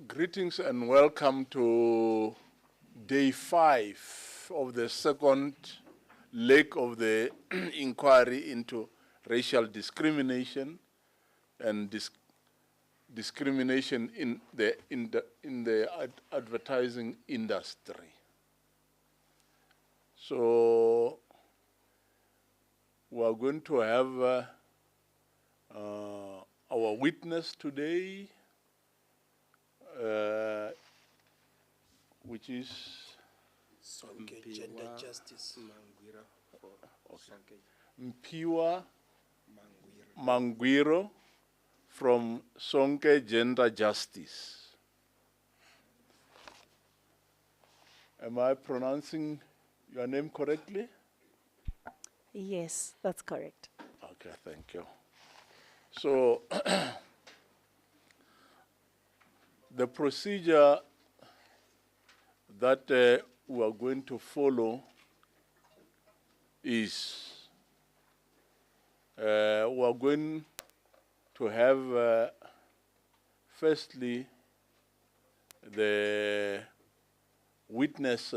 Greetings and welcome to day 5 of the second leg of the inquiry into racial discrimination and discrimination in the advertising industry. So we are going to have our witness today, which is Sonke Gender Justice. Mpiwa Mangwiro from Sonke Gender Justice. Am I pronouncing your name correctly? Yes, that's correct. Okay, thank you. So the procedure that we are going to follow is we are going to have firstly the witness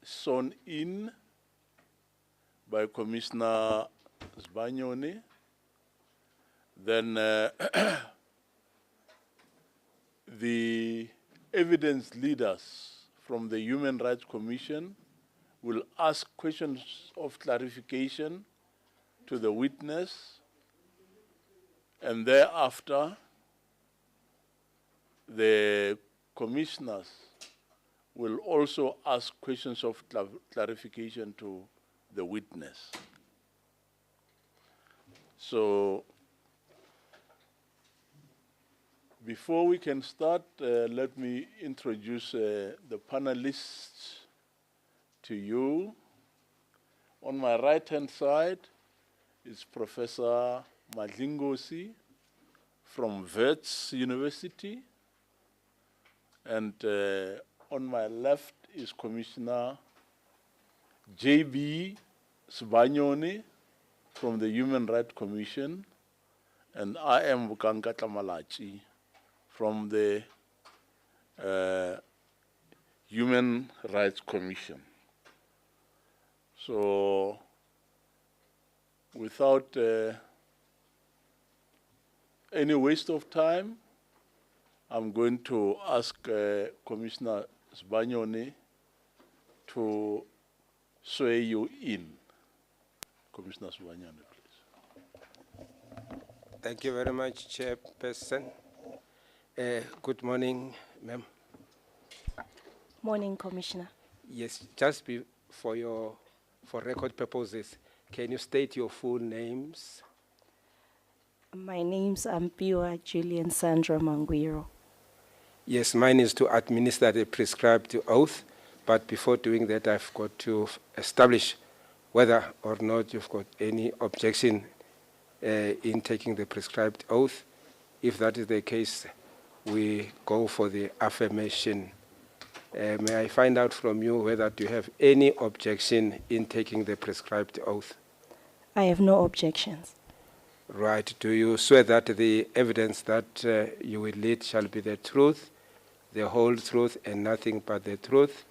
sworn in by Commissioner Sbanyoni. Then the evidence leaders from the Human Rights Commission will ask questions of clarification to the witness, and thereafter the commissioners will also ask questions of clarification to the witness. So before we can start, let me introduce the panelists to you. On my right-hand side is Professor Madlingosi from Wits University. And on my left is Commissioner J.B. Sbanyoni from the Human Rights Commission. And I am Bukankata Malachi from the Human Rights Commission. So without any waste of time, I'm going to ask Commissioner Sbanyoni to swear you in. Commissioner Sbanyoni, please. Thank you very much, Chairperson. Good morning, ma'am. Morning, Commissioner. Yes, just for record purposes, can you state your full names? My name's Mpiwa Julian Sandra Mangwiro. Yes, mine is to administer the prescribed oath, But before doing that, I've got to establish whether or not you've got any objection in taking the prescribed oath. If that is the case, we go for the affirmation. May I find out from you whether you have any objection in taking the prescribed oath? I have no objections. Right. Do you swear that the evidence that you will lead shall be the truth, the whole truth, and nothing but the truth?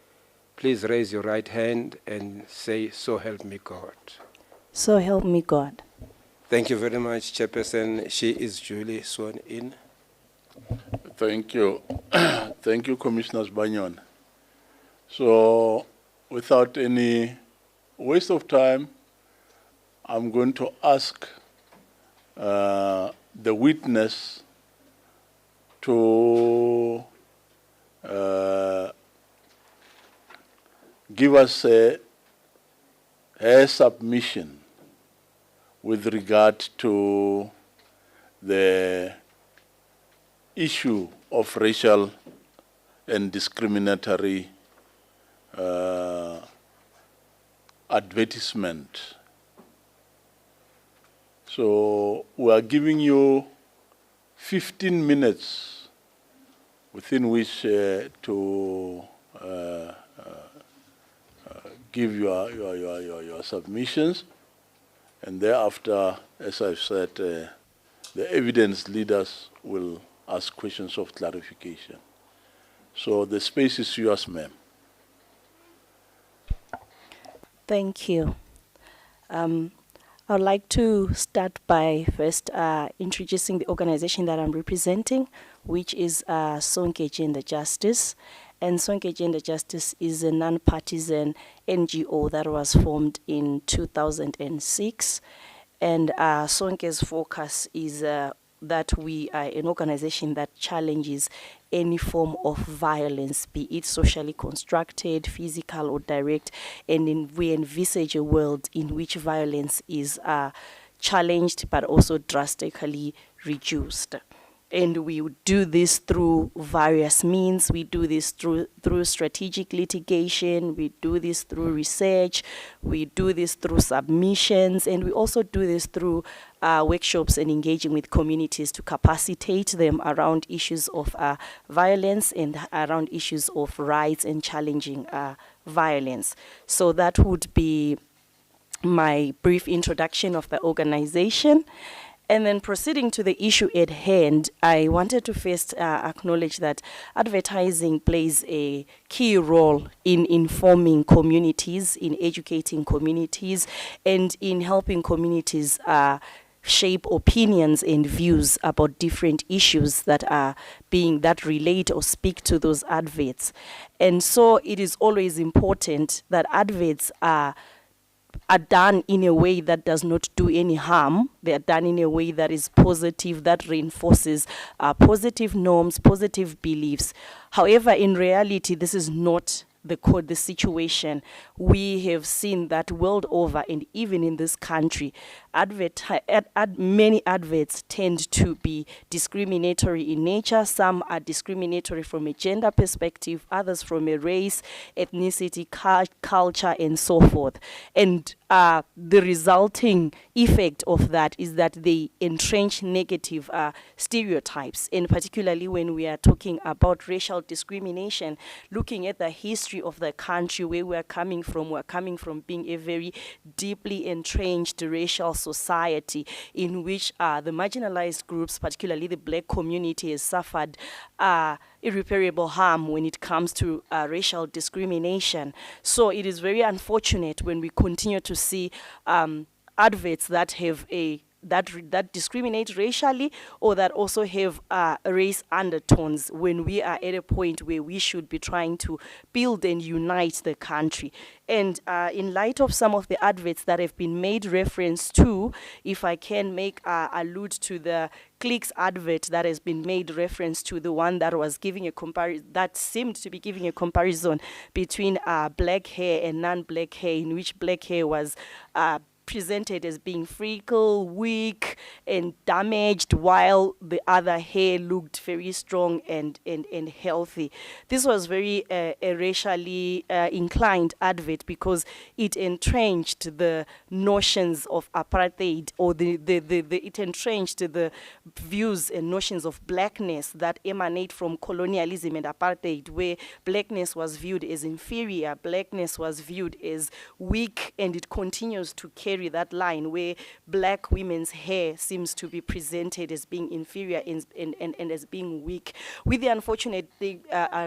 Please raise your right hand and say, "So help me God." So help me God. Thank you very much, Chairperson. She is duly sworn in. Thank you. Thank you, Commissioners Banyon. So, without any waste of time, I'm going to ask the witness to give us her submission with regard to the issue of racial and discriminatory advertisement. So we are giving you 15 minutes within which to give your submissions, and thereafter, as I've said, the evidence leaders will ask questions of clarification. So the space is yours, ma'am. Thank you. I'd like to start by first introducing the organization that I'm representing, which is Sonke Gender Justice. And Sonke Gender Justice is a non-partisan NGO that was formed in 2006. And Sonke's focus is that we are an organization that challenges any form of violence, be it socially constructed, physical, or direct, and we envisage a world in which violence is challenged but also drastically reduced. And we do this through various means. We do this through strategic litigation. We do this through research. We do this through submissions. And we also do this through workshops and engaging with communities to capacitate them around issues of violence and around issues of rights and challenging violence. So that would be my brief introduction of the organization. And then proceeding to the issue at hand, I wanted to first acknowledge that advertising plays a key role in informing communities, in educating communities, and in helping communities shape opinions and views about different issues that relate or speak to those adverts. And so it is always important that adverts are done in a way that does not do any harm. They are done in a way that is positive, that reinforces positive norms, positive beliefs. However, in reality, this is not the situation. We have seen that world over, and even in this country, many adverts tend to be discriminatory in nature. Some are discriminatory from a gender perspective, others from a race, ethnicity, culture, and so forth. And the resulting effect of that is that they entrench negative stereotypes, and particularly when we are talking about racial discrimination, looking at the history of the country where we're coming from being a very deeply entrenched racial society in which the marginalized groups, particularly the black community, has suffered irreparable harm when it comes to racial discrimination. So it is very unfortunate when we continue to see adverts that have that discriminate racially, or that also have race undertones, when we are at a point where we should be trying to build and unite the country. And in light of some of the adverts that have been made reference to, if I can allude to the Clicks advert that has been made reference to, the one that was giving a that seemed to be giving a comparison between black hair and non-black hair, in which black hair was presented as being frail, weak, and damaged, while the other hair looked very strong and healthy. This was very a racially inclined advert because it entrenched the notions of apartheid, or it entrenched the views and notions of blackness that emanate from colonialism and apartheid, where blackness was viewed as inferior, blackness was viewed as weak, and it continues to carry that line where black women's hair seems to be presented as being inferior and as being weak, with the unfortunate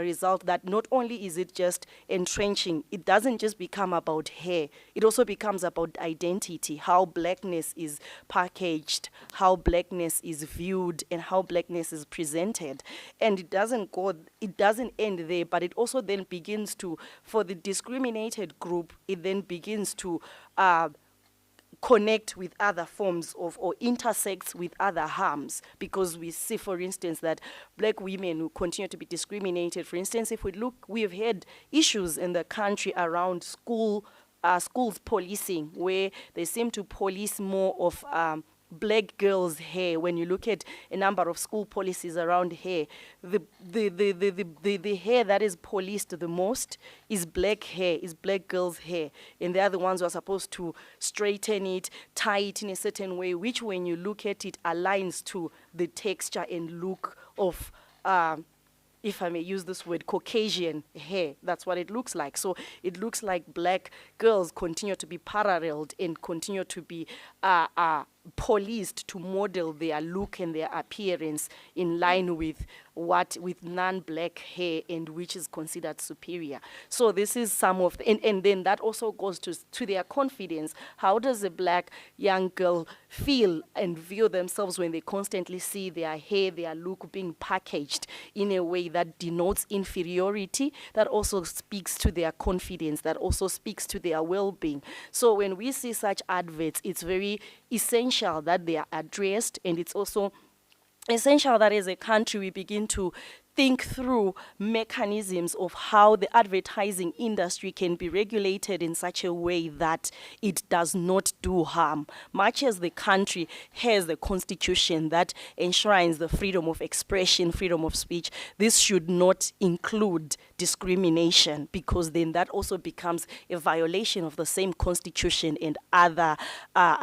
result that not only is it just entrenching, it doesn't just become about hair, it also becomes about identity, how blackness is packaged, how blackness is viewed, and how blackness is presented. And it doesn't end there, but it also then begins to, for the discriminated group, it then begins to connect with other forms of, or intersects with other harms, because we see, for instance, that black women who continue to be discriminated. For instance, if we look, we have had issues in the country around schools policing, where they seem to police more of black girls' hair. When you look at a number of school policies around hair, the hair that is policed the most is black hair, is black girls' hair. And they're the ones who are supposed to straighten it, tie it in a certain way, which when you look at it aligns to the texture and look of if I may use this word, Caucasian hair. That's what it looks like. So it looks like black girls continue to be paralleled and continue to be policed to model their look and their appearance in line with non-black hair, and which is considered superior. So this is some of the, and then that also goes to their confidence. How does a black young girl feel and view themselves when they constantly see their hair, their look being packaged in a way that denotes inferiority, that also speaks to their confidence, that also speaks to their well-being? So when we see such adverts, it's very essential that they are addressed, and it's also essential that as a country we begin to think through mechanisms of how the advertising industry can be regulated in such a way that it does not do harm. Much as the country has the constitution that enshrines the freedom of expression, freedom of speech, this should not include discrimination, because then that also becomes a violation of the same constitution and other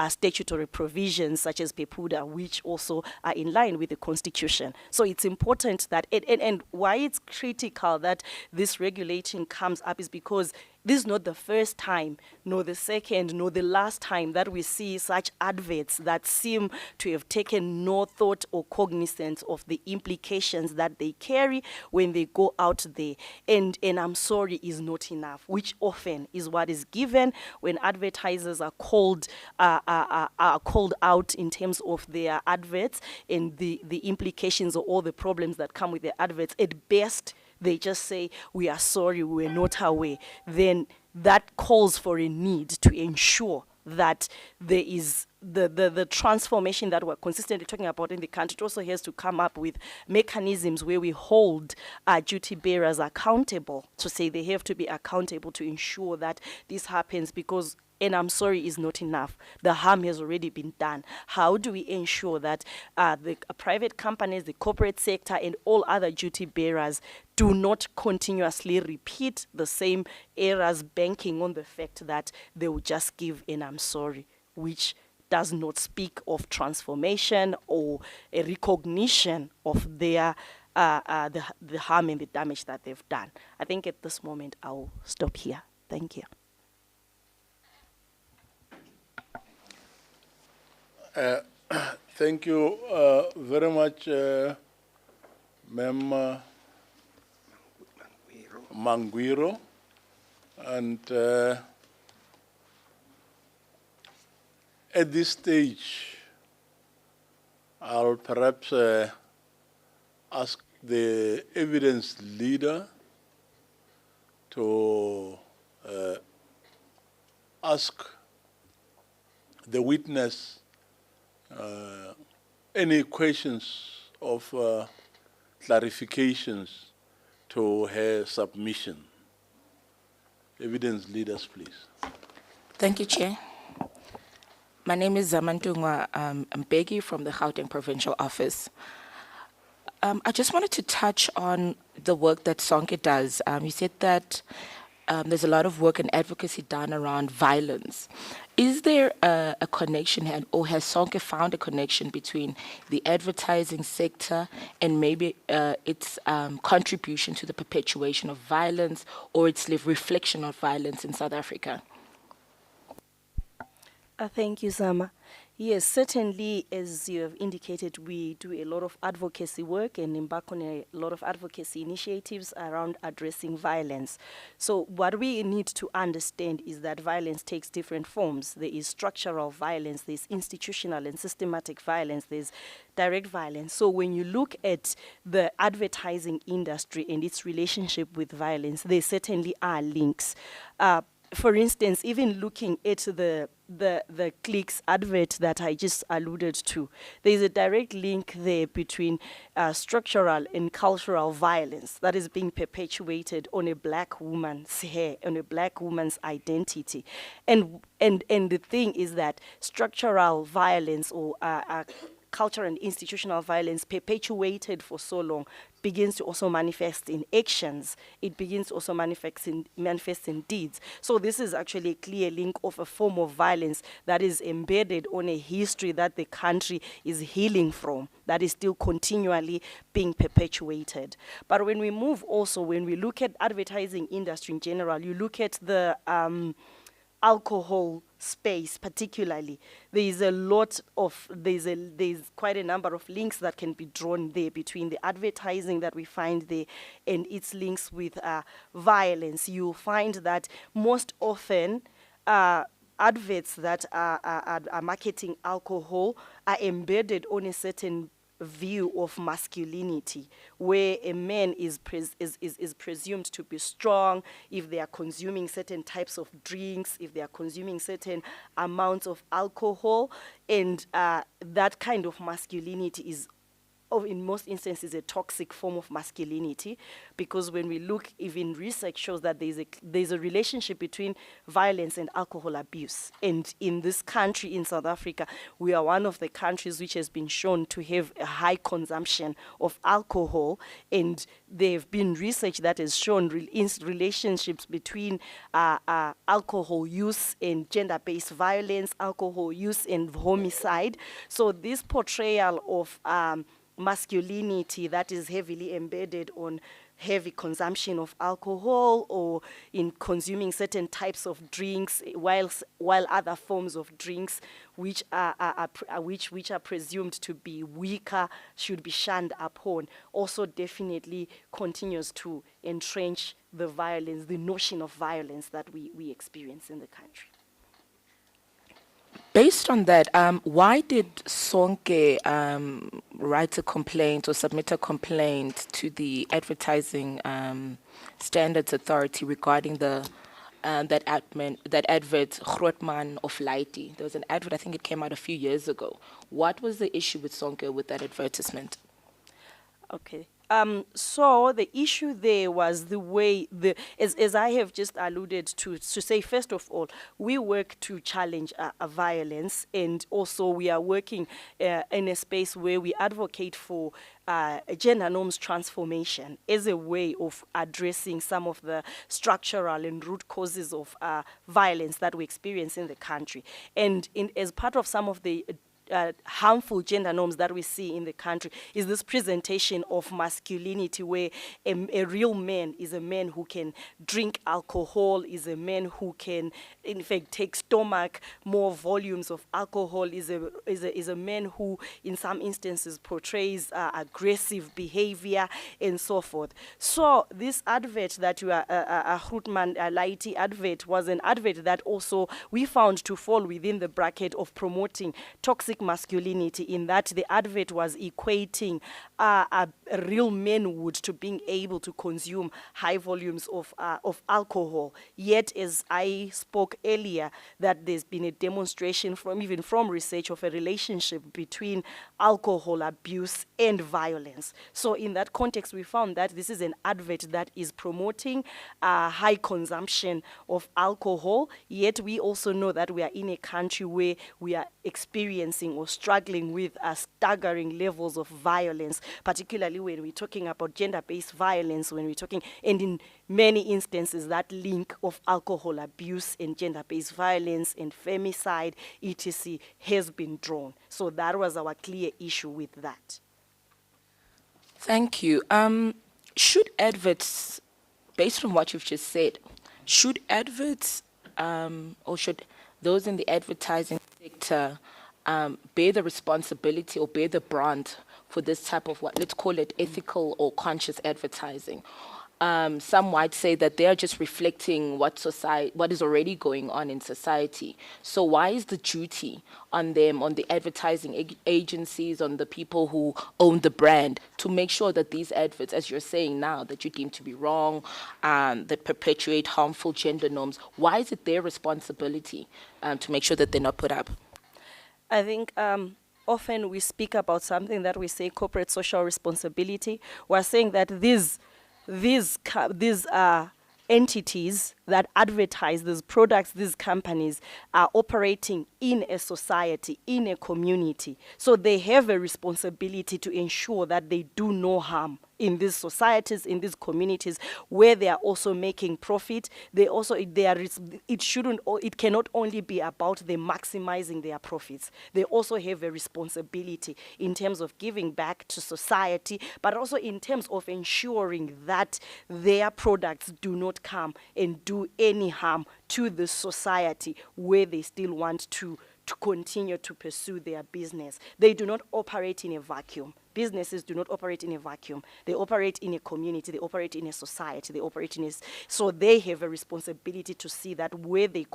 statutory provisions such as PEPUDA, which also are in line with the constitution. So it's important that and why it's critical that this regulation comes up is because this is not the first time, nor the second, nor the last time that we see such adverts that seem to have taken no thought or cognizance of the implications that they carry when they go out there. And I'm sorry is not enough, which often is what is given when advertisers are called out in terms of their adverts and the implications or all the problems that come with their adverts. At best, they just say, we are sorry, we were not aware. Then that calls for a need to ensure that there is the transformation that we're consistently talking about in the country. It also has to come up with mechanisms where we hold our duty bearers accountable, to say they have to be accountable to ensure that this happens, because and I'm sorry is not enough. The harm has already been done. How do we ensure that the private companies, the corporate sector, and all other duty bearers do not continuously repeat the same errors, banking on the fact that they will just give an I'm sorry, which does not speak of transformation or a recognition of their the harm and the damage that they've done. I think at this moment I'll stop here. Thank you. Thank you very much, Ma'am Manguiro. And at this stage, I'll perhaps ask the evidence leader to ask the witness any questions of clarifications to her submission. Evidence leaders, please. Thank you, Chair. My name is Zamantungwa Mbeki from the Gauteng Provincial Office. I just wanted to touch on the work that Sonke does. You said that there's a lot of work and advocacy done around violence. Is there a connection, or has Sonke found a connection between the advertising sector and maybe its contribution to the perpetuation of violence or its reflection of violence in South Africa? Thank you, Zama. Yes, certainly, as you have indicated, we do a lot of advocacy work and embark on a lot of advocacy initiatives around addressing violence. So what we need to understand is that violence takes different forms. There is structural violence, there's institutional and systematic violence, there's direct violence. So when you look at the advertising industry and its relationship with violence, there certainly are links. For instance, even looking at the clicks advert that I just alluded to, there is a direct link there between structural and cultural violence that is being perpetuated on a black woman's hair, on a black woman's identity. And the thing is that structural violence or cultural and institutional violence perpetuated for so long begins to also manifest in actions. It begins to also manifest in deeds. So this is actually a clear link of a form of violence that is embedded on a history that the country is healing from, that is still continually being perpetuated. But when we move also, when we look at advertising industry in general, you look at the alcohol space particularly, there's quite a number of links that can be drawn there between the advertising that we find there and its links with violence. You'll find that most often adverts that are marketing alcohol are embedded on a certain view of masculinity, where a man is presumed to be strong if they are consuming certain types of drinks, if they are consuming certain amounts of alcohol, and that kind of masculinity is in most instances a toxic form of masculinity, because when we look, even research shows that there's a relationship between violence and alcohol abuse. And in this country, in South Africa, we are one of the countries which has been shown to have a high consumption of alcohol, and there have been research that has shown relationships between alcohol use and gender-based violence, alcohol use and homicide. So this portrayal of masculinity that is heavily embedded on heavy consumption of alcohol or in consuming certain types of drinks, while other forms of drinks which are presumed to be weaker should be shunned upon, also definitely continues to entrench the violence, the notion of violence that we experience in the country. Based on that, why did Sonke write a complaint or submit a complaint to the Advertising Standards Authority regarding that advert, Grootman of Lighty? There was an advert, I think it came out a few years ago. What was the issue with Sonke with that advertisement? Okay. So the issue there was the way, as I have just alluded to say, first of all, we work to challenge violence, and also we are working in a space where we advocate for gender norms transformation as a way of addressing some of the structural and root causes of violence that we experience in the country. And as part of some of the harmful gender norms that we see in the country is this presentation of masculinity, where a real man is a man who can drink alcohol, is a man who can, in fact, take stomach more volumes of alcohol, is a man who, in some instances, portrays aggressive behavior and so forth. So this advert that you are, Grootman Lighty advert, was an advert that also we found to fall within the bracket of promoting toxic toxic masculinity, in that the advert was equating a real manhood to being able to consume high volumes of alcohol. Yet, as I spoke earlier, that there's been a demonstration even from research of a relationship between alcohol abuse and violence. So in that context, we found that this is an advert that is promoting high consumption of alcohol, yet we also know that we are in a country where we are experiencing or struggling with staggering levels of violence, particularly when we're talking about gender-based violence, when we're talking, and in many instances, that link of alcohol abuse and gender-based violence and femicide, etc., has been drawn. So that was our clear issue with that. Thank you. Should adverts, based on what you've just said, should adverts or should those in the advertising sector bear the responsibility or bear the brunt for this type of what, let's call it ethical or conscious advertising? Some might say that they are just reflecting what is already going on in society. So why is the duty on them, on the advertising agencies, on the people who own the brand, to make sure that these adverts, as you're saying now, that you deem to be wrong, that perpetuate harmful gender norms, why is it their responsibility to make sure that they're not put up? I think often we speak about something that we say corporate social responsibility. We're saying that these entities that advertise these products, these companies are operating in a society, in a community. So they have a responsibility to ensure that they do no harm in these societies, in these communities, where they are also making profit. It cannot only be about them maximizing their profits. They also have a responsibility in terms of giving back to society, but also in terms of ensuring that their products do not come and do any harm to the society where they still want to continue to pursue their business. They do not operate in a vacuum. Businesses do not operate in a vacuum. They operate in a community. They operate in a society. They operate in a... So they have a responsibility to see that where they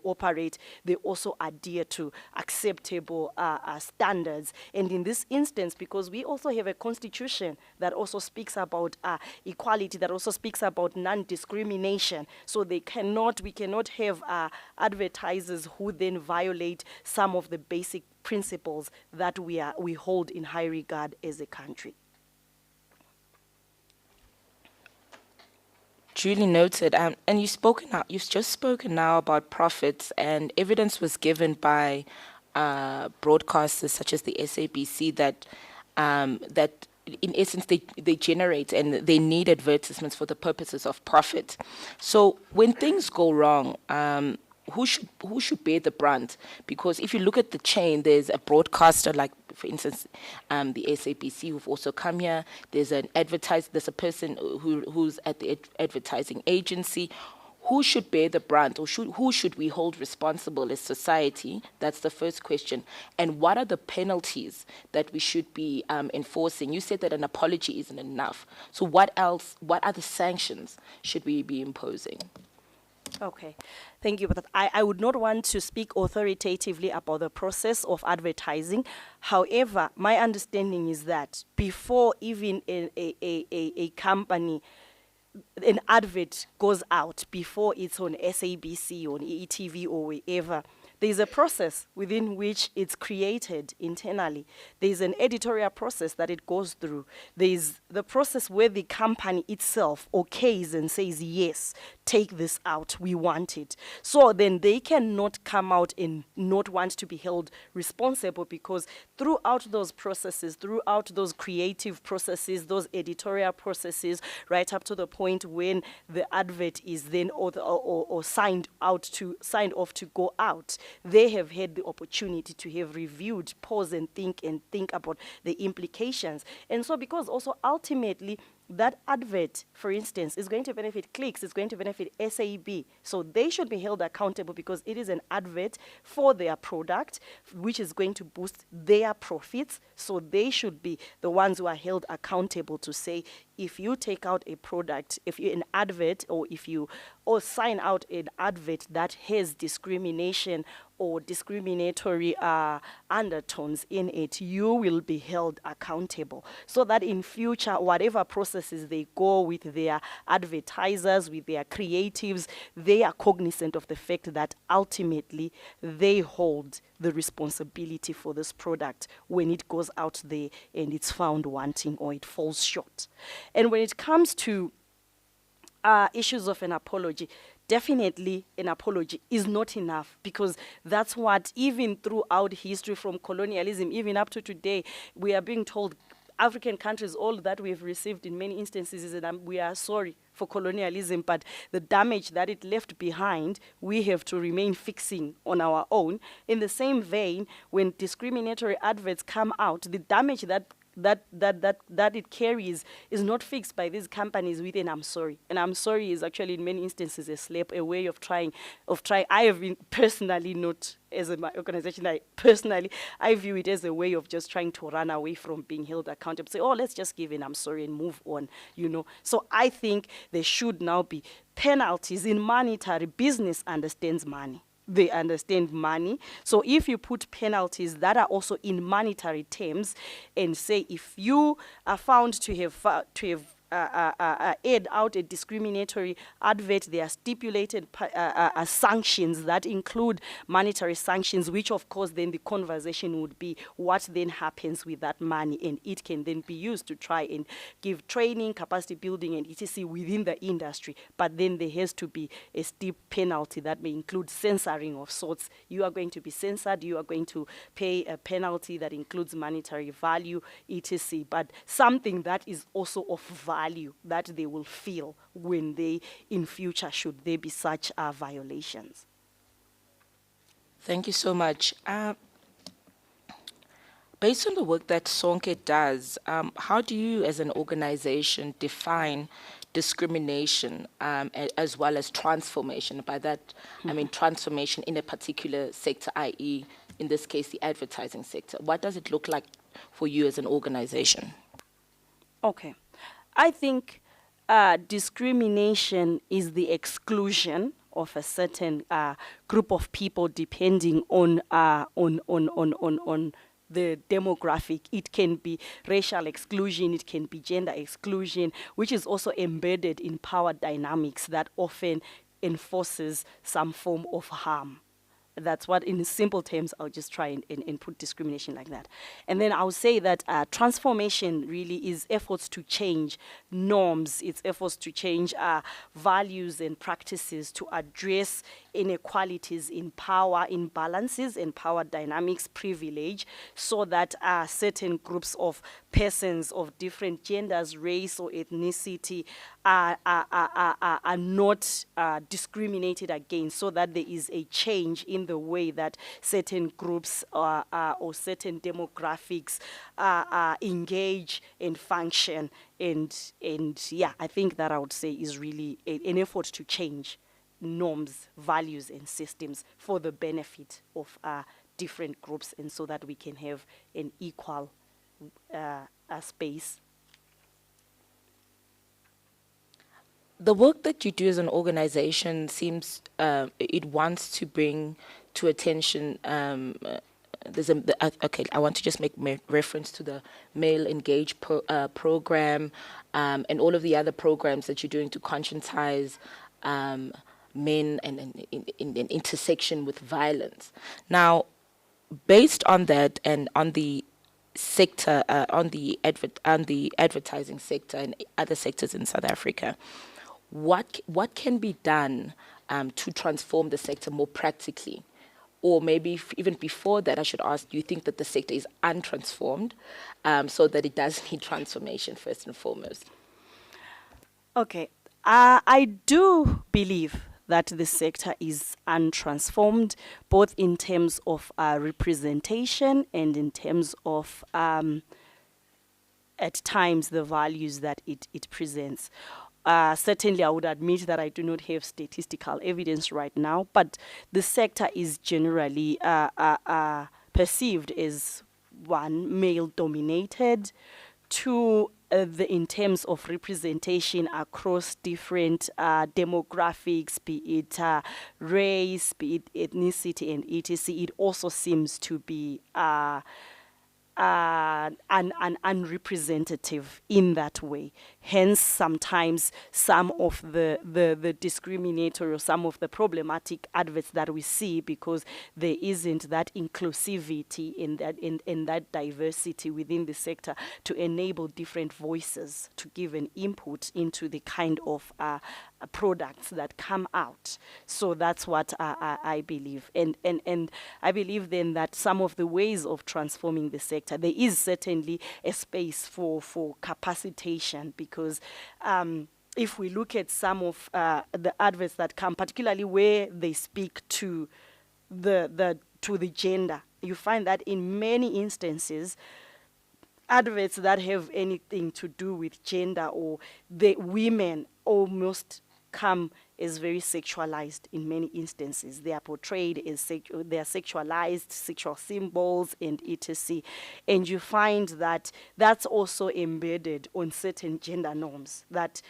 operate, they also adhere to acceptable standards. And in this instance, because we also have a constitution that also speaks about equality, that also speaks about non-discrimination. So we cannot have advertisers who then violate some of the basic principles that we hold in high regard as a country. Duly noted. And you've just spoken now about profits, and evidence was given by broadcasters such as the SABC that in essence they generate and they need advertisements for the purposes of profit. So when things go wrong, who should bear the brunt? Because if you look at the chain, there's a broadcaster, like for instance, the SABC, who've also come here. There's a person who's at the advertising agency. Who should bear the brunt, or who should we hold responsible as society? That's the first question. And what are the penalties that we should be enforcing? You said that an apology isn't enough. So what else? What other sanctions should we be imposing? Okay, thank you. But I would not want to speak authoritatively about the process of advertising. However, my understanding is that before even a company, an advert goes out, before it's on SABC, on ETV or wherever, there's a process within which it's created internally. There's an editorial process that it goes through. There's the process where the company itself okays and says, yes, take this out, we want it. So then they cannot come out and not want to be held responsible, because throughout those processes, throughout those creative processes, those editorial processes, right up to the point when the advert is then or signed off to go out, they have had the opportunity to have reviewed, pause and think about the implications. And so because also ultimately that advert, for instance, is going to benefit clicks, it's going to benefit SAB. So they should be held accountable because it is an advert for their product, which is going to boost their profits. So they should be the ones who are held accountable to say, if you take out a product, if you an advert, or if you sign out an advert that has discrimination or discriminatory undertones in it, you will be held accountable. So that in future, whatever processes they go with their advertisers, with their creatives, they are cognizant of the fact that ultimately they hold the responsibility for this product when it goes out there and it's found wanting or it falls short. And when it comes to issues of an apology, definitely an apology is not enough, because that's what, even throughout history, from colonialism even up to today, we are being told, African countries, all that we've received in many instances is that we are sorry for colonialism, but the damage that it left behind, we have to remain fixing on our own. In the same vein, when discriminatory adverts come out, the damage that it carries is not fixed by these companies with an I'm sorry. And I'm sorry is actually in many instances a slap, a way of trying. I have been personally, not as my organization, I view it as a way of just trying to run away from being held accountable. Say, oh, let's just give an I'm sorry and move on, you know. So I think there should now be penalties in monetary. Business understands money. They understand money. So if you put penalties that are also in monetary terms, and say if you are found to have aired out a discriminatory advert, there are stipulated sanctions that include monetary sanctions, which of course then the conversation would be what then happens with that money, and it can then be used to try and give training, capacity building and etc. within the industry. But then there has to be a steep penalty that may include censoring of sorts. You are going to be censored, you are going to pay a penalty that includes monetary value, etc. But something that is also of value that they will feel when they, in future, should there be such violations. Thank you so much. Based on the work that Sonke does, how do you as an organization define discrimination as well as transformation? By that, I mean transformation in a particular sector, i.e., in this case, the advertising sector. What does it look like for you as an organization? Okay. I think discrimination is the exclusion of a certain group of people depending on the demographic. It can be racial exclusion, it can be gender exclusion, which is also embedded in power dynamics that often enforces some form of harm. That's what, in simple terms, I'll just try and put discrimination like that. And then I'll say that transformation really is efforts to change norms, it's efforts to change values and practices to address inequalities in power, imbalances and power dynamics, privilege, so that certain groups of persons of different genders, race or ethnicity are not discriminated against, so that there is a change in the way that certain groups or certain demographics engage and function. And yeah, I think that I would say is really an effort to change norms, values and systems for the benefit of different groups, and so that we can have an equal space. The work that you do as an organization seems it wants to bring to attention. Okay, I want to just make reference to the Male Engage program and all of the other programs that you're doing to conscientize men and in intersection with violence. Now, based on that and on the sector, on the advertising sector and other sectors in South Africa, what can be done to transform the sector more practically? Or maybe even before that, I should ask, do you think that the sector is untransformed so that it does need transformation first and foremost? Okay, I do believe that the sector is untransformed, both in terms of representation and in terms of, at times, the values that it presents. Certainly, I would admit that I do not have statistical evidence right now, but the sector is generally perceived as, one, male-dominated, two, in terms of representation across different demographics, be it race, be it ethnicity, and etc., it also seems to be unrepresentative in that way. Hence, sometimes some of the discriminatory or some of the problematic adverts that we see, because there isn't that inclusivity in that diversity within the sector to enable different voices to give an input into the kind of products that come out. So that's what I believe. And I believe then that some of the ways of transforming the sector, there is certainly a space for capacitation, because if we look at some of the adverts that come, particularly where they speak to the gender, you find that in many instances, adverts that have anything to do with gender or the women almost come as very sexualized in many instances. They are portrayed as they are sexualized, sexual symbols, and etc. And you find that that's also embedded on certain gender norms that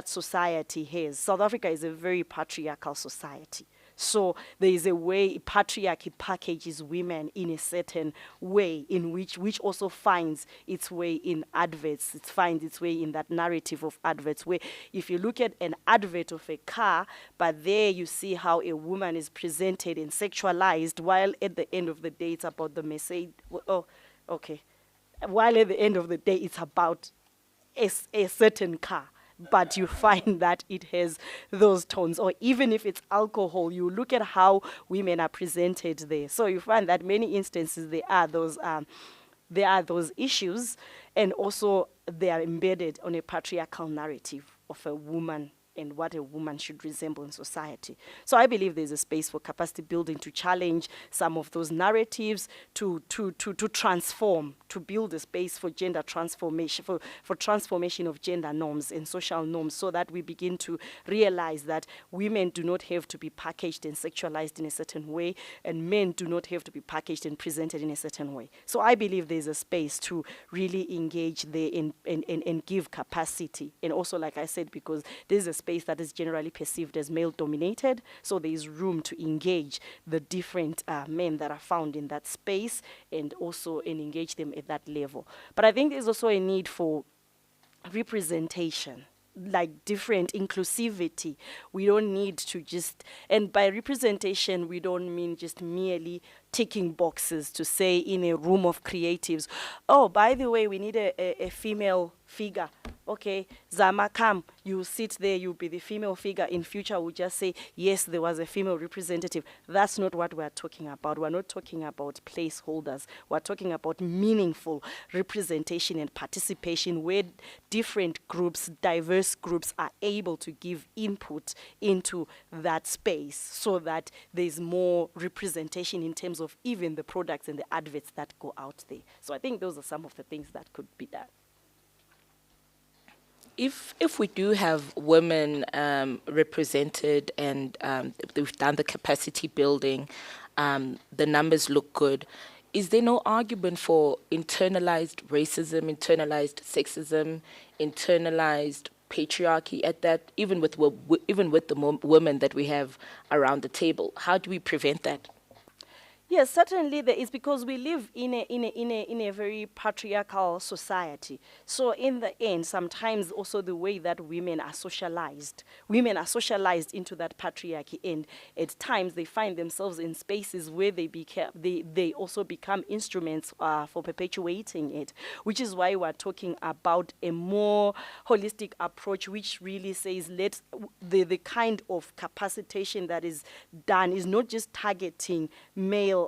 society has. South Africa is a very patriarchal society. So there is a way patriarchy packages women in a certain way, in which also finds its way in adverts. It finds its way in that narrative of adverts, where if you look at an advert of a car, but there you see how a woman is presented and sexualized, while at the end of the day it's about the message. Oh, okay. While at the end of the day it's about a certain car. But you find that it has those tones. Or even if it's alcohol, you look at how women are presented there. So you find that many instances there are those issues, and also they are embedded on a patriarchal narrative of a woman and what a woman should resemble in society. So I believe there's a space for capacity building to challenge some of those narratives, to transform, to build a space for gender transformation, for transformation of gender norms and social norms, so that we begin to realize that women do not have to be packaged and sexualized in a certain way, and men do not have to be packaged and presented in a certain way. So I believe there's a space to really engage there and give capacity. And also, like I said, because there's a space that is generally perceived as male-dominated, so there is room to engage the different men that are found in that space, and also engage them at that level. But I think there's also a need for representation, like different inclusivity. We don't need to just, and by representation, we don't mean just merely ticking boxes to say in a room of creatives, oh, by the way, we need a female figure. Okay, Zama, come, you sit there, you'll be the female figure. In future, we'll just say, yes, there was a female representative. That's not what we're talking about. We're not talking about placeholders. We're talking about meaningful representation and participation, where different groups, diverse groups, are able to give input into that space, so that there's more representation in terms of even the products and the adverts that go out there. So I think those are some of the things that could be done. If we do have women represented, and we've done the capacity building, the numbers look good, is there no argument for internalized racism, internalized sexism, internalized patriarchy at that, even with the women that we have around the table? How do we prevent that? Yes, certainly there is, because we live in a very patriarchal society. So in the end, sometimes also the way that women are socialized into that patriarchy, and at times they find themselves in spaces where they also become instruments for perpetuating it, which is why we're talking about a more holistic approach, which really says the kind of capacitation that is done is not just targeting male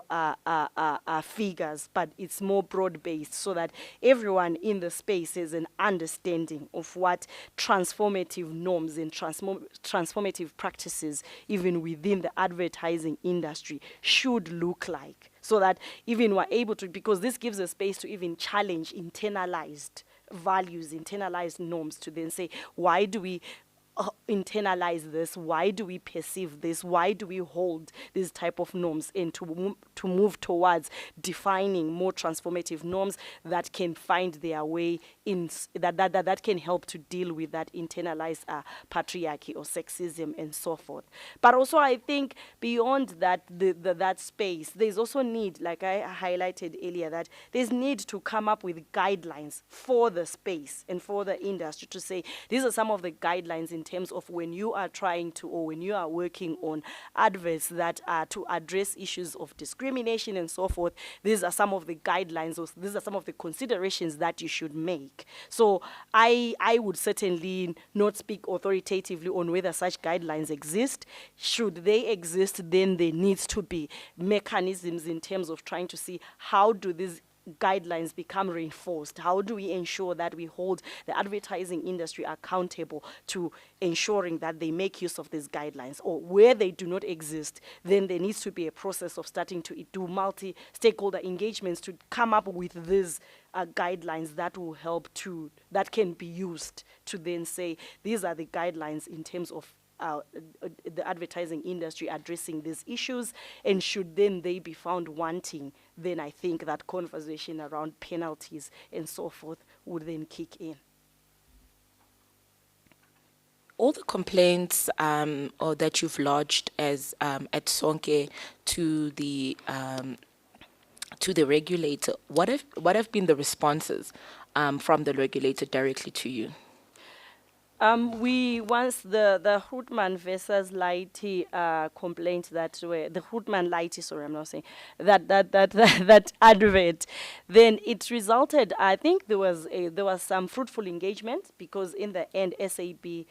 figures, but it's more broad-based, so that everyone in the space has an understanding of what transformative norms and transformative practices, even within the advertising industry, should look like, so that even we're able to, because this gives a space to even challenge internalized values, internalized norms, to then say, why do we internalize this? Why do we perceive this? Why do we hold these type of norms, and to move towards defining more transformative norms that can find their way in that can help to deal with that internalized patriarchy or sexism and so forth. But also, I think beyond that, that space, there's also need, like I highlighted earlier, that there's need to come up with guidelines for the space and for the industry to say these are some of the guidelines in terms of when you are trying to, or when you are working on adverts that are to address issues of discrimination and so forth. These are some of the guidelines, or these are some of the considerations that you should make. So I would certainly not speak authoritatively on whether such guidelines exist. Should they exist, then there needs to be mechanisms in terms of trying to see how do these guidelines become reinforced. How do we ensure that we hold the advertising industry accountable to ensuring that they make use of these guidelines? Or where they do not exist, then there needs to be a process of starting to do multi-stakeholder engagements to come up with these guidelines that will help to, that can be used to then say, these are the guidelines in terms of the advertising industry addressing these issues, and should then they be found wanting, then I think that conversation around penalties and so forth would then kick in. All the complaints or that you've lodged as at Sonke to the regulator, what have been the responses from the regulator directly to you? Once the Hoodman versus Lighty complaint that were the Hoodman Lighty, sorry, I'm not saying that advert, then it resulted. I think there was some fruitful engagement, because in the end SAB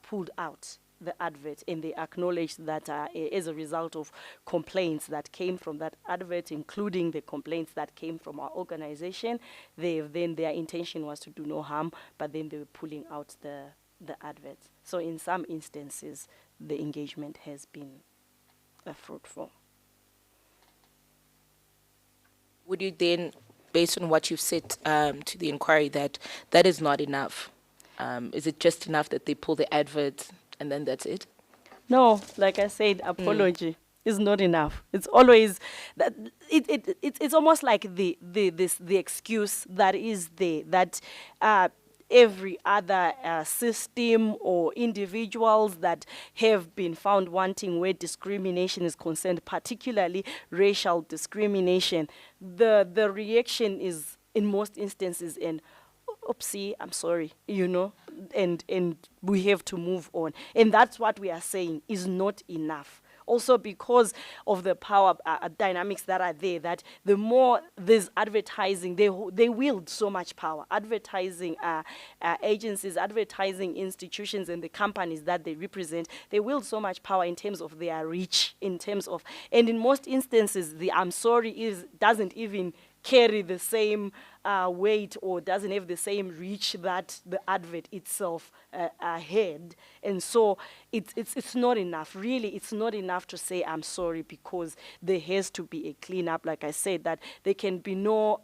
pulled out the advert, and they acknowledged that as a result of complaints that came from that advert, including the complaints that came from our organization, then their intention was to do no harm, but then they were pulling out the adverts. So in some instances, the engagement has been fruitful. Would you then, based on what you've said to the inquiry, that is not enough? Is it just enough that they pull the advert and then that's it? No, like I said, apology is not enough. It's always that it's almost like the excuse that is there, that every other system or individuals that have been found wanting where discrimination is concerned, particularly racial discrimination, the reaction is in most instances an oopsie, I'm sorry, and we have to move on. And that's what we are saying is not enough. Also because of the power dynamics that are there, that the more there's advertising, they wield so much power. Advertising agencies, advertising institutions, and the companies that they represent, they wield so much power in terms of their reach, in terms of, and in most instances, the I'm sorry doesn't even carry the same weight, or doesn't have the same reach that the advert itself had. And so it's not enough. Really, it's not enough to say I'm sorry, because there has to be a cleanup. Like I said, that there can be no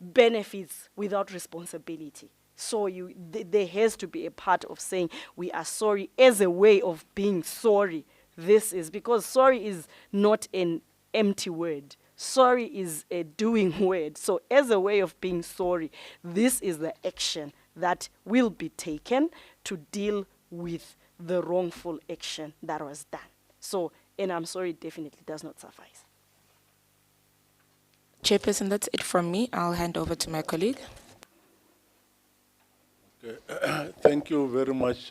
benefits without responsibility. So there has to be a part of saying we are sorry as a way of being sorry. This is because sorry is not an empty word. Sorry is a doing word. So as a way of being sorry, this is the action that will be taken to deal with the wrongful action that was done. So, and I'm sorry definitely does not suffice. Chairperson, that's it from me. I'll hand over to my colleague. Okay. Thank you very much,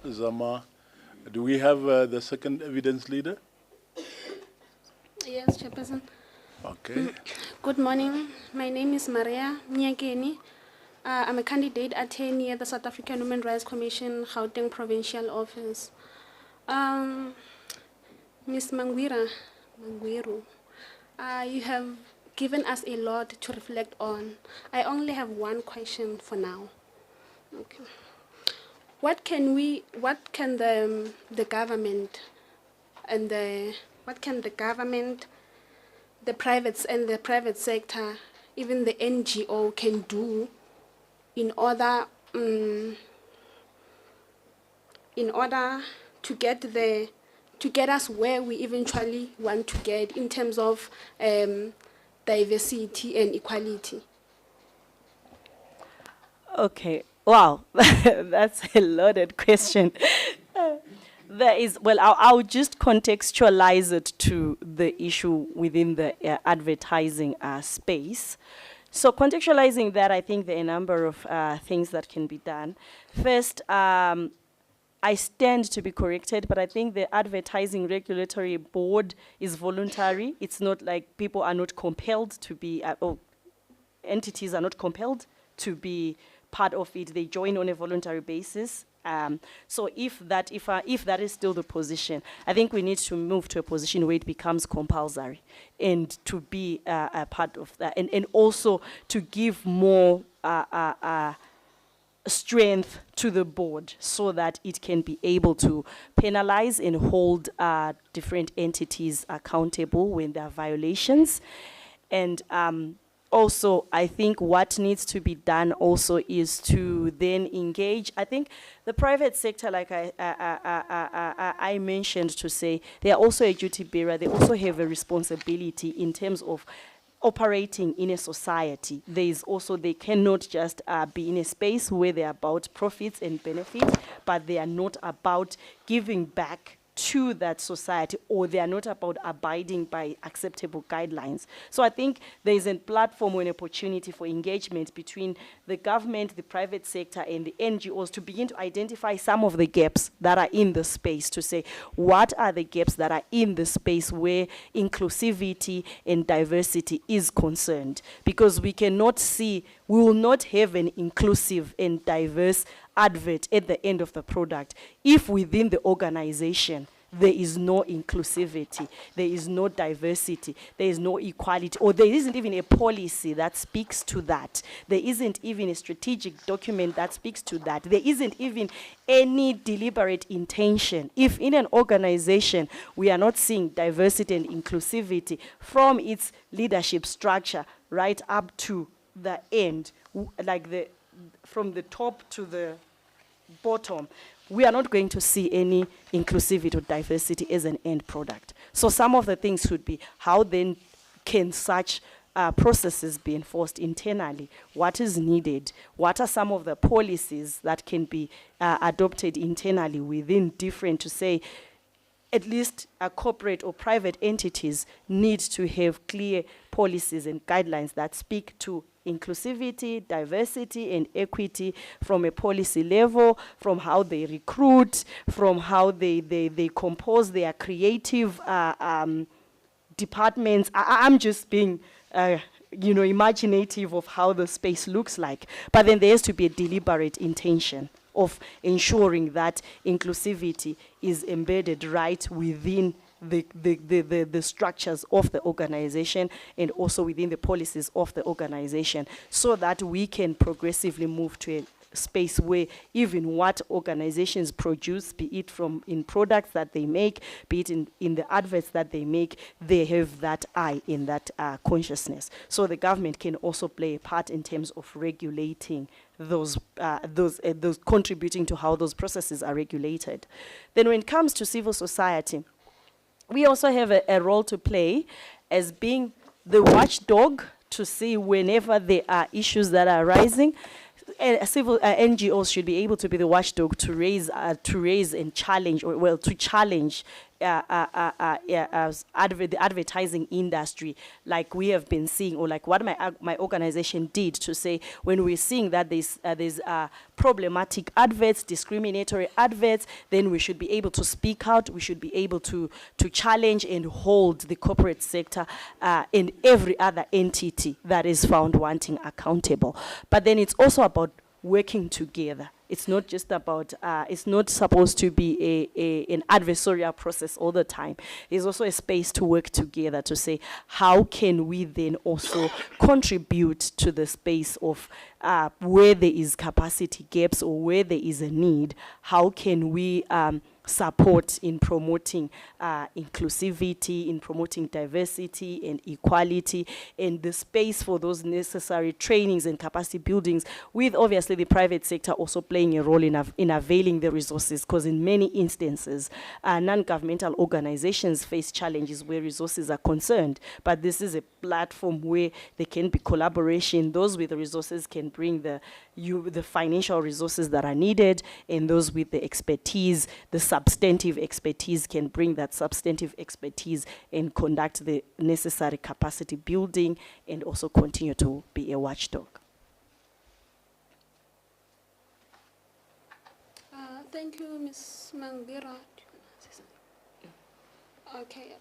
Zama. Do we have the second evidence leader? Yes, Chairperson. Okay. Good morning. My name is Maria Nyakeni. I'm a candidate attorney at the South African Human Rights Commission, Gauteng Provincial Office. Ms. Mangwiru, you have given us a lot to reflect on. I only have one question for now. Okay. What can the government and the private sector, even the NGO, can do in order in order to get us where we eventually want to get in terms of diversity and equality? Okay, wow, that's a loaded question. There is, well, I'll just contextualize it to the issue within the advertising space. So contextualizing that, I think there are a number of things that can be done. First, I stand to be corrected, but I think the Advertising Regulatory Board is voluntary. It's not like people are not compelled to be, or entities are not compelled to be part of it. They join on a voluntary basis. So if that is still the position, I think we need to move to a position where it becomes compulsory and to be a part of that, and also to give more strength to the board so that it can be able to penalize and hold different entities accountable when there are violations. And also, I think what needs to be done also is to then engage. I think the private sector, like I mentioned, to say they are also a duty bearer. They also have a responsibility in terms of operating in a society. There is also, they cannot just be in a space where they're about profits and benefits, but they are not about giving back to that society, or they are not about abiding by acceptable guidelines. So I think there is a platform or an opportunity for engagement between the government, the private sector, and the NGOs to begin to identify some of the gaps that are in the space, to say, what are the gaps that are in the space where inclusivity and diversity is concerned? Because we cannot see, we will not have an inclusive and diverse advert at the end of the product if within the organization there is no inclusivity, there is no diversity, there is no equality, or there isn't even a policy that speaks to that. There isn't even a strategic document that speaks to that. There isn't even any deliberate intention. If in an organization we are not seeing diversity and inclusivity from its leadership structure right up to the end, like from the top to the bottom, we are not going to see any inclusivity or diversity as an end product. So some of the things should be, how then can such processes be enforced internally? What is needed? What are some of the policies that can be adopted internally within different, to say, at least corporate or private entities need to have clear policies and guidelines that speak to inclusivity, diversity, and equity from a policy level, from how they recruit, from how they compose their creative departments. I'm just being imaginative of how the space looks like. But then there has to be a deliberate intention of ensuring that inclusivity is embedded right within the structures of the organization, and also within the policies of the organization, so that we can progressively move to a space where even what organizations produce, be it from in products that they make, be it in the adverts that they make, they have that eye in that consciousness. So the government can also play a part in terms of regulating those contributing to how those processes are regulated. Then when it comes to civil society, we also have a role to play as being the watchdog to see whenever there are issues that are arising. Civil NGOs should be able to be the watchdog to raise and challenge, or well, to challenge the advertising industry, like we have been seeing, or like what my organization did, to say, when we're seeing that there's problematic adverts, discriminatory adverts, then we should be able to speak out. We should be able to challenge and hold the corporate sector and every other entity that is found wanting accountable. But then it's also about working together. It's not just about, it's not supposed to be an adversarial process all the time. There's also a space to work together to say, how can we then also contribute to the space of where there is capacity gaps or where there is a need? How can we support in promoting inclusivity, in promoting diversity and equality, and the space for those necessary trainings and capacity buildings, with obviously the private sector also playing playing a role in availing the resources, because in many instances, non-governmental organizations face challenges where resources are concerned. But this is a platform where there can be collaboration. Those with the resources can bring the financial resources that are needed, and those with the expertise, the substantive expertise, can bring that substantive expertise and conduct the necessary capacity building and also continue to be a watchdog. Thank you, Ms. Mangira. Okay.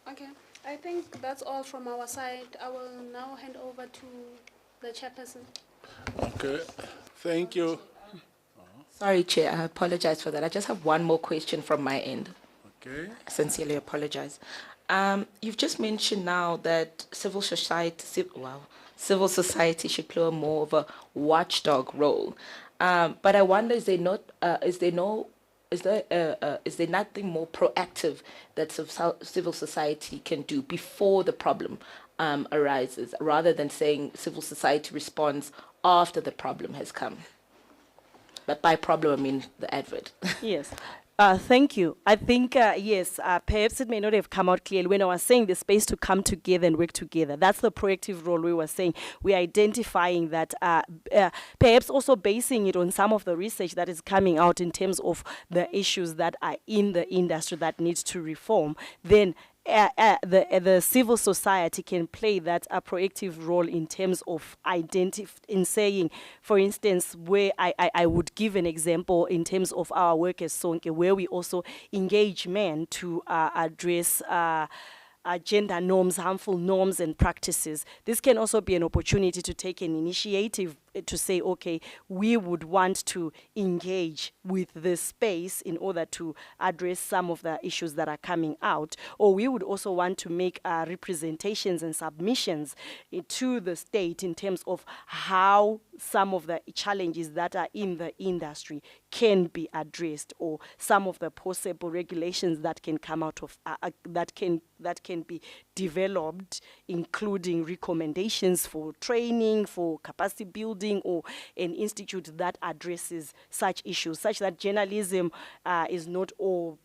I think that's all from our side. I will now hand over to the chairperson. Okay, thank you. Sorry, Chair, I apologize for that. I just have one more question from my end. Okay. I sincerely apologize. You've just mentioned now that civil society should play more of a watchdog role. But I wonder, is there nothing more proactive that civil society can do before the problem arises, rather than saying civil society responds after the problem has come? But by problem, I mean the advert. Yes. Thank you. I think, yes, perhaps it may not have come out clearly when I was saying the space to come together and work together. That's the proactive role we were saying. We're identifying that, perhaps also basing it on some of the research that is coming out in terms of the issues that are in the industry that needs to reform. Then the civil society can play that proactive role in terms of in saying, for instance, where I would give an example in terms of our work as Sonke, where we also engage men to address gender norms, harmful norms and practices. This can also be an opportunity to take an initiative to say, okay, we would want to engage with this space in order to address some of the issues that are coming out, or we would also want to make representations and submissions to the state in terms of how some of the challenges that are in the industry can be addressed, or some of the possible regulations that can come out of that can be developed, including recommendations for training, for capacity building, or an institute that addresses such issues, such that journalism is not all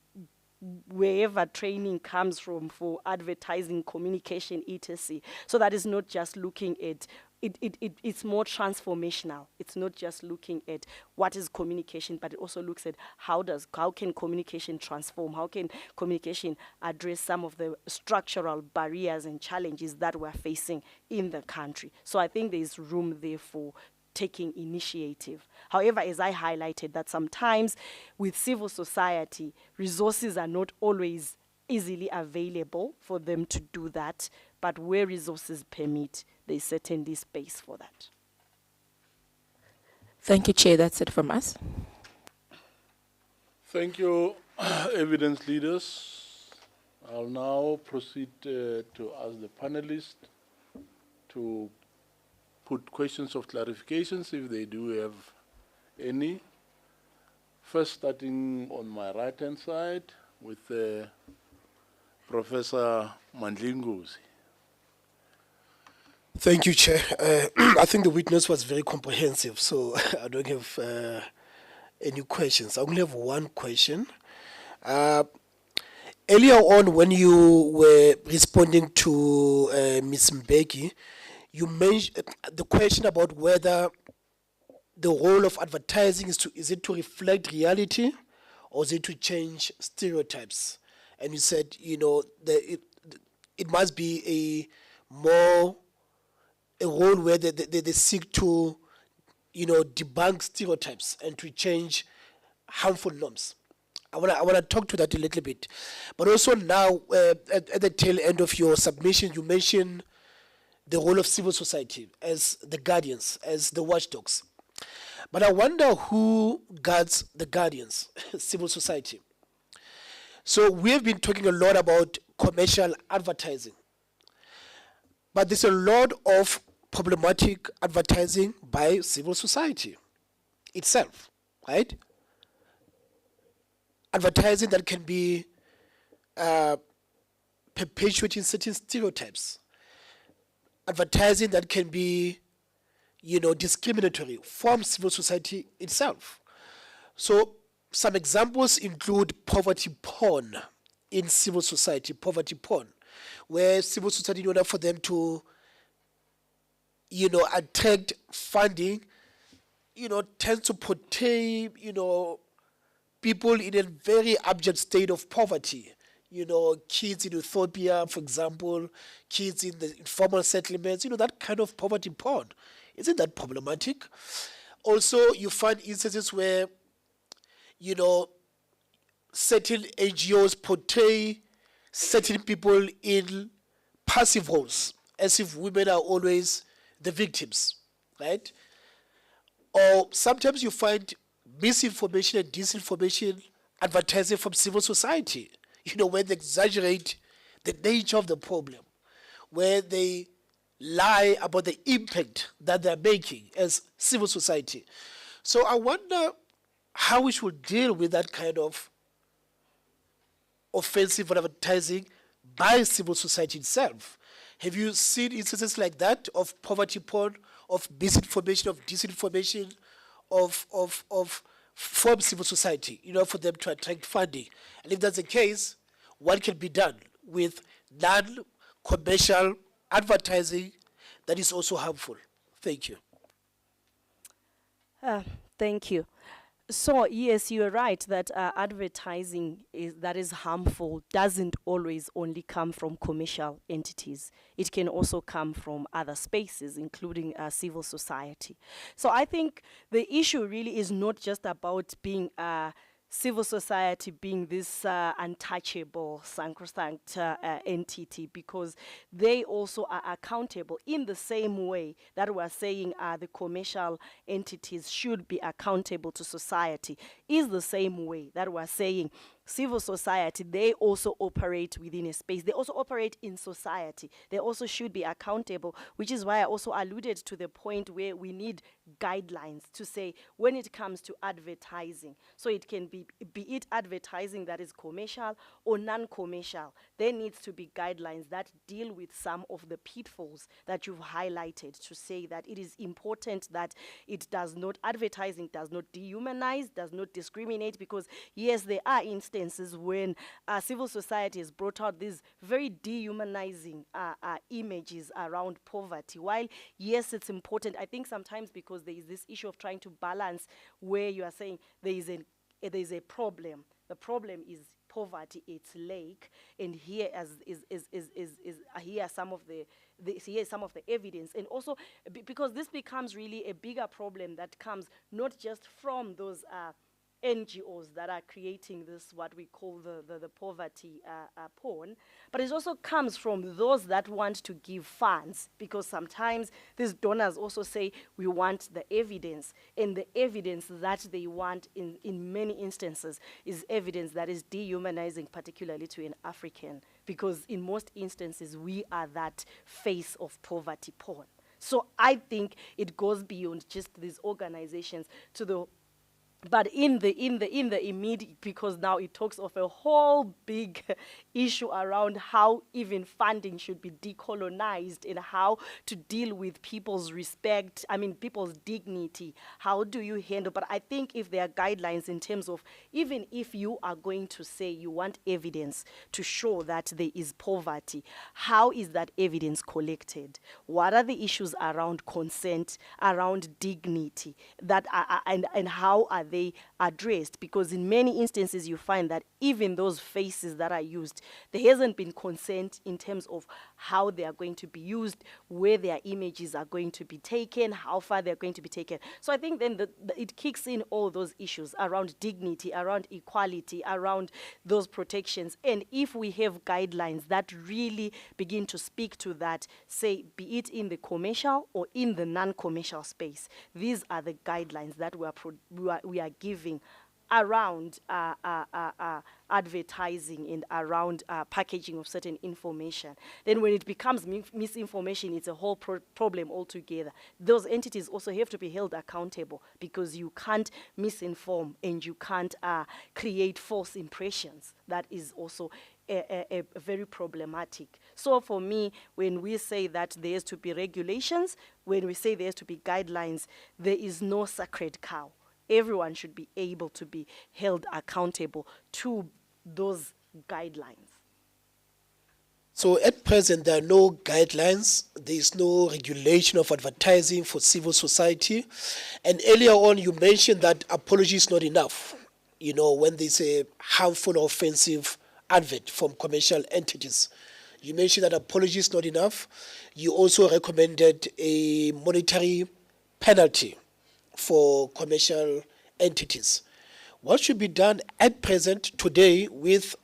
wherever training comes from for advertising, communication, etc. So that is not just looking at it's more transformational. It's not just looking at what is communication, but it also looks at how can communication transform? How can communication address some of the structural barriers and challenges that we're facing in the country? So I think there's room there for taking initiative. However, as I highlighted, that sometimes with civil society, resources are not always easily available for them to do that, but where resources permit, there's certainly space for that. Thank you, Chair. That's it from us. Thank you, evidence leaders. I'll now proceed to ask the panelists to put questions of clarifications if they do have any. First, starting on my right-hand side with Professor Mandlingozi. Thank you, Chair. I think the witness was very comprehensive, so I don't have any questions. I only have one question. Earlier on, when you were responding to Ms. Mbeki, you mentioned the question about whether the role of advertising is it to reflect reality, or is it to change stereotypes? And you said, it must be a role where they seek to, debunk stereotypes and to change harmful norms. I wanna talk to that a little bit, but also now at the tail end of your submission, you mentioned the role of civil society as the guardians, as the watchdogs. But I wonder who guards the guardians, civil society. So we have been talking a lot about commercial advertising, but there's a lot of problematic advertising by civil society itself, right? Advertising that can be perpetuating certain stereotypes. Advertising that can be, discriminatory from civil society itself. So some examples include poverty porn in civil society, poverty porn, where civil society, in order for them to, attract funding, tends to portray, people in a very abject state of poverty. Kids in Ethiopia, for example, kids in the informal settlements, that kind of poverty porn. Isn't that problematic? Also, you find instances where, certain NGOs portray certain people in passive roles, as if women are always the victims, right? Or sometimes you find misinformation and disinformation advertising from civil society, when they exaggerate the nature of the problem, where they lie about the impact that they're making as civil society. So I wonder how we should deal with that kind of offensive advertising by civil society itself. Have you seen instances like that of poverty porn, of misinformation, of disinformation, from civil society, for them to attract funding? And if that's the case, what can be done with non-commercial advertising that is also harmful? Thank you. Thank you. So yes, you're right that advertising that is harmful doesn't always only come from commercial entities. It can also come from other spaces, including civil society. So I think the issue really is not just about being civil society being this untouchable, sacrosanct entity, because they also are accountable in the same way that we're saying the commercial entities should be accountable to society, is the same way that we're saying civil society, they also operate within a space. They also operate in society. They also should be accountable, which is why I also alluded to the point where we need guidelines to say when it comes to advertising. So it can be it advertising that is commercial or non-commercial. There needs to be guidelines that deal with some of the pitfalls that you've highlighted, to say that it is important that it does not, advertising does not dehumanize, does not discriminate, because yes, there are instances when civil society has brought out these very dehumanizing images around poverty. While yes, it's important, I think sometimes because there is this issue of trying to balance where you are saying there is a problem. The problem is poverty, its lake, and here here are some of the evidence, and also because this becomes really a bigger problem that comes not just from those NGOs that are creating this, what we call the poverty porn, but it also comes from those that want to give funds, because sometimes these donors also say we want the evidence, and the evidence that they want in many instances is evidence that is dehumanizing, particularly to an African, because in most instances we are that face of poverty porn. So I think it goes beyond just these organizations to the but in the immediate, because now it talks of a whole big issue around how even funding should be decolonized and how to deal with people's respect, people's dignity. How do you handle? But I think if there are guidelines in terms of, even if you are going to say you want evidence to show that there is poverty, how is that evidence collected? What are the issues around consent, around dignity, that and how are they addressed? Because in many instances you find that even those faces that are used, there hasn't been consent in terms of how they are going to be used, where their images are going to be taken, how far they're going to be taken. So I think then it kicks in all those issues around dignity, around equality, around those protections. And if we have guidelines that really begin to speak to that, say, be it in the commercial or in the non-commercial space, these are the guidelines that we are giving around advertising and around packaging of certain information. Then when it becomes misinformation, it's a whole problem altogether. Those entities also have to be held accountable, because you can't misinform and you can't create false impressions. That is also a very problematic. So for me, when we say that there has to be regulations, when we say there has to be guidelines, there is no sacred cow. everyone should be able to be held accountable to those guidelines. So at present, there are no guidelines. There is no regulation of advertising for civil society. And earlier on, you mentioned that apology is not enough. You know, when there's a harmful or offensive advert from commercial entities. You mentioned that apology is not enough. You also recommended a monetary penalty for commercial entities. What should be done at present today with,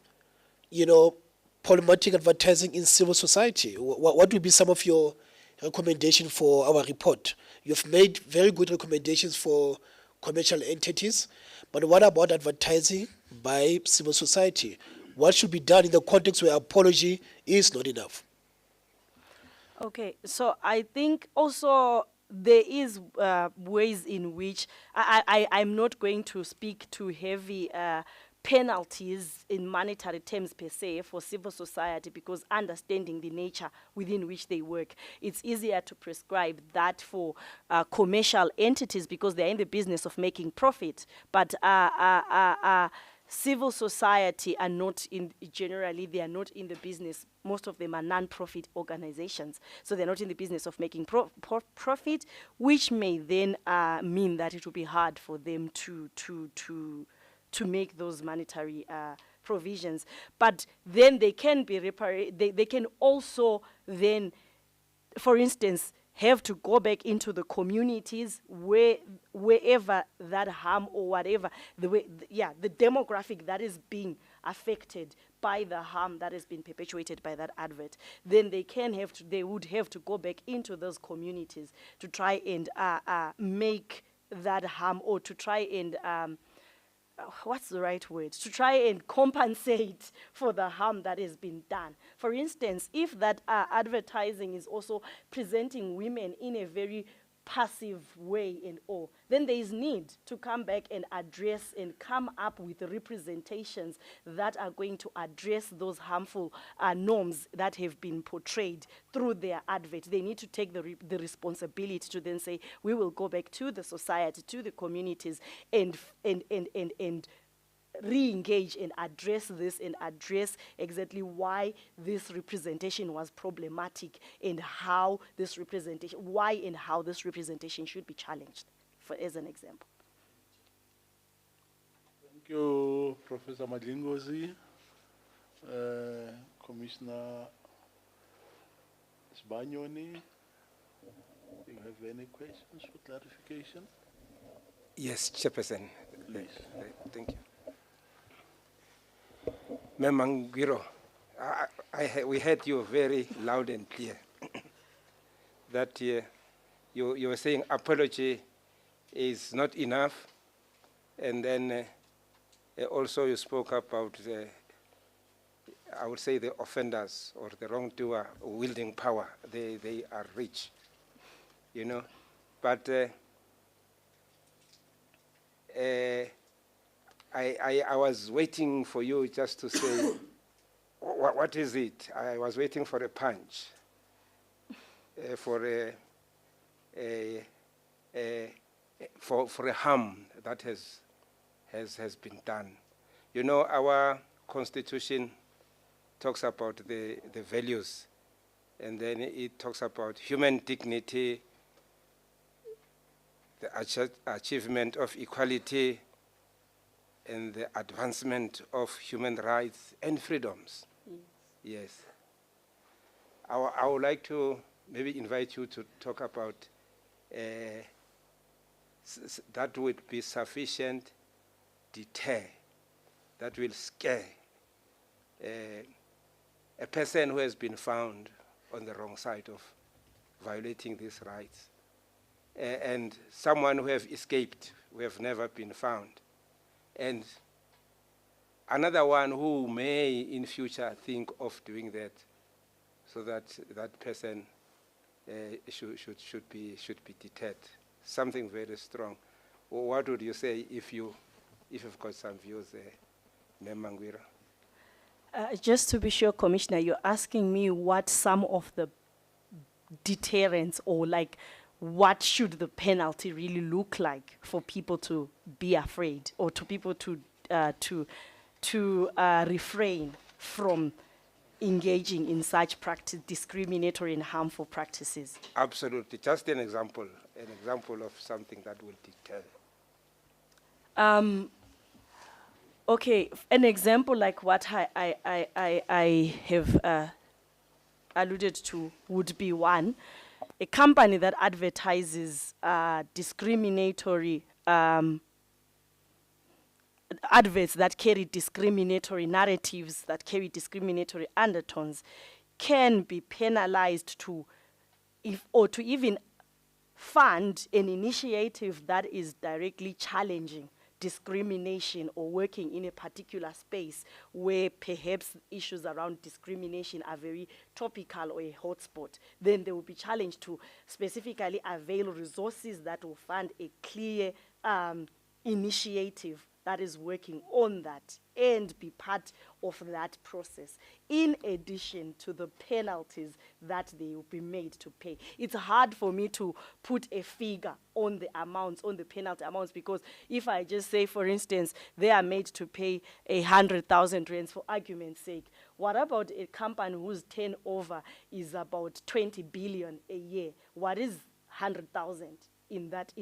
you know, problematic advertising in civil society? What would be some of your recommendations for our report? You've made very good recommendations for commercial entities, but what about advertising by civil society? What should be done in the context where apology is not enough? Okay, so I think also there is ways in which I'm not going to speak to heavy penalties in monetary terms per se for civil society, because understanding the nature within which they work, it's easier to prescribe that for commercial entities because they're in the business of making profit. But civil society are not generally, they are not in the business. Most of them are non-profit organizations. So they're not in the business of making profit, which may then mean that it will be hard for them to make those monetary provisions. But then they can be they can also then, for instance, have to go back into the communities wherever that harm or whatever, the demographic that is being affected by the harm that has been perpetuated by that advert. Then they would have to go back into those communities to try and make that harm, or to try and what's the right word? To try and compensate for the harm that has been done. For instance, if that advertising is also presenting women in a very passive way and all, then there is need to come back and address and come up with representations that are going to address those harmful norms that have been portrayed through their advert. They need to take the responsibility to then say, we will go back to the society, to the communities, and re-engage and address this and address exactly why this representation was problematic and how this representation should be challenged, as an example. Thank you, Professor Madlingozi. Commissioner Sbanyoni, do you have any questions for clarification? Yes, Chairperson. Please. Thank you. Memangwiro, we heard you very loud and clear that you were saying apology is not enough, and then also you spoke about I would say the offenders or the wrongdoer wielding power. They are rich, you know, but I was waiting for you just to say, what is it? I was waiting for a punch, for a harm that has been done. You know, our Constitution talks about the values, and then it talks about human dignity, the achievement of equality, and the advancement of human rights and freedoms. Yes. I would like to maybe invite you to talk about that would be sufficient deter, that will scare a person who has been found on the wrong side of violating these rights, and someone who have escaped, who have never been found, and another one who may in future think of doing that, so that that person should be deterred. Something very strong. What would you say if you've got some views there, Memangwiro? Just to be sure, Commissioner, you're asking me what some of the deterrents or like what should the penalty really look like for people to be afraid, or to people to refrain from engaging in such discriminatory and harmful practices? Absolutely. Just an example of something that will deter. Okay, an example like what I have alluded to would be one, a company that advertises discriminatory adverts that carry discriminatory narratives, that carry discriminatory undertones, can be penalized to, or to even fund an initiative that is directly challenging discrimination or working in a particular space where perhaps issues around discrimination are very topical or a hotspot. Then they will be challenged to specifically avail resources that will fund a clear initiative that is working on that and be part of that process, in addition to the penalties that they will be made to pay. It's hard for me to put a figure on the amounts, on the penalty amounts, because if I just say, for instance, they are made to pay 100,000 rands for argument's sake, what about a company whose turnover is about 20 billion a year? What is 100,000 in that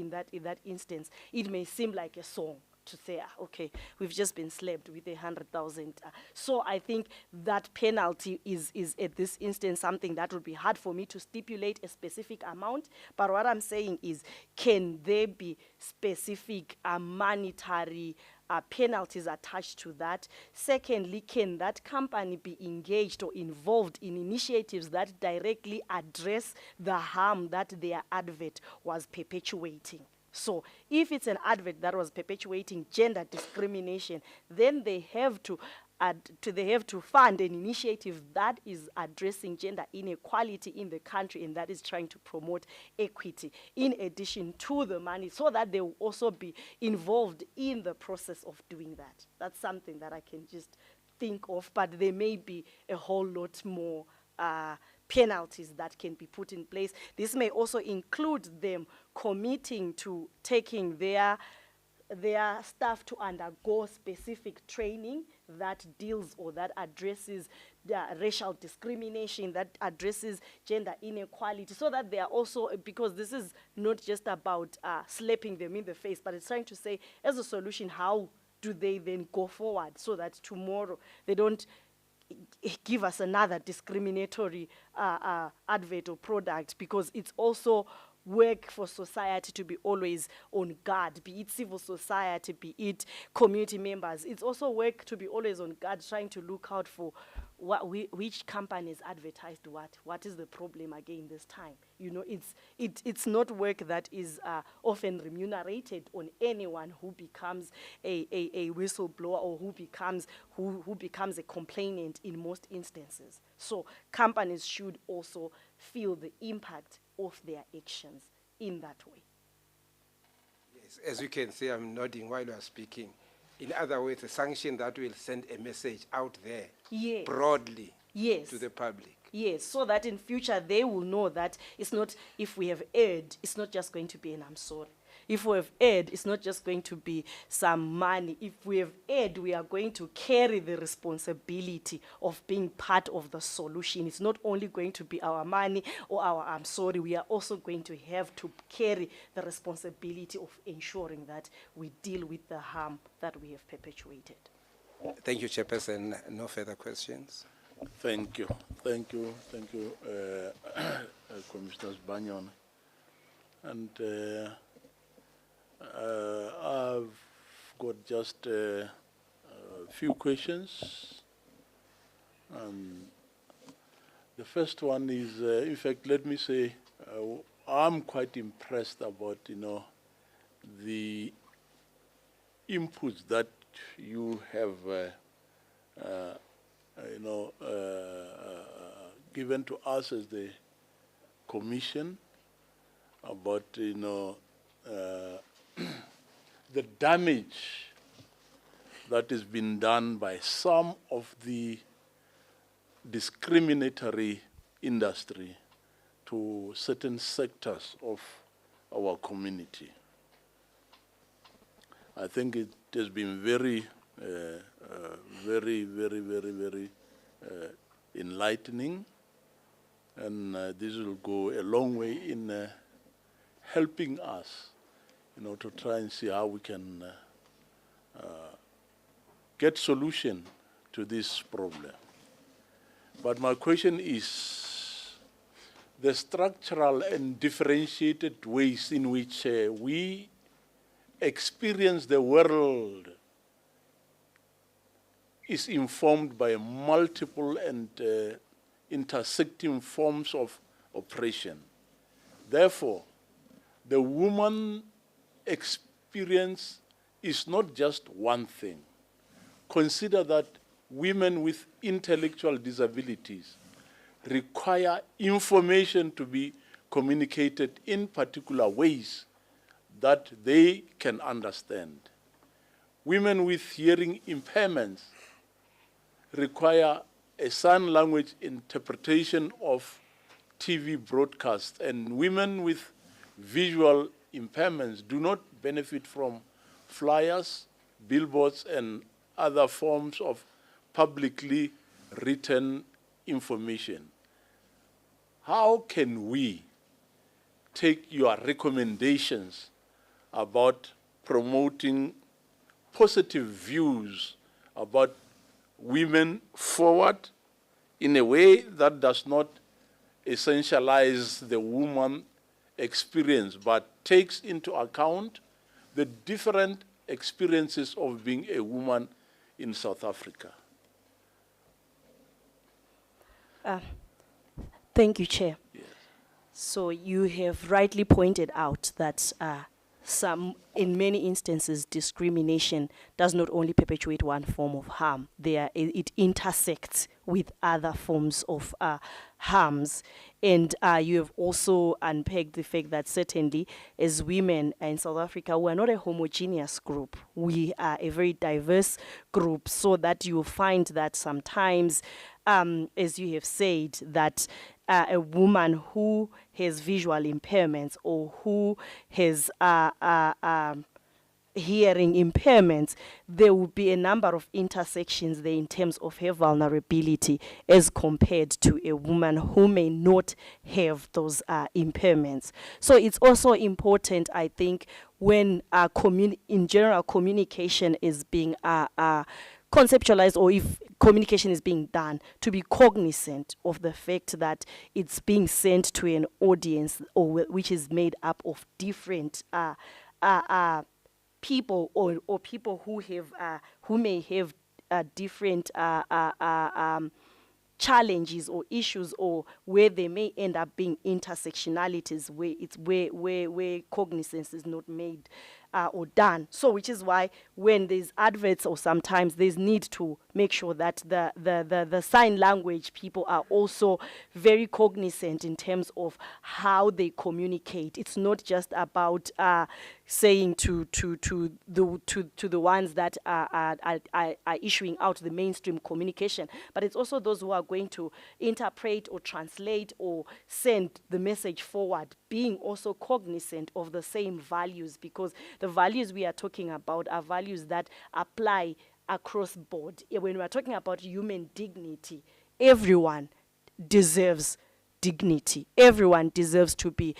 instance? It may seem like a song to say, okay, we've just been slapped with 100,000. So I think that penalty is at this instance something that would be hard for me to stipulate a specific amount. But what I'm saying is, can there be specific monetary penalties attached to that? Secondly, can that company be engaged or involved in initiatives that directly address the harm that their advert was perpetuating? So if it's an advert that was perpetuating gender discrimination, then they have to fund an initiative that is addressing gender inequality in the country and that is trying to promote equity, in addition to the money, so that they will also be involved in the process of doing that. That's something that I can just think of, but there may be a whole lot more penalties that can be put in place. This may also include them committing to taking their staff to undergo specific training that deals or that addresses the racial discrimination, that addresses gender inequality, so that they are also, because this is not just about slapping them in the face, but it's trying to say, as a solution, how do they then go forward so that tomorrow they don't give us another discriminatory advert or product, because it's also work for society to be always on guard, be it civil society, be it community members. It's also work to be always on guard, trying to look out for which companies advertised what is the problem again this time. You know, it's not work that is often remunerated on anyone who becomes a whistleblower or who becomes a complainant in most instances. So companies should also feel the impact of their actions in that way. Yes, as you can see, I'm nodding while you are speaking. In other words, a sanction that will send a message out there, Yes. broadly, Yes. to the public. Yes, so that in future they will know that it's not, if we have erred, it's not just going to be an I'm sorry. If we have erred, it's not just going to be some money. If we have erred, we are going to carry the responsibility of being part of the solution. It's not only going to be our money or our I'm sorry, we are also going to have to carry the responsibility of ensuring that we deal with the harm that we have perpetuated. Thank you, Chairperson. No further questions. Thank you, Commissioner Banyon. And I've got just a few questions. The first one is, in fact, let me say, I'm quite impressed about, the inputs that you have, given to us as the Commission about, the damage that has been done by some of the discriminatory industry to certain sectors of our community. I think it has been very enlightening, and this will go a long way in helping us, to try and see how we can get solution to this problem. But my question is, the structural and differentiated ways in which we experience the world is informed by multiple and intersecting forms of oppression. Therefore, the woman experience is not just one thing. Consider that women with intellectual disabilities require information to be communicated in particular ways that they can understand. Women with hearing impairments require a sign language interpretation of TV broadcasts, and women with visual impairments do not benefit from flyers, billboards, and other forms of publicly written information. How can we take your recommendations about promoting positive views about women forward in a way that does not essentialize the woman experience, but takes into account the different experiences of being a woman in South Africa? Thank you, Chair. Yes. So you have rightly pointed out that in many instances, discrimination does not only perpetuate one form of harm, it intersects with other forms of harms. And you have also unpacked the fact that certainly as women in South Africa, we are not a homogeneous group. We are a very diverse group, so that you find that sometimes, as you have said, that a woman who has visual impairments or who has hearing impairments, there will be a number of intersections there in terms of her vulnerability as compared to a woman who may not have those impairments. So it's also important, I think, when in general communication is being conceptualized, or if communication is being done, to be cognizant of the fact that it's being sent to an audience which is made up of different people or people who may have different challenges or issues, or where they may end up being intersectionalities where cognizance is not made or done. So which is why when there's adverts, or sometimes there's need to make sure that the sign language people are also very cognizant in terms of how they communicate. It's not just about saying to the ones that are issuing out the mainstream communication, but it's also those who are going to interpret or translate or send the message forward, being also cognizant of the same values, because the values we are talking about are values that apply across board. When we are talking about human dignity, everyone deserves dignity. Everyone deserves to be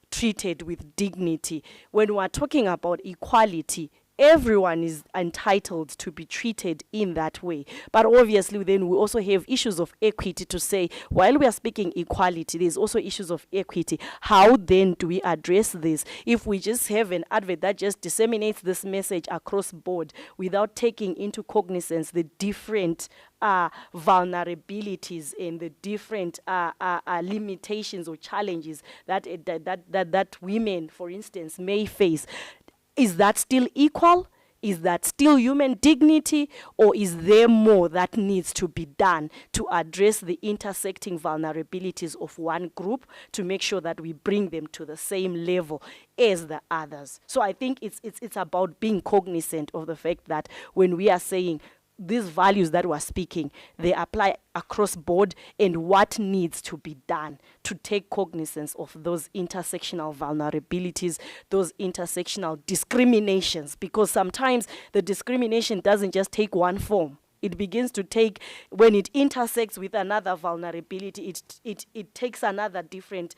treated with dignity. When we are talking about equality, everyone is entitled to be treated in that way. But obviously then we also have issues of equity to say, while we are speaking equality, there's also issues of equity. How then do we address this? If we just have an advert that just disseminates this message across board without taking into cognizance the different vulnerabilities and the different limitations or challenges that women, for instance, may face, is that still equal? Is that still human dignity? Or is there more that needs to be done to address the intersecting vulnerabilities of one group to make sure that we bring them to the same level as the others? So I think it's about being cognizant of the fact that when we are saying these values that we're speaking, they apply across board, and what needs to be done to take cognizance of those intersectional vulnerabilities, those intersectional discriminations, because sometimes the discrimination doesn't just take one form. It begins to take, when it intersects with another vulnerability, it takes another different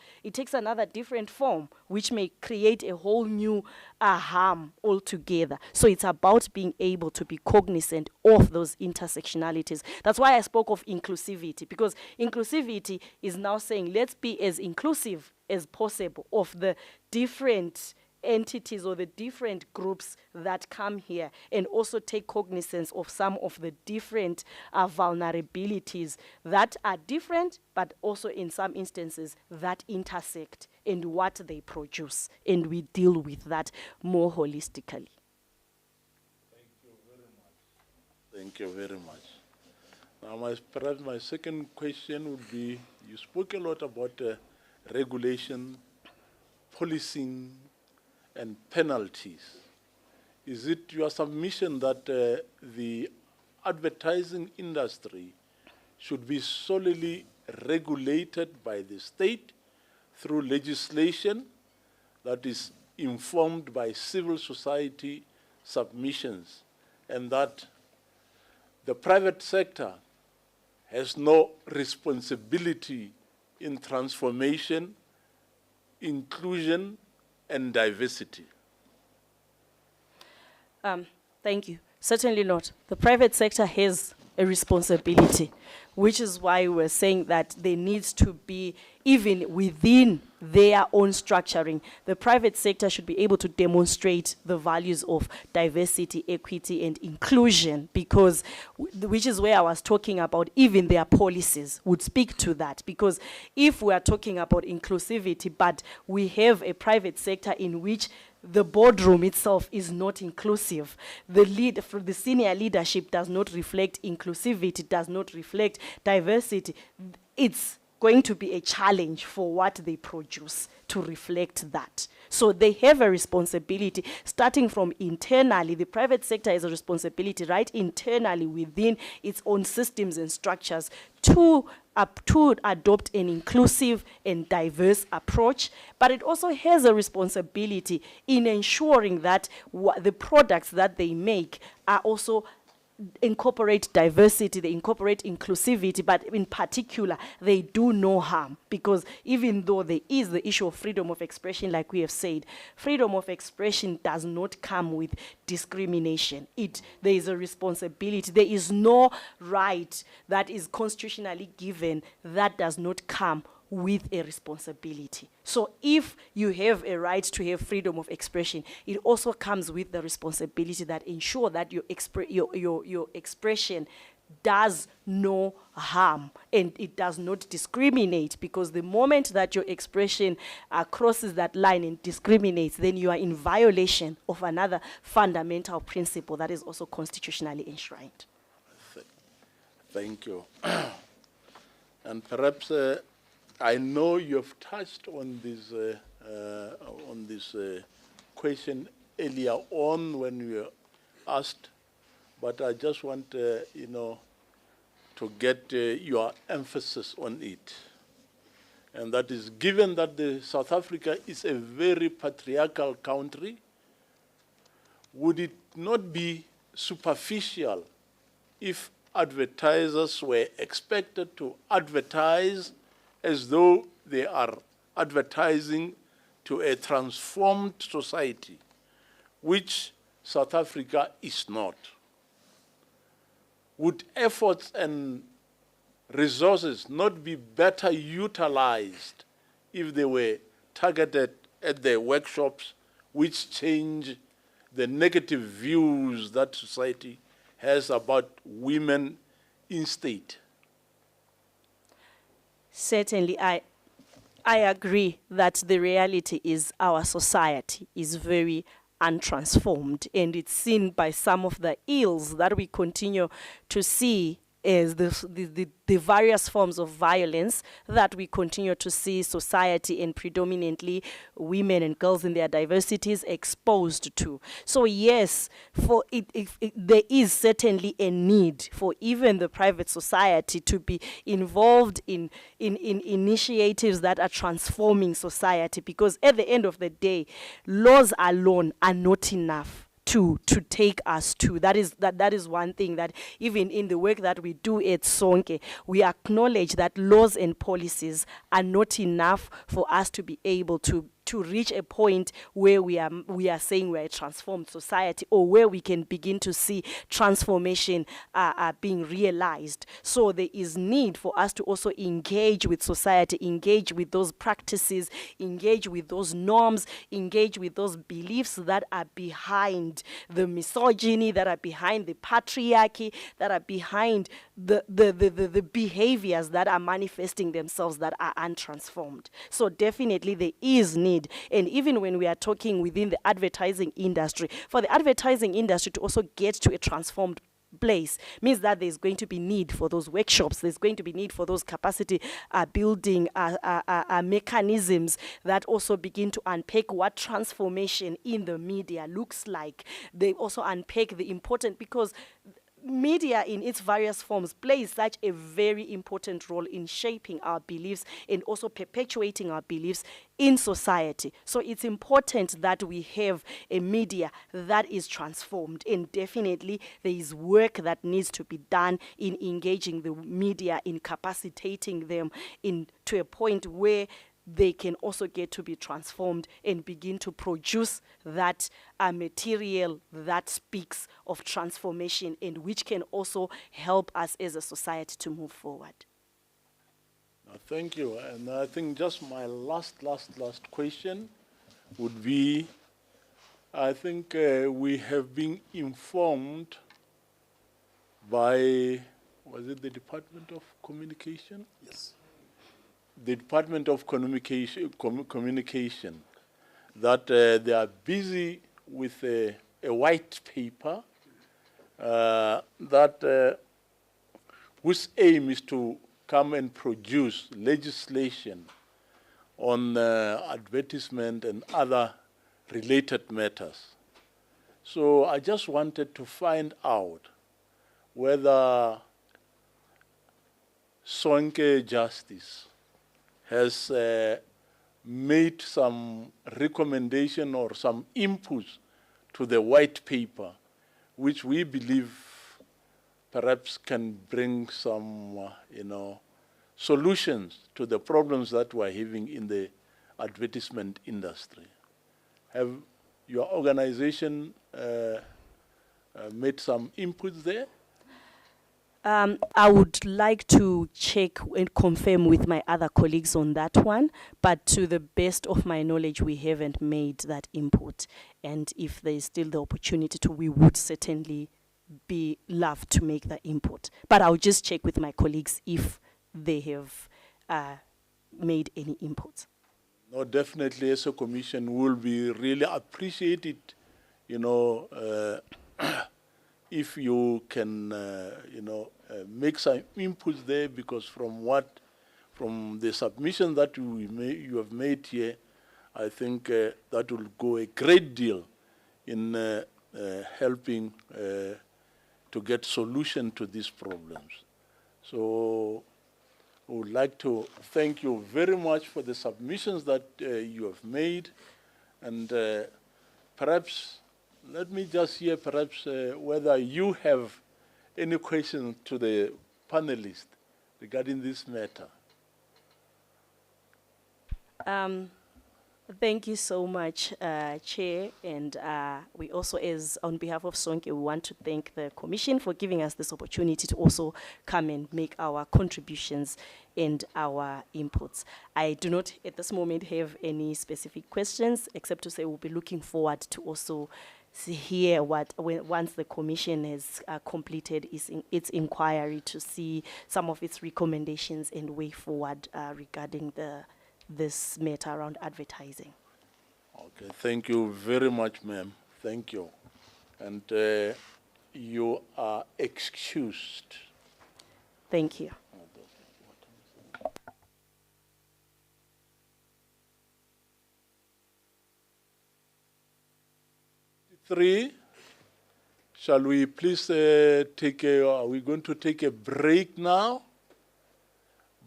form, which may create a whole new harm altogether. So it's about being able to be cognizant of those intersectionalities. That's why I spoke of inclusivity, because inclusivity is now saying, let's be as inclusive as possible of the different entities or the different groups that come here, and also take cognizance of some of the different vulnerabilities that are different, but also in some instances that intersect, and what they produce, and we deal with that more holistically. Thank you very much. Now, perhaps my second question would be, you spoke a lot about regulation, policing, and penalties. Is it your submission that the advertising industry should be solely regulated by the state through legislation that is informed by civil society submissions, and that the private sector has no responsibility in transformation, inclusion, and diversity? Thank you. Certainly not. The private sector has a responsibility, which is why we're saying that there needs to be, even within their own structuring, the private sector should be able to demonstrate the values of diversity, equity, and inclusion, because, which is where I was talking about, even their policies would speak to that. Because if we are talking about inclusivity, but we have a private sector in which the boardroom itself is not inclusive, the senior leadership does not reflect inclusivity, does not reflect diversity, it's going to be a challenge for what they produce to reflect that. So they have a responsibility, starting from internally. The private sector has a responsibility right internally within its own systems and structures to adopt an inclusive and diverse approach, but it also has a responsibility in ensuring that the products that they make are also incorporate diversity, they incorporate inclusivity, but in particular, they do no harm. Because even though there is the issue of freedom of expression, like we have said, freedom of expression does not come with discrimination. There is a responsibility. There is no right that is constitutionally given that does not come with a responsibility. So if you have a right to have freedom of expression, it also comes with the responsibility that ensure that your expression does no harm and it does not discriminate, because the moment that your expression crosses that line and discriminates, then you are in violation of another fundamental principle that is also constitutionally enshrined. Thank you. And perhaps I know you have touched on this question earlier on when we were asked, but I just want to get your emphasis on it. And that is, given that South Africa is a very patriarchal country, would it not be superficial if advertisers were expected to advertise as though they are advertising to a transformed society, which South Africa is not? Would efforts and resources not be better utilized if they were targeted at the workshops which change the negative views that society has about women in state? Certainly, I agree that the reality is our society is very untransformed, and it's seen by some of the ills that we continue to see as the various forms of violence that we continue to see society and predominantly women and girls in their diversities exposed to. So yes, for there is certainly a need for even the private society to be involved in initiatives that are transforming society, because at the end of the day, laws alone are not enough to take us to. That is one thing that even in the work that we do at Sonke, we acknowledge that laws and policies are not enough for us to be able to reach a point where we are saying we're a transformed society, or where we can begin to see transformation being realized. So there is need for us to also engage with society, engage with those practices, engage with those norms, engage with those beliefs that are behind the misogyny, that are behind the patriarchy, that are behind the behaviors that are manifesting themselves that are untransformed. So definitely there is need. And even when we are talking within the advertising industry, for the advertising industry to also get to a transformed place means that there's going to be need for those workshops, there's going to be need for those capacity building mechanisms that also begin to unpack what transformation in the media looks like. They also unpack the important, because media in its various forms plays such a very important role in shaping our beliefs and also perpetuating our beliefs in society. So it's important that we have a media that is transformed, and definitely there is work that needs to be done in engaging the media, in capacitating them to a point where they can also get to be transformed and begin to produce that material that speaks of transformation and which can also help us as a society to move forward. Thank you. And I think just my last question would be, I think we have been informed by, was it the Department of Communication? Yes. The Department of Communication that they are busy with a white paper whose aim is to come and produce legislation on advertisement and other related matters. So I just wanted to find out whether Sonke Justice has made some recommendation or some inputs to the white paper, which we believe perhaps can bring some, solutions to the problems that we're having in the advertisement industry. Have your organization made some inputs there? I would like to check and confirm with my other colleagues on that one, but to the best of my knowledge, we haven't made that input. And if there is still the opportunity to, we would certainly love to make that input. But I'll just check with my colleagues if they have made any inputs. No, definitely as a commission will be really appreciated, if you can, make some inputs there, because from the submission that you have made here, I think that will go a great deal in helping to get solution to these problems. So I would like to thank you very much for the submissions that you have made, and perhaps let me just hear whether you have any questions to the panelists regarding this matter. Thank you so much, Chair. And we also, on behalf of Sonke, we want to thank the Commission for giving us this opportunity to also come and make our contributions and our inputs. I do not, at this moment, have any specific questions, except to say we'll be looking forward to also hear once the Commission has completed its inquiry, to see some of its recommendations and way forward regarding this matter around advertising. Okay, thank you very much, ma'am. Thank you. And you are excused. Thank you. Three, shall we please are we going to take a break now?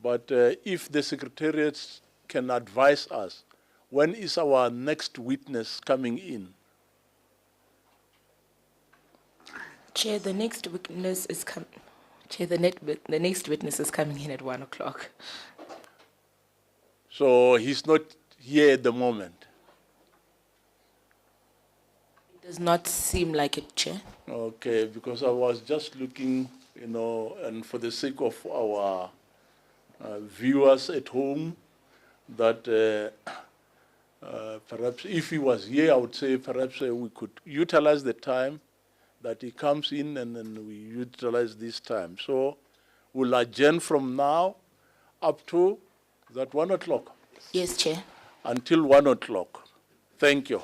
But if the secretariat can advise us, when is our next witness coming in? Chair, the next witness is the next witness is coming in at 1 o'clock. So he's not here at the moment. It does not seem like it, Chair. Okay, because I was just looking, and for the sake of our viewers at home, that perhaps if he was here, I would say perhaps we could utilize the time that he comes in, and then we utilize this time. So we'll adjourn from now up to that 1 o'clock, Yes, Chair. until 1 o'clock. Thank you.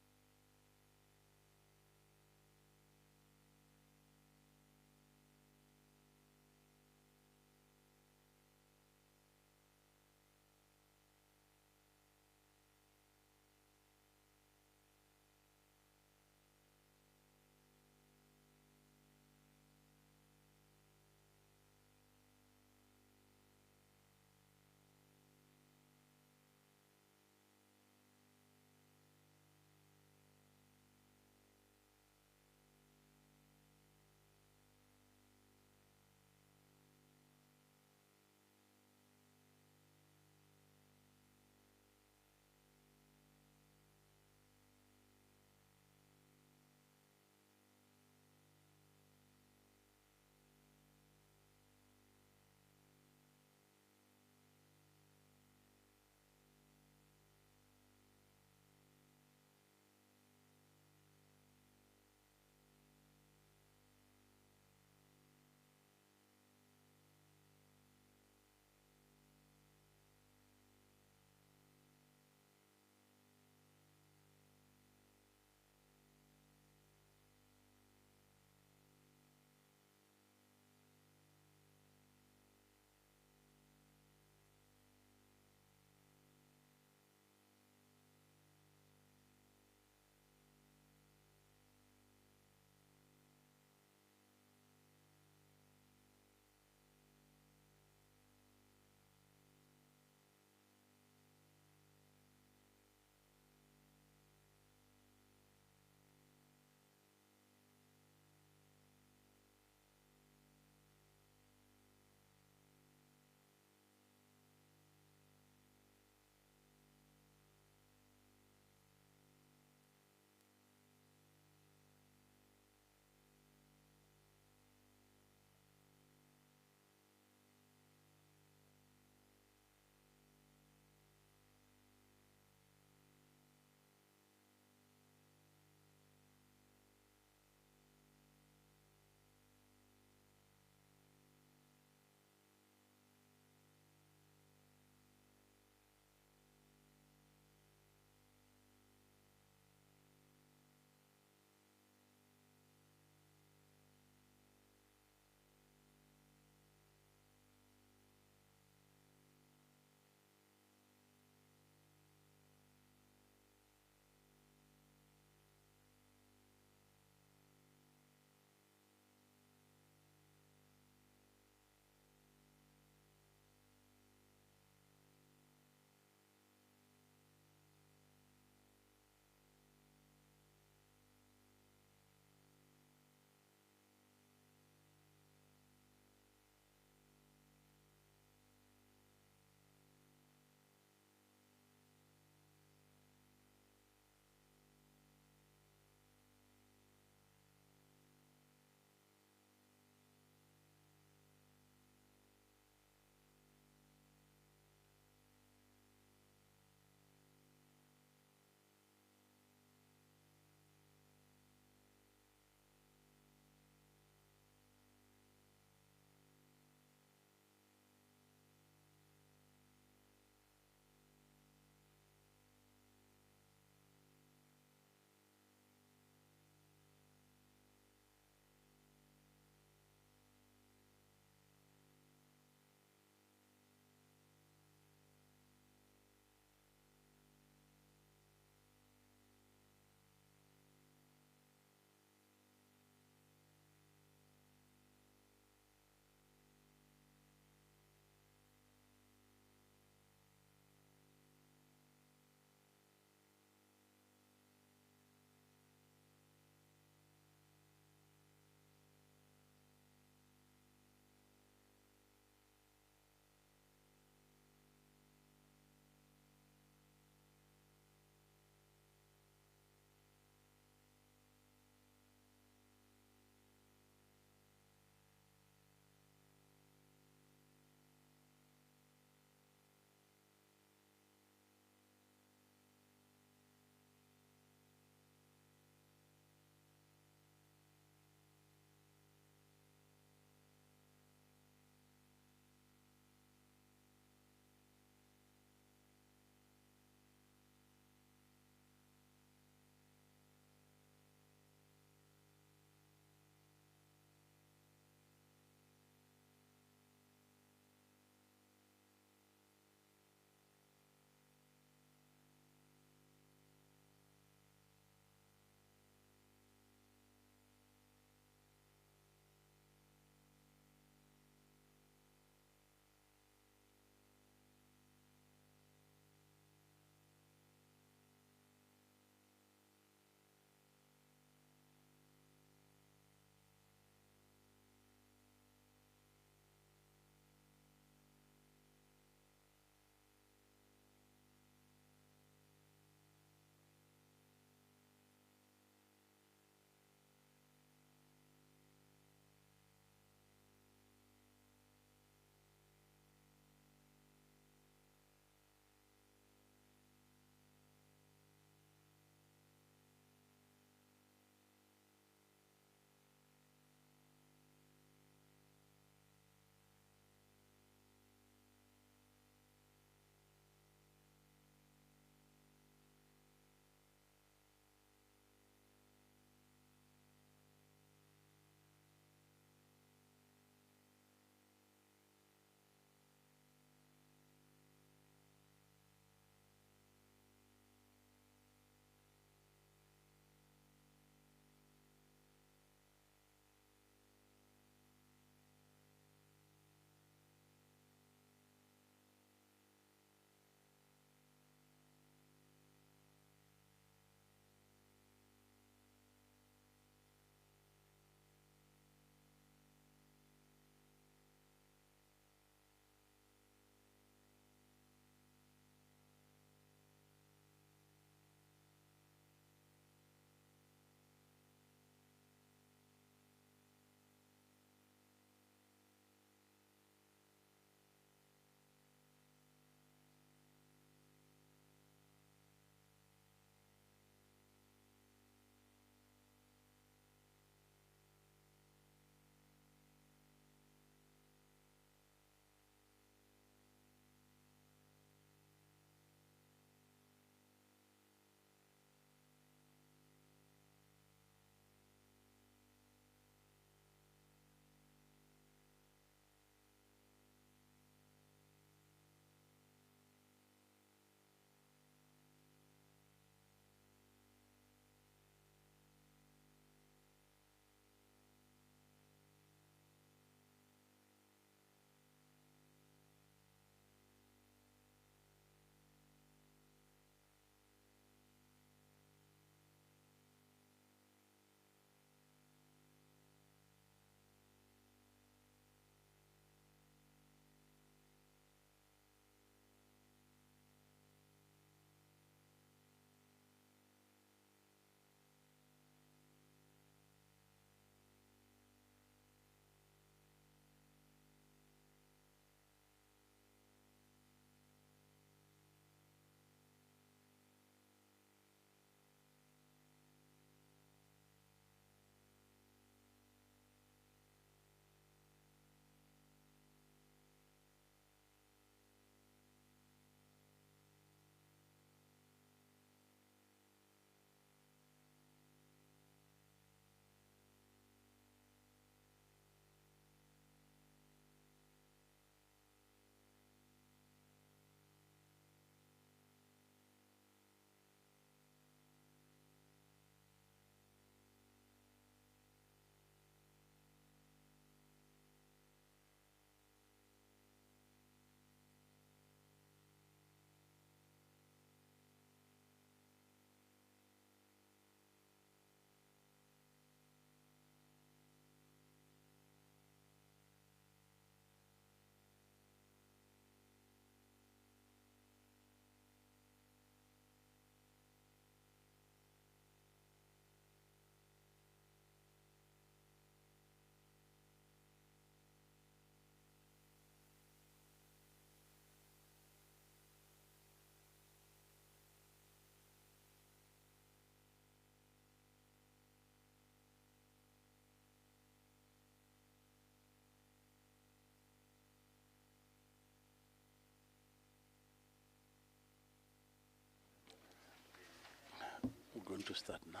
to start now.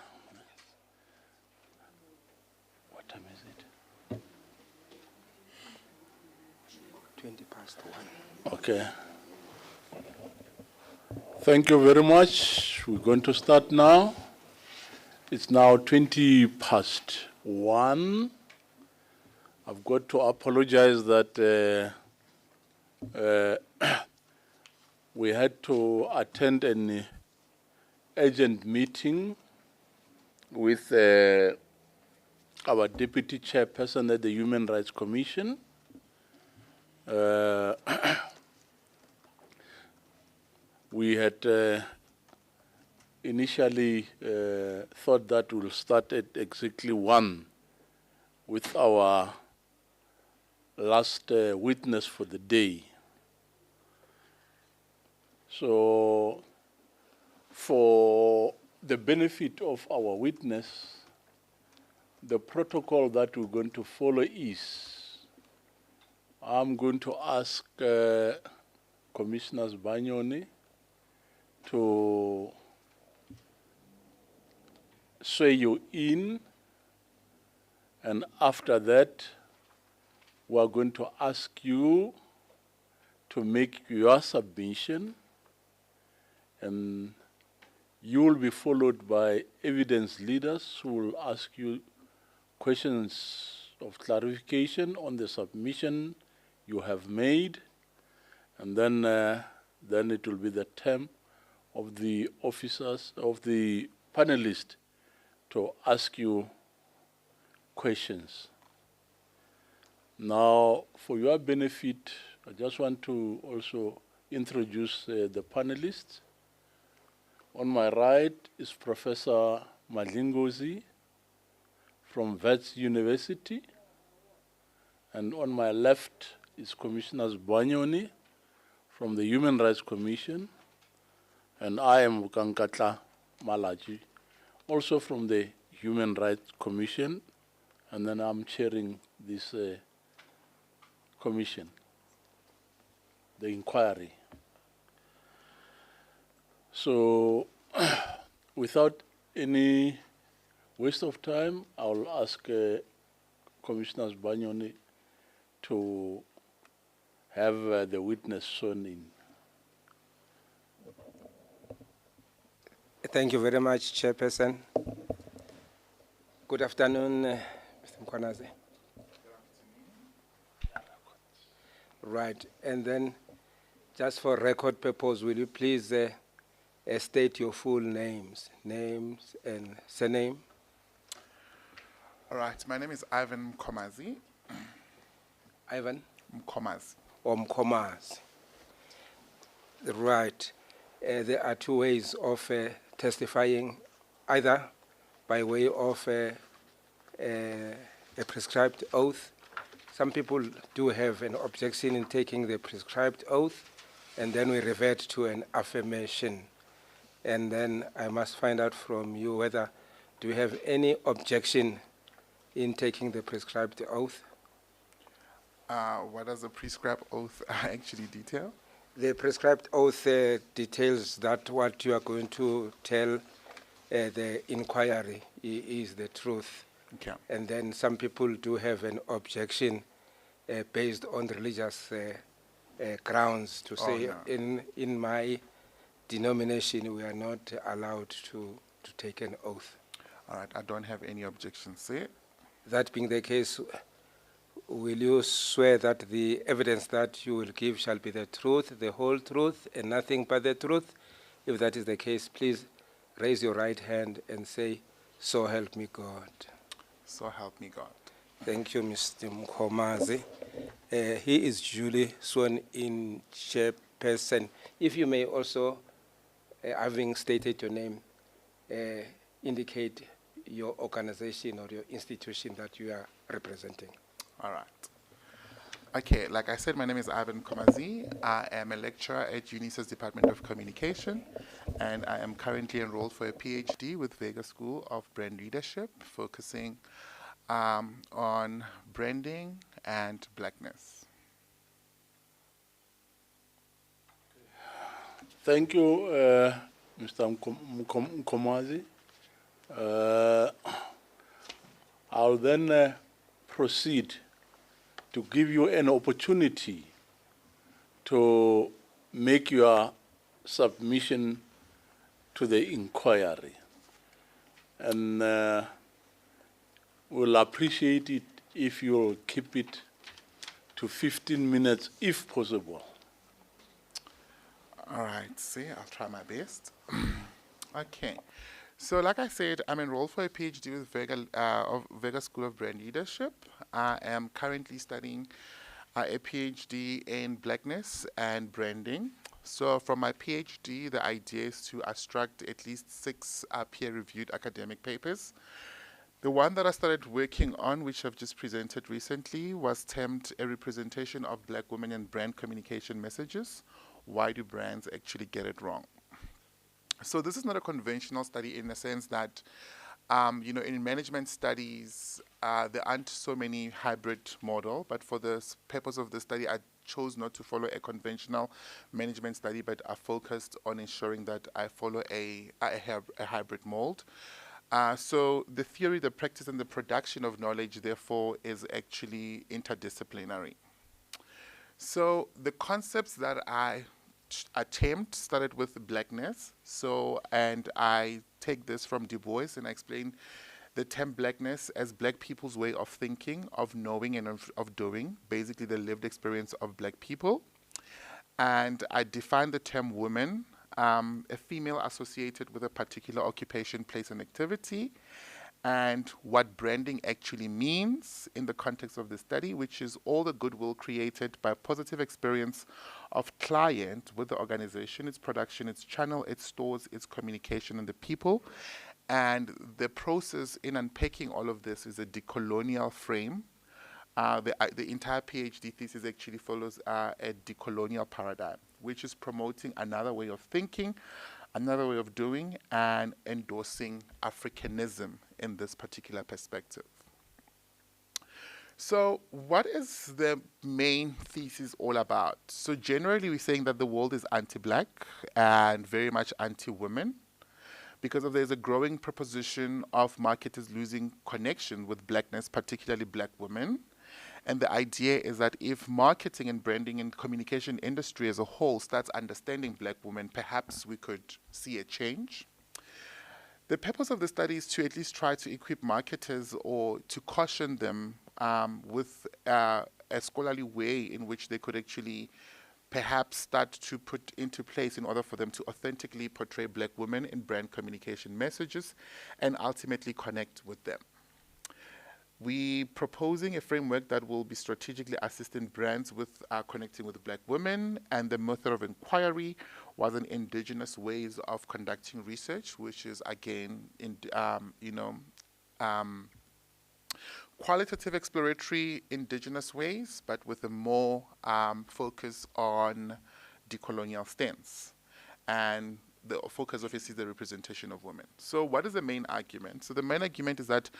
What time is it? 20 past 1. Okay. Thank you very much. We're going to start now. It's now 20 past 1. I've got to apologize that we had to attend an urgent meeting with our deputy chairperson at the Human Rights Commission. We had initially thought that we'll start at exactly 1 with our last witness for the day. So, for the benefit of our witness, the protocol that we're going to follow is, I'm going to ask Commissioners Banyoni to swear you in, and after that, we are going to ask you to make your submission, and you will be followed by evidence leaders who will ask you questions of clarification on the submission you have made, and then it will be the term of the officers, of the panelists, to ask you questions. Now, for your benefit, I just want to also introduce the panelists. On my right is Professor Madlingozi from Wits University, and on my left is Commissioner Banyoni from the Human Rights Commission, and I am Kankatla Malaji, also from the Human Rights Commission, and then I'm chairing this commission, the inquiry. So, without any waste of time, I'll ask Commissioner Banyoni to have the witness sworn in. Thank you very much, Chairperson. Good afternoon, Mr. Mkwanaze. Right, and then just for record purpose, will you please state your full names and surname? All right, my name is Ivan Mkomazi. Ivan? Mkomazi. Or Mkomazi. Right. There are 2 ways of testifying, either by way of a prescribed oath. Some people do have an objection in taking the prescribed oath, and then we revert to an affirmation. And then I must find out from you whether do you have any objection in taking the prescribed oath? What does the prescribed oath actually detail? The prescribed oath details that what you are going to tell the inquiry is the truth. Okay. And then some people do have an objection based on religious grounds to say, no. in my denomination, we are not allowed to take an oath. All right, I don't have any objections there. That being the case, will you swear that the evidence that you will give shall be the truth, the whole truth, and nothing but the truth? If that is the case, please raise your right hand and say, "So help me God." So help me God. Thank you, Mr. Mkomazi. He is duly sworn in, Chairperson. If you may also, having stated your name, indicate your organization or your institution that you are representing. All right. Okay, like I said, my name is Ivan Komazi. I am a lecturer at UNISA's Department of Communication, and I am currently enrolled for a PhD with Vega School of Brand Leadership, focusing on branding and blackness. Thank you, Mr. Mkomazi. Uh, I'll then proceed to give you an opportunity to make your submission to the inquiry. And we'll appreciate it if you'll keep it to 15 minutes if possible. All right, see, I'll try my best. Okay. So like I said, I'm enrolled for a PhD with Vega School of Brand Leadership. I am currently studying a PhD in Blackness and Branding. So from my PhD, the idea is to abstract at least 6 peer-reviewed academic papers. The one that I started working on, which I've just presented recently, was termed A Representation of Black Women in Brand Communication Messages. Why do brands actually get it wrong? So this is not a conventional study in the sense that, in management studies, there aren't so many hybrid model, but for the purpose of the study, I chose not to follow a conventional management study, but I focused on ensuring that I follow a hybrid mold. So the theory, the practice, and the production of knowledge, therefore, is actually interdisciplinary. So the concepts that I attempt started with Blackness. So, and I take this from Du Bois, and I explain the term Blackness as Black people's way of thinking, of knowing, and of doing, basically the lived experience of Black people. And I define the term woman, a female associated with a particular occupation, place, and activity, and what branding actually means in the context of the study, which is all the goodwill created by positive experience of client with the organization, its production, its channel, its stores, its communication, and the people. And the process in unpacking all of this is a decolonial frame. The entire PhD thesis actually follows a decolonial paradigm, which is promoting another way of thinking, another way of doing, and endorsing Africanism in this particular perspective. So what is the main thesis all about? So generally we're saying that the world is anti-Black and very much anti-women because there's a growing proposition of marketers losing connection with Blackness, particularly Black women. And the idea is that if marketing and branding and communication industry as a whole starts understanding Black women, perhaps we could see a change. The purpose of the study is to at least try to equip marketers or to caution them with a scholarly way in which they could actually perhaps start to put into place in order for them to authentically portray Black women in brand communication messages and ultimately connect with them. We're proposing a framework that will be strategically assisting brands with connecting with Black women, and the method of inquiry was an indigenous ways of conducting research, which is again, qualitative exploratory indigenous ways, but with a more focus on decolonial stance. And the focus obviously is the representation of women. So what is the main argument? So the main argument is that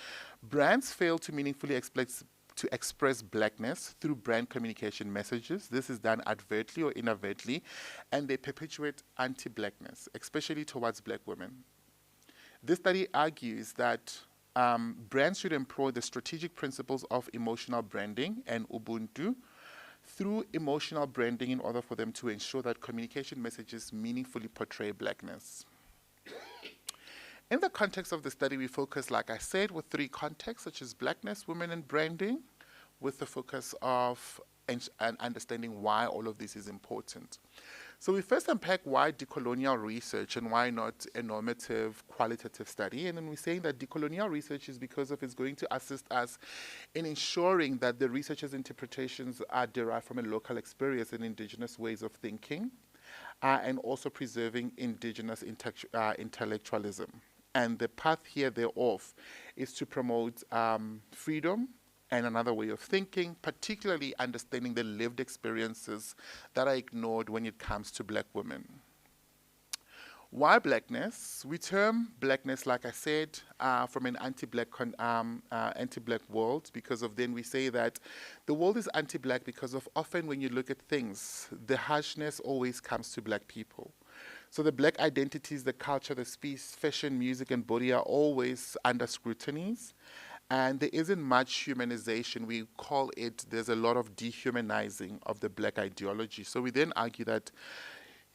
brands fail to meaningfully express Blackness through brand communication messages. This is done advertently or inadvertently, and they perpetuate anti-Blackness, especially towards Black women. This study argues that brands should employ the strategic principles of emotional branding and Ubuntu through emotional branding in order for them to ensure that communication messages meaningfully portray Blackness. In the context of the study, we focus, like I said, with 3 contexts, such as Blackness, women, and branding, with the focus of understanding why all of this is important. So we first unpack why decolonial research and why not a normative qualitative study. And then we're saying that decolonial research is because it's going to assist us in ensuring that the researcher's interpretations are derived from a local experience and indigenous ways of thinking, and also preserving indigenous intellectualism. And the path here thereof is to promote freedom and another way of thinking, particularly understanding the lived experiences that are ignored when it comes to Black women. Why Blackness? We term Blackness, like I said, from an anti-Black world, because of then we say that the world is anti-Black because of often when you look at things, the harshness always comes to Black people. So the black identities, the culture, the speech, fashion, music, and body are always under scrutinies. And there isn't much humanization. We call it, there's a lot of dehumanizing of the black ideology. So we then argue that,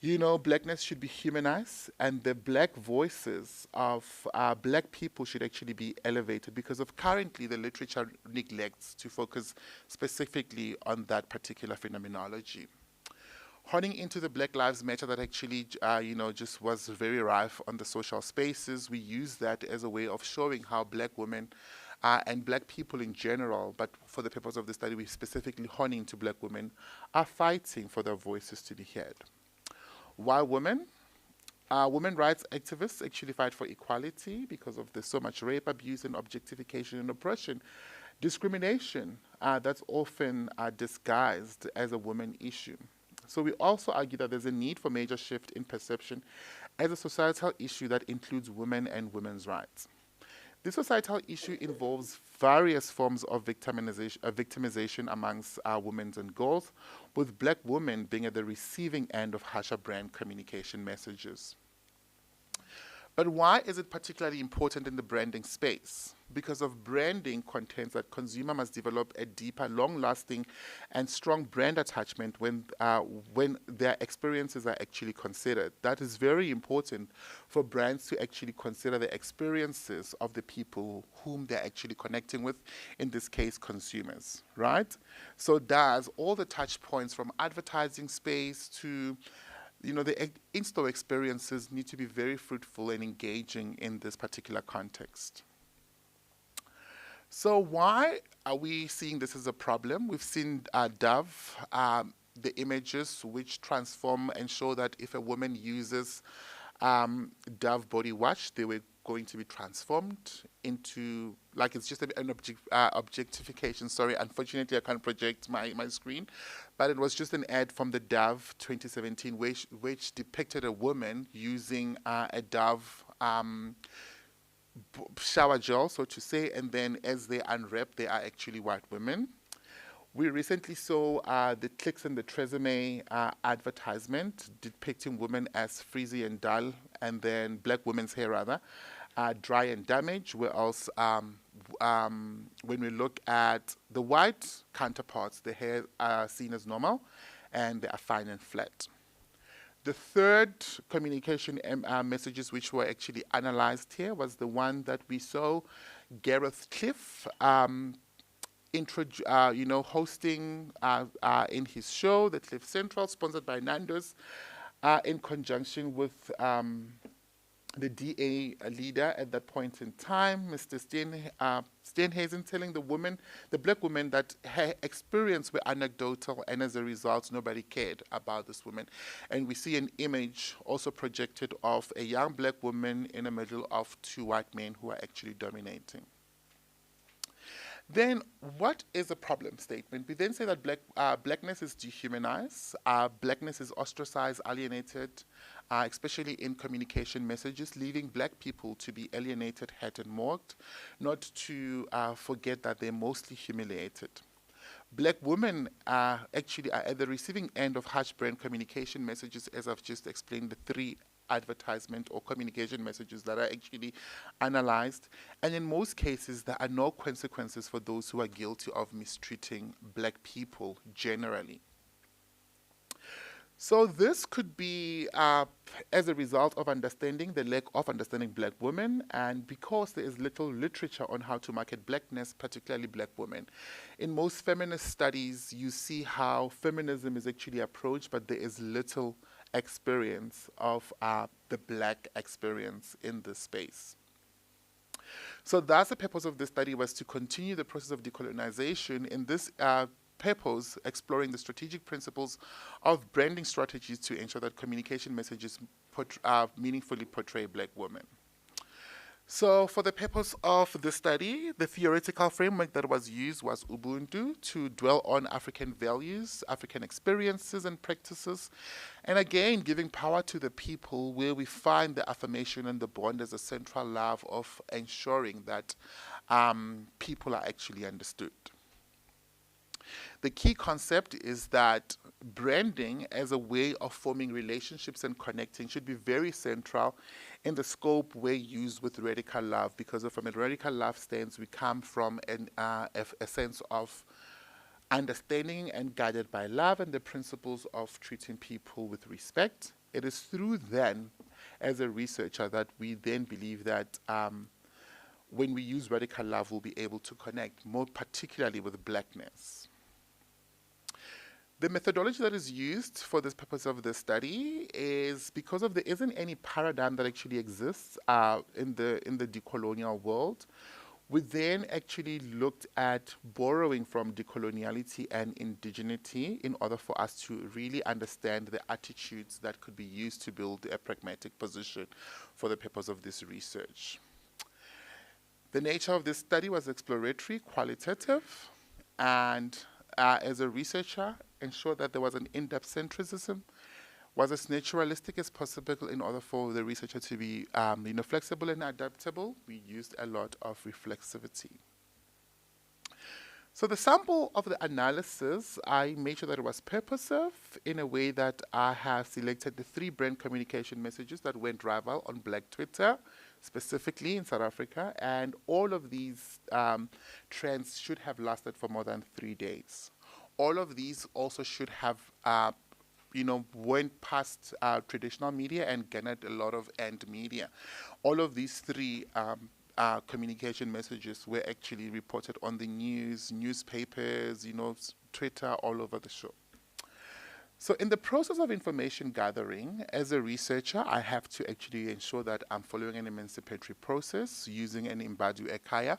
you know, blackness should be humanized, and the black voices of black people should actually be elevated, because of currently the literature neglects to focus specifically on that particular phenomenology. Honing into the Black Lives Matter that actually, you know, just was very rife on the social spaces, we use that as a way of showing how black women and black people in general, but for the purpose of the study, we specifically honing to black women, are fighting for their voices to be heard. Why women? Women rights activists actually fight for equality because of there's so much rape, abuse, and objectification and oppression. Discrimination that's often disguised as a woman issue. So we also argue that there's a need for major shift in perception as a societal issue that includes women and women's rights. This societal issue involves various forms of victimization amongst women and girls, with black women being at the receiving end of harsher brand communication messages. But why is it particularly important in the branding space? Because of branding contends that consumer must develop a deeper, long-lasting, and strong brand attachment when their experiences are actually considered. That is very important for brands to actually consider the experiences of the people whom they're actually connecting with, in this case, consumers, right? So does all the touch points from advertising space to the in-store experiences need to be very fruitful and engaging in this particular context. So why are we seeing this as a problem? We've seen Dove, the images which transform and show that if a woman uses Dove body wash, they were going to be transformed into, like, it's just an objectification. Sorry, unfortunately I can't project my screen, but it was just an ad from the Dove 2017 which depicted a woman using a Dove shower gel, so to say, and then as they unwrap, they are actually white women. We recently saw the Clicks and the Tresemme advertisement depicting women as frizzy and dull, and then black women's hair rather, dry and damaged, whereas when we look at the white counterparts, the hair are seen as normal and they are fine and flat. The third communication messages which were actually analyzed here was the one that we saw Gareth Cliff hosting in his show, The Cliff Central, sponsored by Nando's, in conjunction with the DA leader at that point in time, Mr. Steenhuisen, telling the black woman that her experience were anecdotal, and as a result, nobody cared about this woman. And we see an image also projected of a young black woman in the middle of two white men who are actually dominating. Then, what is a problem statement? We then say that blackness is dehumanized, blackness is ostracized, alienated, especially in communication messages, leaving black people to be alienated, hurt, and mocked, not to forget that they're mostly humiliated. Black women actually are at the receiving end of harsh brand communication messages, as I've just explained, the three advertisement or communication messages that are actually analyzed, and in most cases there are no consequences for those who are guilty of mistreating black people generally. So this could be as a result of the lack of understanding black women, and because there is little literature on how to market blackness, particularly black women. In most feminist studies, you see how feminism is actually approached, but there is little experience of the black experience in this space. So thus the purpose of this study was to continue the process of decolonization in this purpose, exploring the strategic principles of branding strategies to ensure that communication messages meaningfully portray black women. So for the purpose of the study, the theoretical framework that was used was Ubuntu, to dwell on African values, African experiences and practices, and again giving power to the people, where we find the affirmation and the bond as a central love of ensuring that people are actually understood. The key concept is that branding as a way of forming relationships and connecting should be very central in the scope we're used with radical love, because from a radical love stance, we come from a sense of understanding and guided by love and the principles of treating people with respect. It is through then, as a researcher, that we then believe that when we use radical love, we'll be able to connect, more particularly with blackness. The methodology that is used for this purpose of the study is because there isn't any paradigm that actually exists in the decolonial world. We then actually looked at borrowing from decoloniality and indigeneity in order for us to really understand the attitudes that could be used to build a pragmatic position for the purpose of this research. The nature of this study was exploratory, qualitative, and as a researcher, ensured that there was an in-depth centricism, was as naturalistic as possible in order for the researcher to be flexible and adaptable. We used a lot of reflexivity. So the sample of the analysis, I made sure that it was purposive in a way that I have selected the 3 brand communication messages that went viral on Black Twitter, specifically in South Africa, and all of these trends should have lasted for more than 3 days. All of these also should have went past traditional media and garnered a lot of end media. All of these 3 communication messages were actually reported on the news, newspapers, Twitter, all over the show. So in the process of information gathering, as a researcher, I have to actually ensure that I'm following an emancipatory process using an Imbadu Ekaya,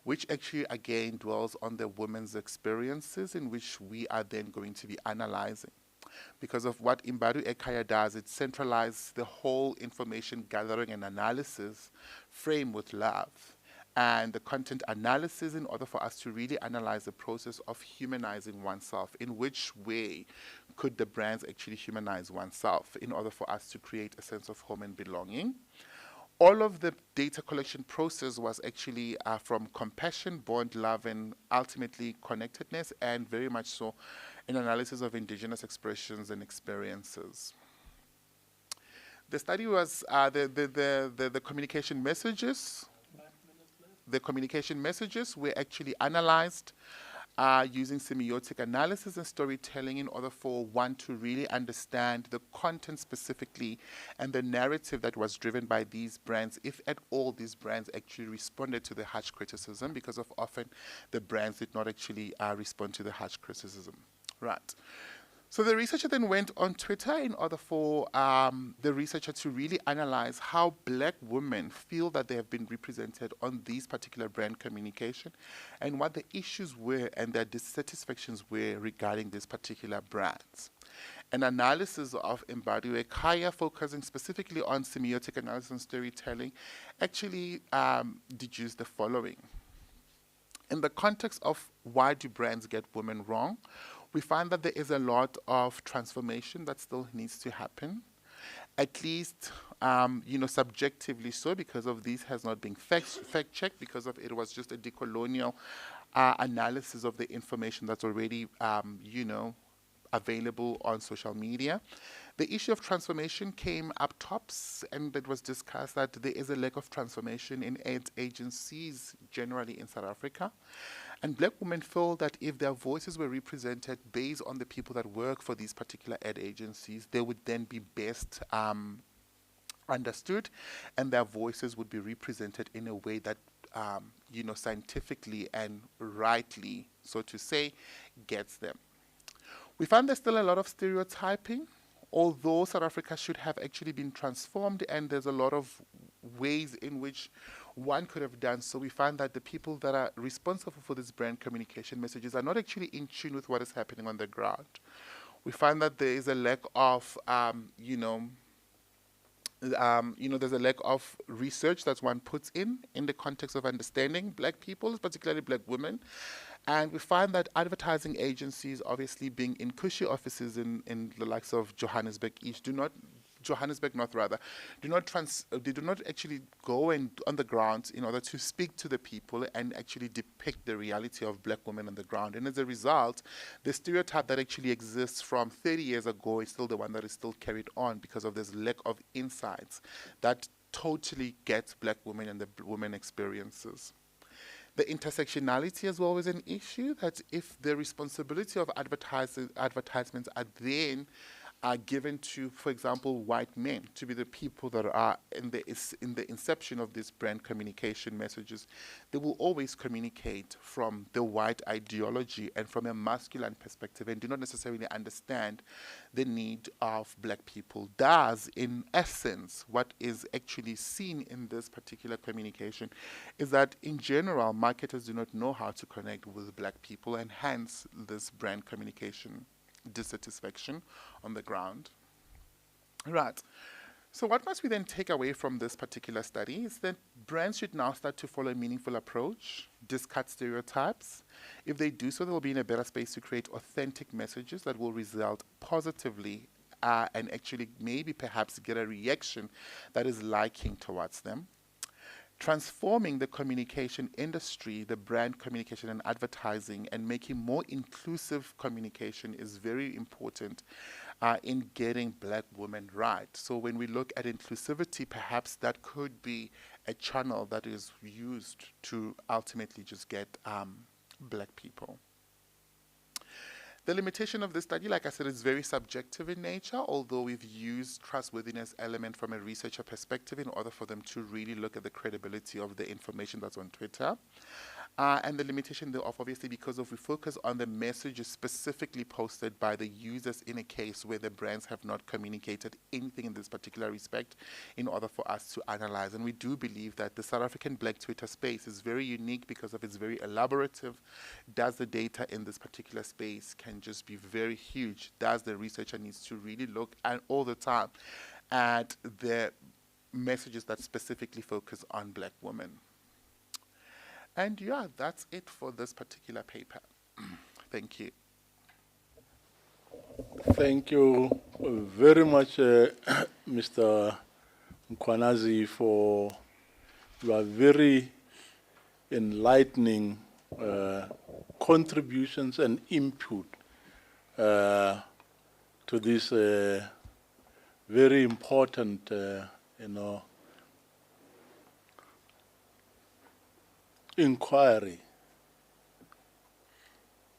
which actually again dwells on the women's experiences in which we are then going to be analyzing. Because of what Imbadu Ekaya does, it centralizes the whole information gathering and analysis frame with love and the content analysis in order for us to really analyze the process of humanizing oneself. In which way could the brands actually humanize oneself in order for us to create a sense of home and belonging? All of the data collection process was actually from compassion, bond, love, and ultimately connectedness, and very much so an analysis of indigenous expressions and experiences. The study was the communication messages. The communication messages were actually analyzed using semiotic analysis and storytelling in order for one to really understand the content specifically and the narrative that was driven by these brands, if at all these brands actually responded to the harsh criticism, because of often the brands did not actually respond to the harsh criticism. Right. So the researcher then went on Twitter in order for the researcher to really analyze how Black women feel that they have been represented on these particular brand communication and what the issues were and their dissatisfactions were regarding these particular brands. An analysis of Imbadu Ekaya, focusing specifically on semiotic analysis and storytelling, actually deduced the following. In the context of why do brands get women wrong, we find that there is a lot of transformation that still needs to happen, at least, subjectively so, because of these has not been fact-checked, because of it was just a decolonial analysis of the information that's already, available on social media. The issue of transformation came up tops, and it was discussed that there is a lack of transformation in aid agencies generally in South Africa. And Black women feel that if their voices were represented based on the people that work for these particular ad agencies, they would then be best understood, and their voices would be represented in a way that, scientifically and rightly, so to say, gets them. We find there's still a lot of stereotyping, although South Africa should have actually been transformed, and there's a lot of ways in which one could have done so. We find that the people that are responsible for this brand communication messages are not actually in tune with what is happening on the ground. We find that there is a lack of, there's a lack of research that one puts in the context of understanding Black people, particularly Black women. And we find that advertising agencies, obviously being in cushy offices in the likes of Johannesburg East, Johannesburg North rather, they do not actually go and on the ground in order to speak to the people and actually depict the reality of black women on the ground. And as a result, the stereotype that actually exists from 30 years ago is still the one that is still carried on because of this lack of insights that totally gets black women and the women experiences. The intersectionality as well is an issue, that if the responsibility of advertisements are then given to, for example, white men to be the people that are in the inception of this brand communication messages, they will always communicate from the white ideology and from a masculine perspective and do not necessarily understand the need of black people. Thus, in essence, what is actually seen in this particular communication is that in general, marketers do not know how to connect with black people, and hence this brand communication dissatisfaction on the ground. Right. So what must we then take away from this particular study is that brands should now start to follow a meaningful approach, discard stereotypes. If they do so, they will be in a better space to create authentic messages that will result positively and actually maybe perhaps get a reaction that is liking towards them. Transforming the communication industry, the brand communication and advertising, and making more inclusive communication is very important in getting black women right. So when we look at inclusivity, perhaps that could be a channel that is used to ultimately just get black people. The limitation of this study, like I said, is very subjective in nature, although we've used trustworthiness element from a researcher perspective in order for them to really look at the credibility of the information that's on Twitter. And the limitation thereof, obviously, because we focus on the messages specifically posted by the users in a case where the brands have not communicated anything in this particular respect in order for us to analyze. And we do believe that the South African black Twitter space is very unique because of its very elaborative. Does the data in this particular space can just be very huge? Does the researcher needs to really look at all the time at the messages that specifically focus on black women? And yeah, that's it for this particular paper. Thank you. Thank you very much, Mr. Mkwanazi, for your very enlightening contributions and input to this very important, inquiry.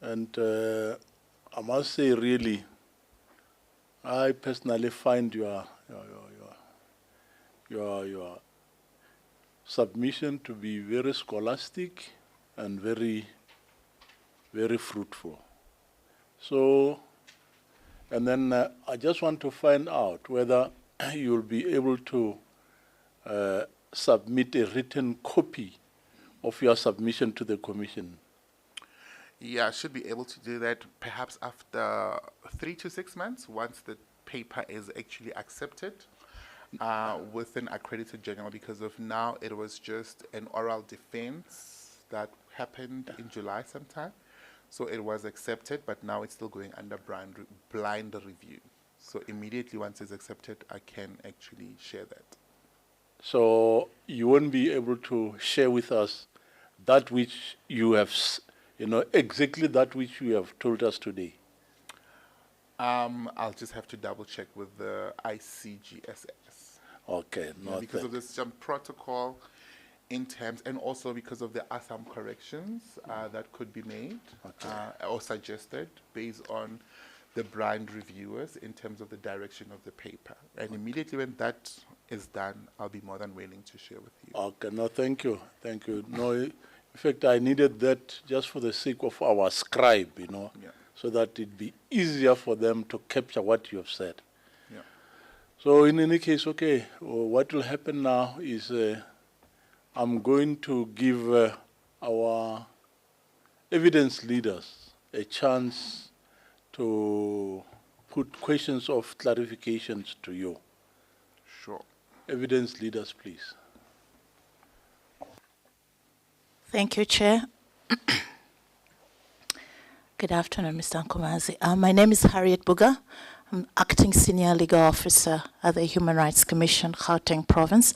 And I must say, really, I personally find your submission to be very scholastic and very, very fruitful. So, and then I just want to find out whether you'll be able to submit a written copy of your submission to the Commission. Yeah, I should be able to do that perhaps after 3 to 6 months once the paper is actually accepted with an accredited journal, because of now it was just an oral defense that happened in July sometime. So it was accepted, but now it's still going under blind review. So immediately once it's accepted, I can actually share that. So you won't be able to share with us that which you have, exactly that which you have told us today. I'll just have to double check with the ICGSS. Okay, no, because of this protocol in terms, and also because of the some corrections that could be made or suggested based on the blind reviewers in terms of the direction of the paper. And immediately when that is done, I'll be more than willing to share with you. Okay, no, thank you. Thank you. No, in fact, I needed that just for the sake of our scribe, so that it'd be easier for them to capture what you have said. Yeah. So in any case, okay, what will happen now is I'm going to give our evidence leaders a chance to put questions of clarifications to you. Sure. Evidence leaders, please. Thank you, Chair. Good afternoon, Mr. Nkomazi. My name is Harriet Buga. I'm Acting Senior Legal Officer at the Human Rights Commission, Gauteng Province.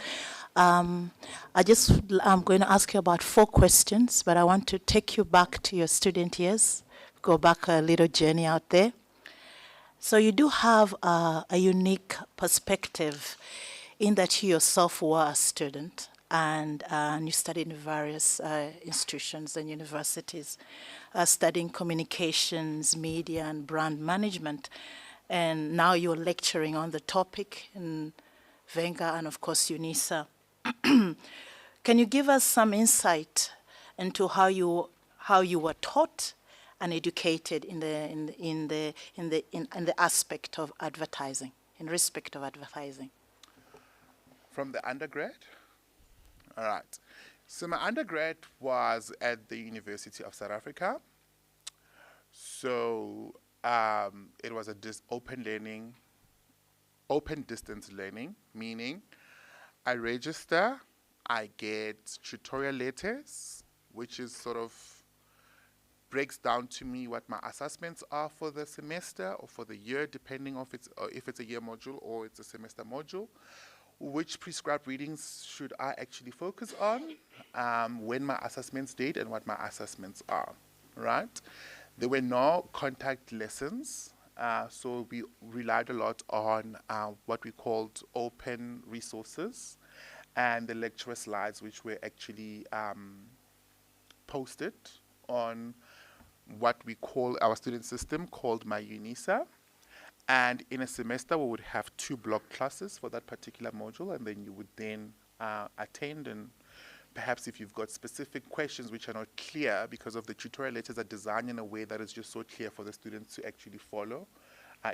I'm going to ask you about 4 questions, but I want to take you back to your student years, go back a little journey out there. So you do have a unique perspective in that you yourself were a student and you studied in various institutions and universities, studying communications, media, and brand management. And now you're lecturing on the topic in Venga and, of course, UNISA. Can you give us some insight into how you were taught and educated in the aspect of advertising, in respect of advertising? From the undergrad? All right. So my undergrad was at the University of South Africa. So it was a open distance learning, meaning I register, I get tutorial letters, which is sort of breaks down to me what my assessments are for the semester or for the year, depending on if it's a year module or it's a semester module. Which prescribed readings should I actually focus on, when my assessments date and what my assessments are, right? There were no contact lessons, so we relied a lot on what we called open resources and the lecturer slides, which were actually posted on what we call our student system called My UNISA. And in a semester, we would have 2 block classes for that particular module, and then you would then attend, and perhaps if you've got specific questions which are not clear, because of the tutorial letters are designed in a way that is just so clear for the students to actually follow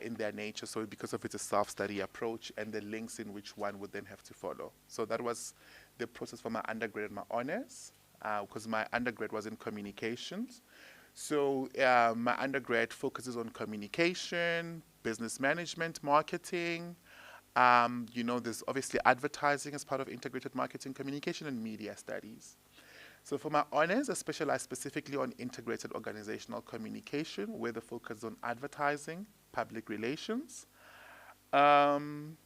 in their nature, so because of it's a self-study approach and the links in which one would then have to follow. So that was the process for my undergrad and my honors, because my undergrad was in communications. So my undergrad focuses on communication, business management, marketing. There's obviously advertising as part of integrated marketing, communication, and media studies. So for my honors, I specialize specifically on integrated organizational communication, where the focus is on advertising, public relations, and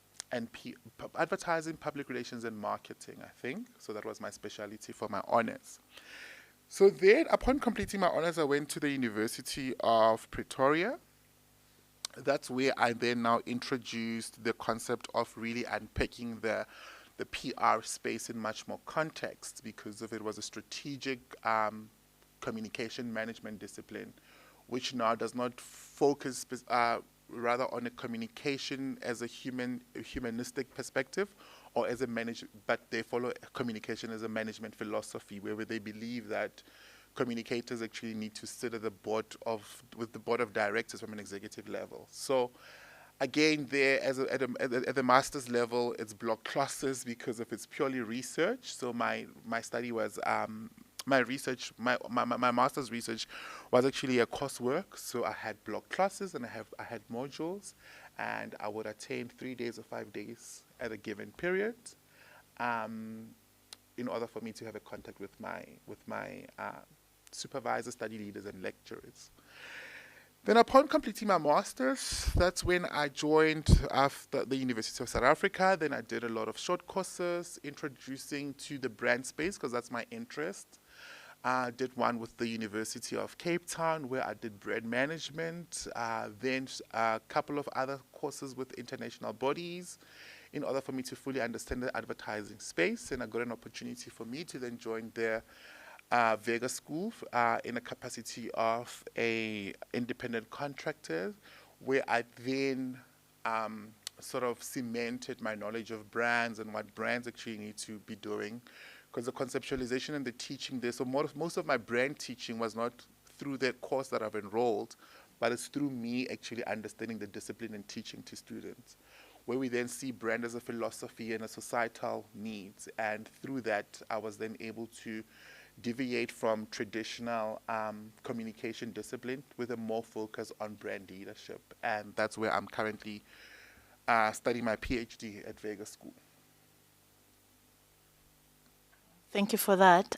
advertising, public relations, and marketing, I think. So that was my specialty for my honors. So then, upon completing my honors, I went to the University of Pretoria. That's where I then now introduced the concept of really unpacking the PR space in much more context, because of it was a strategic communication management discipline, which now does not focus rather on a communication as a humanistic perspective, or as a but they follow communication as a management philosophy, where they believe that communicators actually need to sit at with the board of directors from an executive level. So again, there at the master's level, it's block classes because of it's purely research. So my study was my master's research was actually a coursework. So I had block classes and I had modules, and I would attend 3 days or 5 days at a given period, in order for me to have a contact with my supervisors, study leaders, and lecturers. Then upon completing my master's, that's when I joined after the University of South Africa. Then I did a lot of short courses introducing to the brand space, because that's my interest. I did one with the University of Cape Town, where I did brand management, then a couple of other courses with international bodies in order for me to fully understand the advertising space. And I got an opportunity for me to then join the Vega School in a capacity of a independent contractor, where I then sort of cemented my knowledge of brands and what brands actually need to be doing, because the conceptualization and the teaching there, so most of my brand teaching was not through the course that I've enrolled, but it's through me actually understanding the discipline and teaching to students, where we then see brand as a philosophy and a societal needs. And through that, I was then able to deviate from traditional communication discipline with a more focus on brand leadership. And that's where I'm currently studying my PhD at Vega School. Thank you for that.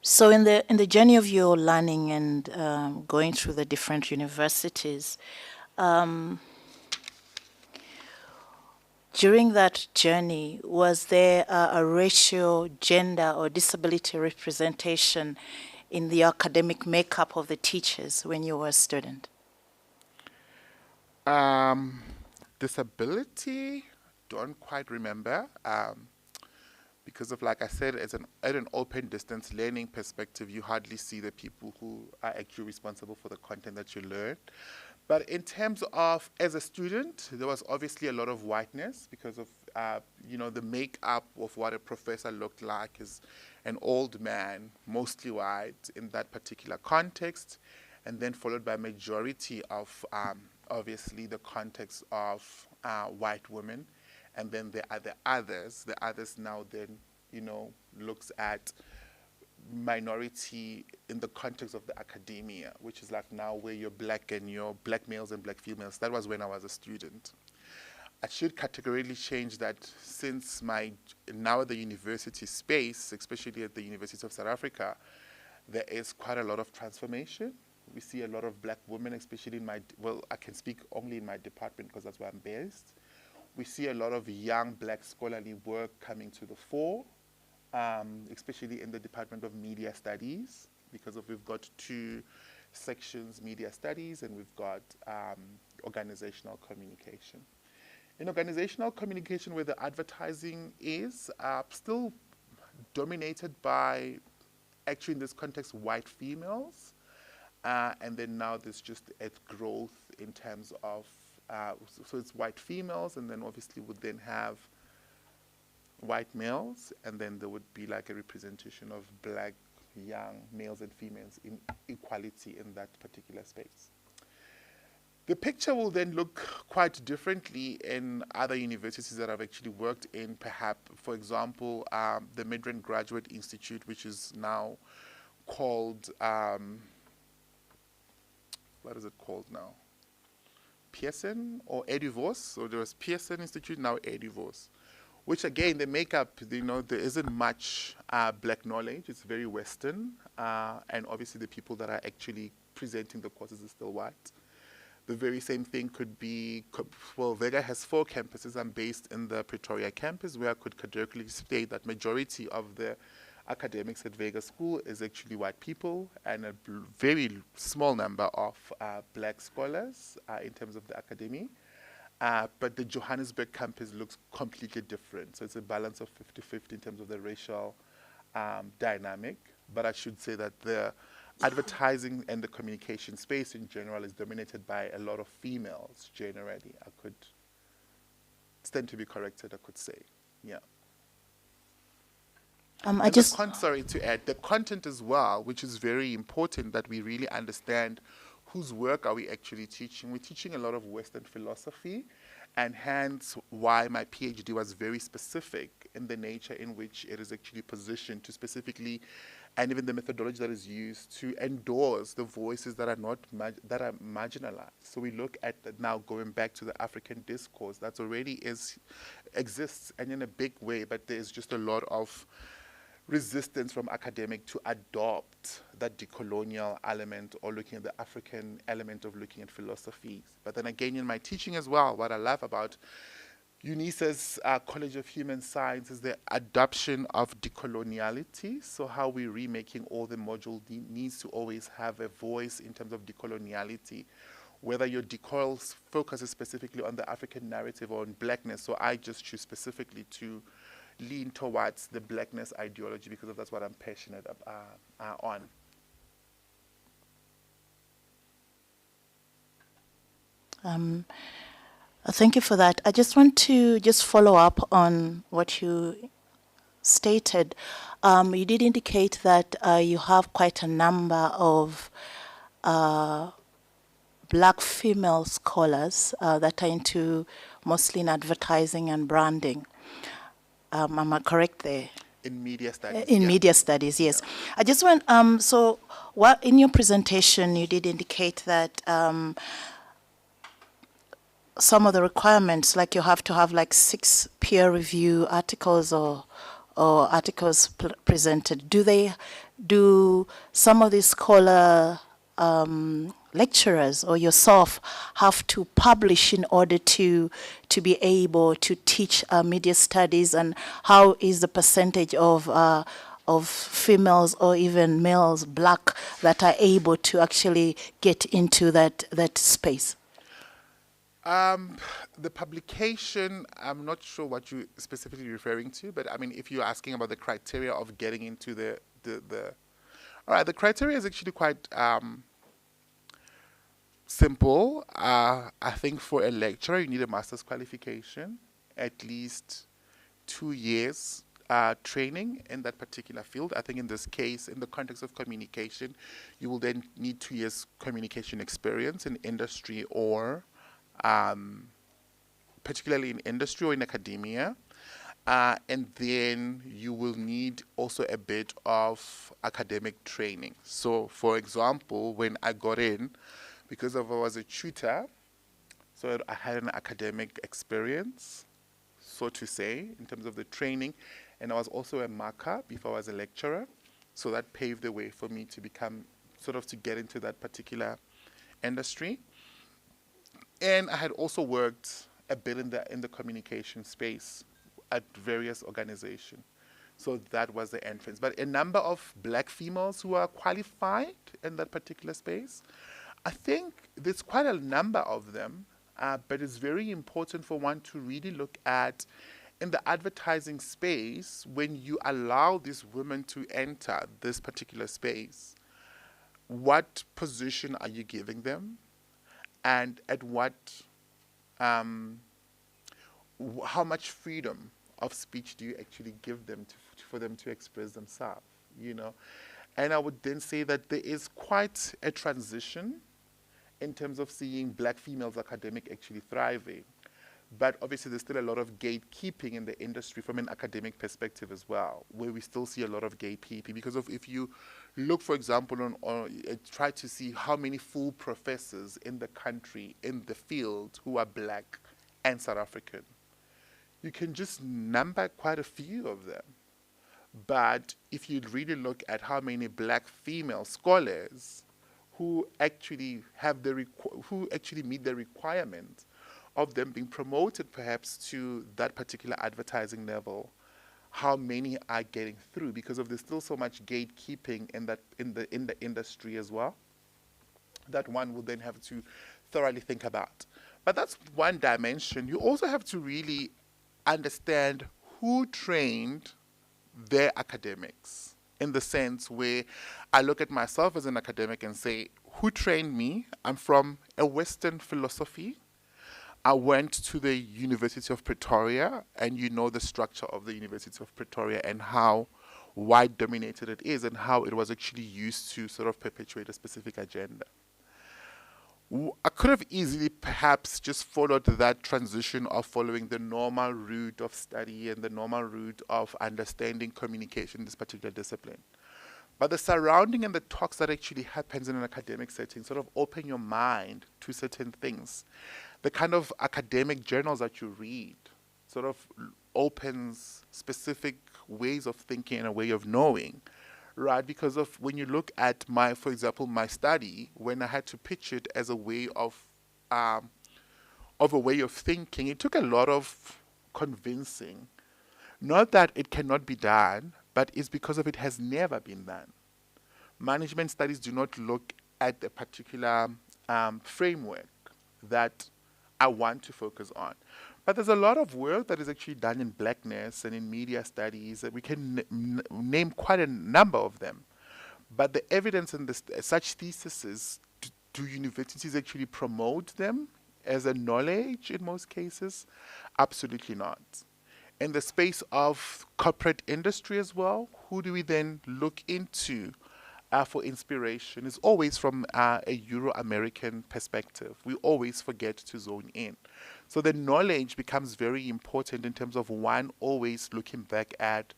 So in the journey of your learning and going through the different universities, during that journey, was there a ratio, gender, or disability representation in the academic makeup of the teachers when you were a student? Disability, don't quite remember. Because of, like I said, at an open distance learning perspective, you hardly see the people who are actually responsible for the content that you learn. But in terms of, as a student, there was obviously a lot of whiteness because of, the makeup of what a professor looked like is an old man, mostly white in that particular context, and then followed by majority of, obviously, the context of white women. And then there are the others. The others now then, looks at minority in the context of the academia, which is like now where you're black and you're black males and black females. That was when I was a student. I should categorically change that since now at the university space, especially at the University of South Africa, there is quite a lot of transformation. We see a lot of black women, especially I can speak only in my department because that's where I'm based. We see a lot of young black scholarly work coming to the fore, especially in the Department of Media Studies, because we've got two sections, Media Studies, and we've got Organizational Communication. In Organizational Communication, where the advertising is still dominated by, actually in this context, white females, and then now there's just a growth in terms of so it's white females, and then obviously would then have white males, and then there would be like a representation of black young males and females in equality in that particular space. The picture will then look quite differently in other universities that I've actually worked in, perhaps, for example, the Midrand Graduate Institute, which is now called, what is it called now? Pearson or Eduvos. So there was Pearson Institute, now Eduvos, which again, the makeup, there isn't much black knowledge. It's very Western. And obviously the people that are actually presenting the courses are still white. The very same thing could be, well, Vega has 4 campuses. I'm based in the Pretoria campus, where I could categorically state that majority of the academics at Vega School is actually white people, and a very small number of black scholars in terms of the academy. But the Johannesburg campus looks completely different. So it's a balance of 50-50 in terms of the racial dynamic. But I should say that the advertising and the communication space in general is dominated by a lot of females generally. I could stand to be corrected, I could say, yeah. Sorry to add, the content as well, which is very important that we really understand whose work are we actually teaching. We're teaching a lot of Western philosophy, and hence why my PhD was very specific in the nature in which it is actually positioned to specifically, and even the methodology that is used to endorse the voices that are not that are marginalized. So we look at that now, going back to the African discourse that already exists and in a big way, but there is just a lot of resistance from academic to adopt that decolonial element or looking at the African element of looking at philosophies. But then again, in my teaching as well, what I love about UNISA's College of Human Science is the adoption of decoloniality. So how we're remaking all the module needs to always have a voice in terms of decoloniality, whether your decol focuses specifically on the African narrative or on blackness. So I just choose specifically to lean towards the blackness ideology because that's what I'm passionate on. Thank you for that. I just want to follow up on what you stated. You did indicate that you have quite a number of black female scholars that are into mostly in advertising and branding. Am I correct there? In media studies. In media studies, yes. Yeah. I just want, so what in your presentation you did indicate that some of the requirements, like you have to have like 6 peer review articles or articles presented. Do they do some of these scholar lecturers or yourself have to publish in order to be able to teach media studies, and how is the percentage of females or even males, black, that are able to actually get into that space? The publication, I'm not sure what you're specifically referring to, but I mean, if you're asking about the criteria of getting into all right, the criteria is actually quite simple. I think for a lecturer, you need a master's qualification, at least 2 years training in that particular field. I think in this case, in the context of communication, you will then need 2 years communication experience in industry or particularly in industry or in academia. And then you will need also a bit of academic training. So, for example, when I got in, because I was a tutor, so I had an academic experience, so to say, in terms of the training, and I was also a marker before I was a lecturer. So that paved the way for me to become, to get into that particular industry. And I had also worked a bit in the communication space at various organizations. So that was the entrance. But a number of black females who are qualified in that particular space, I think there's quite a number of them, but it's very important for one to really look at, in the advertising space, when you allow these women to enter this particular space, what position are you giving them? And at what, how much freedom of speech do you actually give them for them to express themselves, And I would then say that there is quite a transition in terms of seeing black females academic actually thriving. But obviously there's still a lot of gatekeeping in the industry from an academic perspective as well, where we still see a lot of gatekeeping. Because if you look, for example, try to see how many full professors in the country, in the field, who are black and South African, you can just number quite a few of them. But if you really look at how many black female scholars who actually meet the requirement of them being promoted perhaps to that particular advertising level, how many are getting through, because there's still so much gatekeeping in the industry as well, that one will then have to thoroughly think about. But that's one dimension. You also have to really understand who trained their academics, in the sense where I look at myself as an academic and say, who trained me? I'm from a Western philosophy. I went to the University of Pretoria, and you know the structure of the University of Pretoria and how white dominated it is, and how it was actually used to perpetuate a specific agenda. I could have easily perhaps just followed that transition of following the normal route of study and the normal route of understanding communication in this particular discipline. But the surrounding and the talks that actually happens in an academic setting open your mind to certain things. The kind of academic journals that you read opens specific ways of thinking and a way of knowing. Right, because when you look at for example, my study, when I had to pitch it as a way of thinking, it took a lot of convincing. Not that it cannot be done, but it's because it has never been done. Management studies do not look at a particular framework that I want to focus on. But there's a lot of work that is actually done in blackness and in media studies. We can name quite a number of them. But the evidence in such theses, do universities actually promote them as a knowledge in most cases? Absolutely not. In the space of corporate industry as well, who do we then look into for inspiration? It's always from a Euro-American perspective. We always forget to zone in. So the knowledge becomes very important in terms of one always looking back at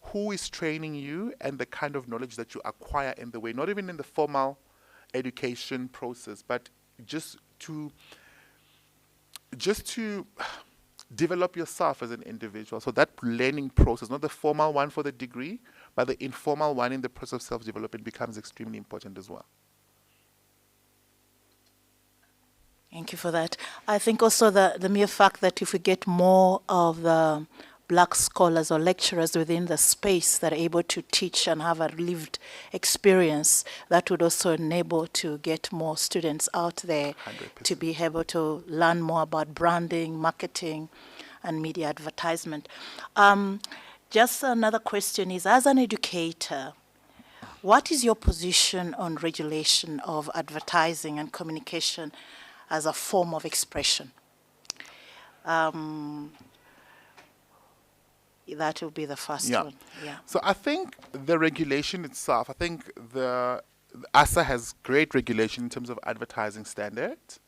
who is training you and the kind of knowledge that you acquire in the way, not even in the formal education process, but just to develop yourself as an individual. So that learning process, not the formal one for the degree, but the informal one in the process of self-development becomes extremely important as well. Thank you for that. I think also the mere fact that if we get more of the black scholars or lecturers within the space that are able to teach and have a lived experience, that would also enable to get more students out there 100%. to be able to learn more about branding, marketing, and media advertisement. Just another question is, as an educator, what is your position on regulation of advertising and communication as a form of expression? That will be the first one. Yeah. So I think the regulation itself, I think the ASA has great regulation in terms of advertising standards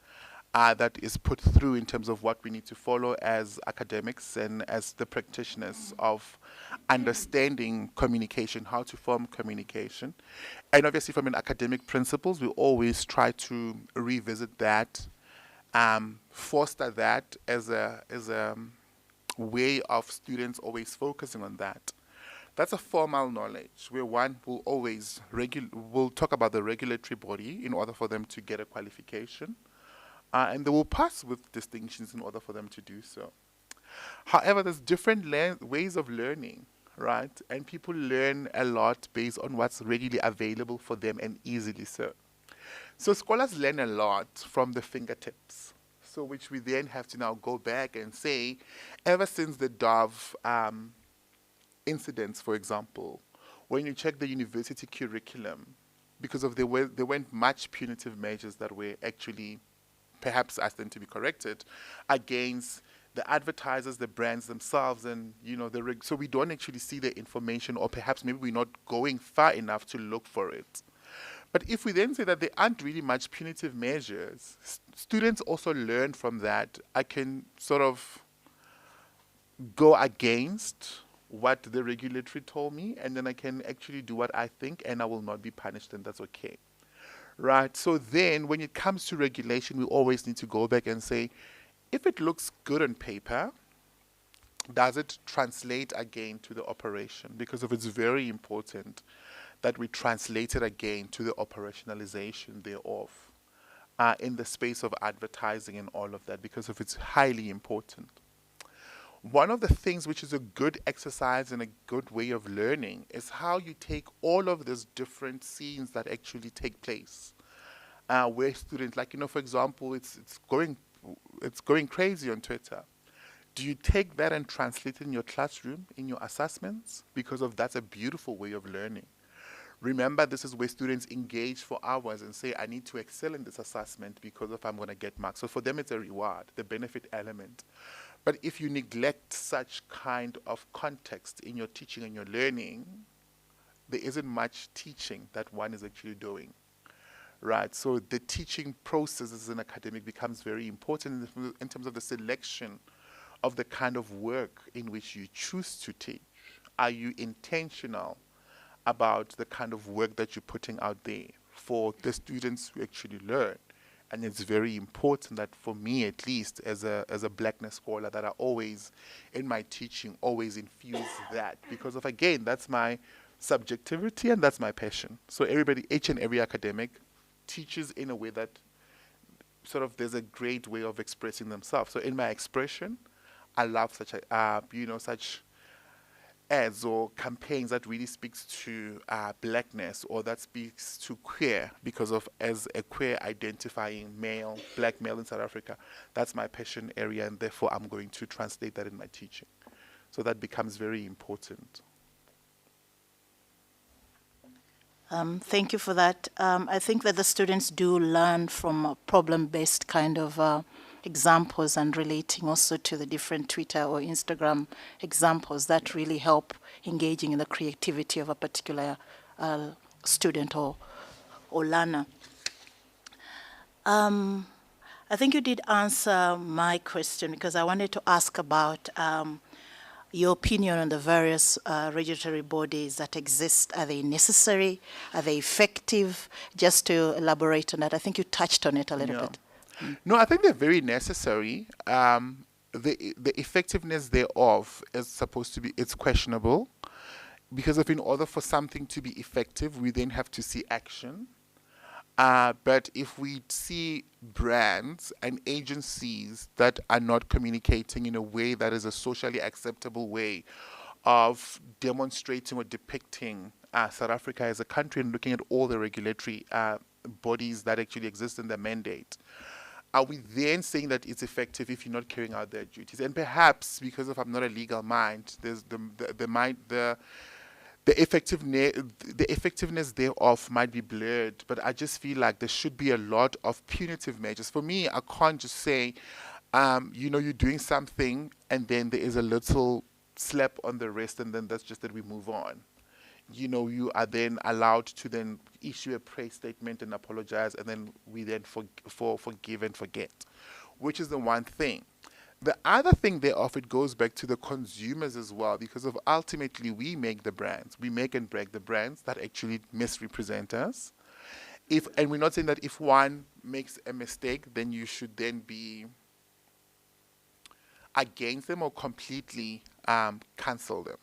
that is put through in terms of what we need to follow as academics and as the practitioners of understanding communication, how to form communication. And obviously from an academic principles, we always try to revisit that, foster that as a way of students always focusing on that. That's a formal knowledge where one will always will talk about the regulatory body in order for them to get a qualification, and they will pass with distinctions in order for them to do so. However, there's different ways of learning, right? And people learn a lot based on what's readily available for them and easily so. So scholars learn a lot from the fingertips. So which we then have to now go back and say, ever since the Dove incidents, for example, when you check the university curriculum, because of there weren't much punitive measures that were actually, perhaps asked them to be corrected, against the advertisers, the brands themselves, and so we don't actually see the information, or perhaps maybe we're not going far enough to look for it. But if we then say that there aren't really much punitive measures, students also learn from that. I can sort of go against what the regulatory told me, and then I can actually do what I think, and I will not be punished, and that's okay. Right? So then when it comes to regulation, we always need to go back and say, if it looks good on paper, does it translate again to the operation? Because it's very important that we translate it again to the operationalization thereof in the space of advertising and all of that, because it's highly important. One of the things which is a good exercise and a good way of learning is how you take all of these different scenes that actually take place, where students, like, for example, it's going crazy on Twitter. Do you take that and translate it in your classroom, in your assessments? Because that's a beautiful way of learning. Remember, this is where students engage for hours and say, I need to excel in this assessment because if I'm going to get marks. So for them, it's a reward, the benefit element. But if you neglect such kind of context in your teaching and your learning, there isn't much teaching that one is actually doing. Right, so the teaching process as an academic becomes very important in terms of the selection of the kind of work in which you choose to teach. Are you intentional about the kind of work that you're putting out there for the students to actually learn? And it's very important that, for me at least, as a blackness scholar, that I always, in my teaching, always infuse that. Because of, again, that's my subjectivity and that's my passion. So everybody, each and every academic, teaches in a way that sort of there's a great way of expressing themselves. So in my expression, I love such such ads or campaigns that really speaks to blackness, or that speaks to queer, because of, as a queer identifying male, black male in South Africa, that's my passion area, and therefore I'm going to translate that in my teaching. So that becomes very important. Thank you for that. I think that the students do learn from problem-based kind of examples and relating also to the different Twitter or Instagram examples that really help engaging in the creativity of a particular student or learner. I think you did answer my question, because I wanted to ask about your opinion on the various regulatory bodies that exist. Are they necessary? Are they effective? Just to elaborate on that, I think you touched on it a little bit. No, I think they're very necessary. The effectiveness thereof is supposed to be, it's questionable. because in order for something to be effective, we then have to see action. But if we see brands and agencies that are not communicating in a way that is a socially acceptable way of demonstrating or depicting South Africa as a country, and looking at all the regulatory bodies that actually exist in their mandate, are we then saying that it's effective if you're not carrying out their duties? And perhaps because of I'm not a legal mind, there's the effectiveness thereof might be blurred, but I just feel like there should be a lot of punitive measures. For me, I can't just say, you're doing something and then there is a little slap on the wrist and then that's just that we move on. You are then allowed to then issue a praise statement and apologize, and then we then forgive and forget, which is the one thing. The other thing thereof, it goes back to the consumers as well, because of ultimately we make the brands, we make and break the brands that actually misrepresent us. And we're not saying that if one makes a mistake, then you should then be against them or completely cancel them.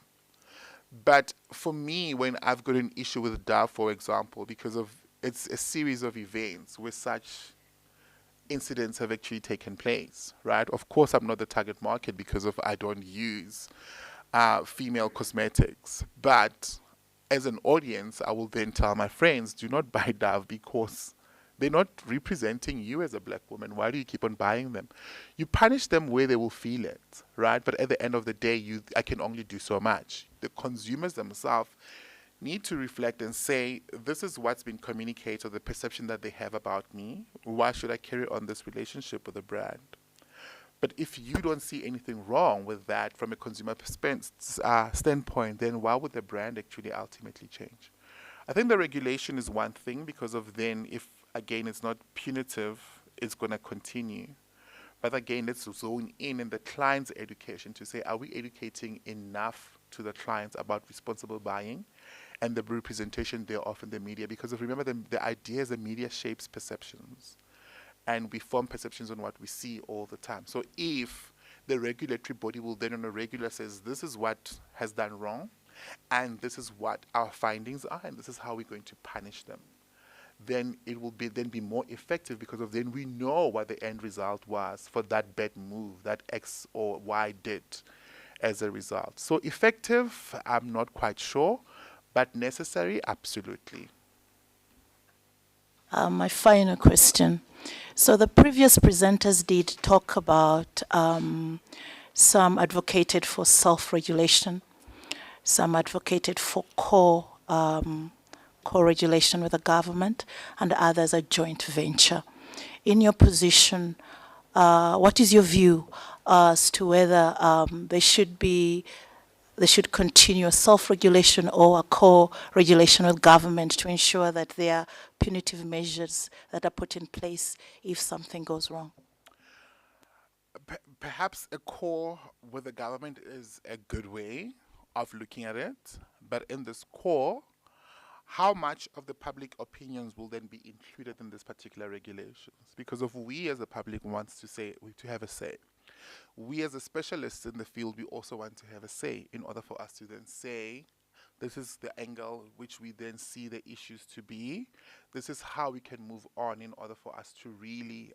But for me, when I've got an issue with Dove, for example, because of it's a series of events where such incidents have actually taken place, right? Of course, I'm not the target market because of I don't use female cosmetics. But as an audience, I will then tell my friends, do not buy Dove because they're not representing you as a black woman. Why do you keep on buying them? You punish them where they will feel it, right? But at the end of the day, I can only do so much. The consumers themselves need to reflect and say, this is what's been communicated, the perception that they have about me. Why should I carry on this relationship with a brand? But if you don't see anything wrong with that from a consumer standpoint, then why would the brand actually ultimately change? I think the regulation is one thing, because of then if, again, it's not punitive, it's going to continue. But again, let's zone in the client's education to say, are we educating enough to the clients about responsible buying and the representation thereof in the media? Because remember, the idea is the media shapes perceptions, and we form perceptions on what we see all the time. So if the regulatory body will then on a regular says, this is what has done wrong, and this is what our findings are, and this is how we're going to punish them, then it will be more effective, because of then we know what the end result was for that bad move that X or Y did as a result. So effective, I'm not quite sure, but necessary, absolutely. My final question. So the previous presenters did talk about some advocated for self-regulation, some advocated for co-regulation with the government, and others a joint venture. In your position, what is your view as to whether they should continue self-regulation or a co-regulation with government to ensure that there are punitive measures that are put in place if something goes wrong? Perhaps a core with the government is a good way of looking at it, but in this core, how much of the public opinions will then be included in this particular regulations? Because if we as the public wants to have a say, we as a specialists in the field, we also want to have a say in order for us to then say, this is the angle which we then see the issues to be. This is how we can move on in order for us to really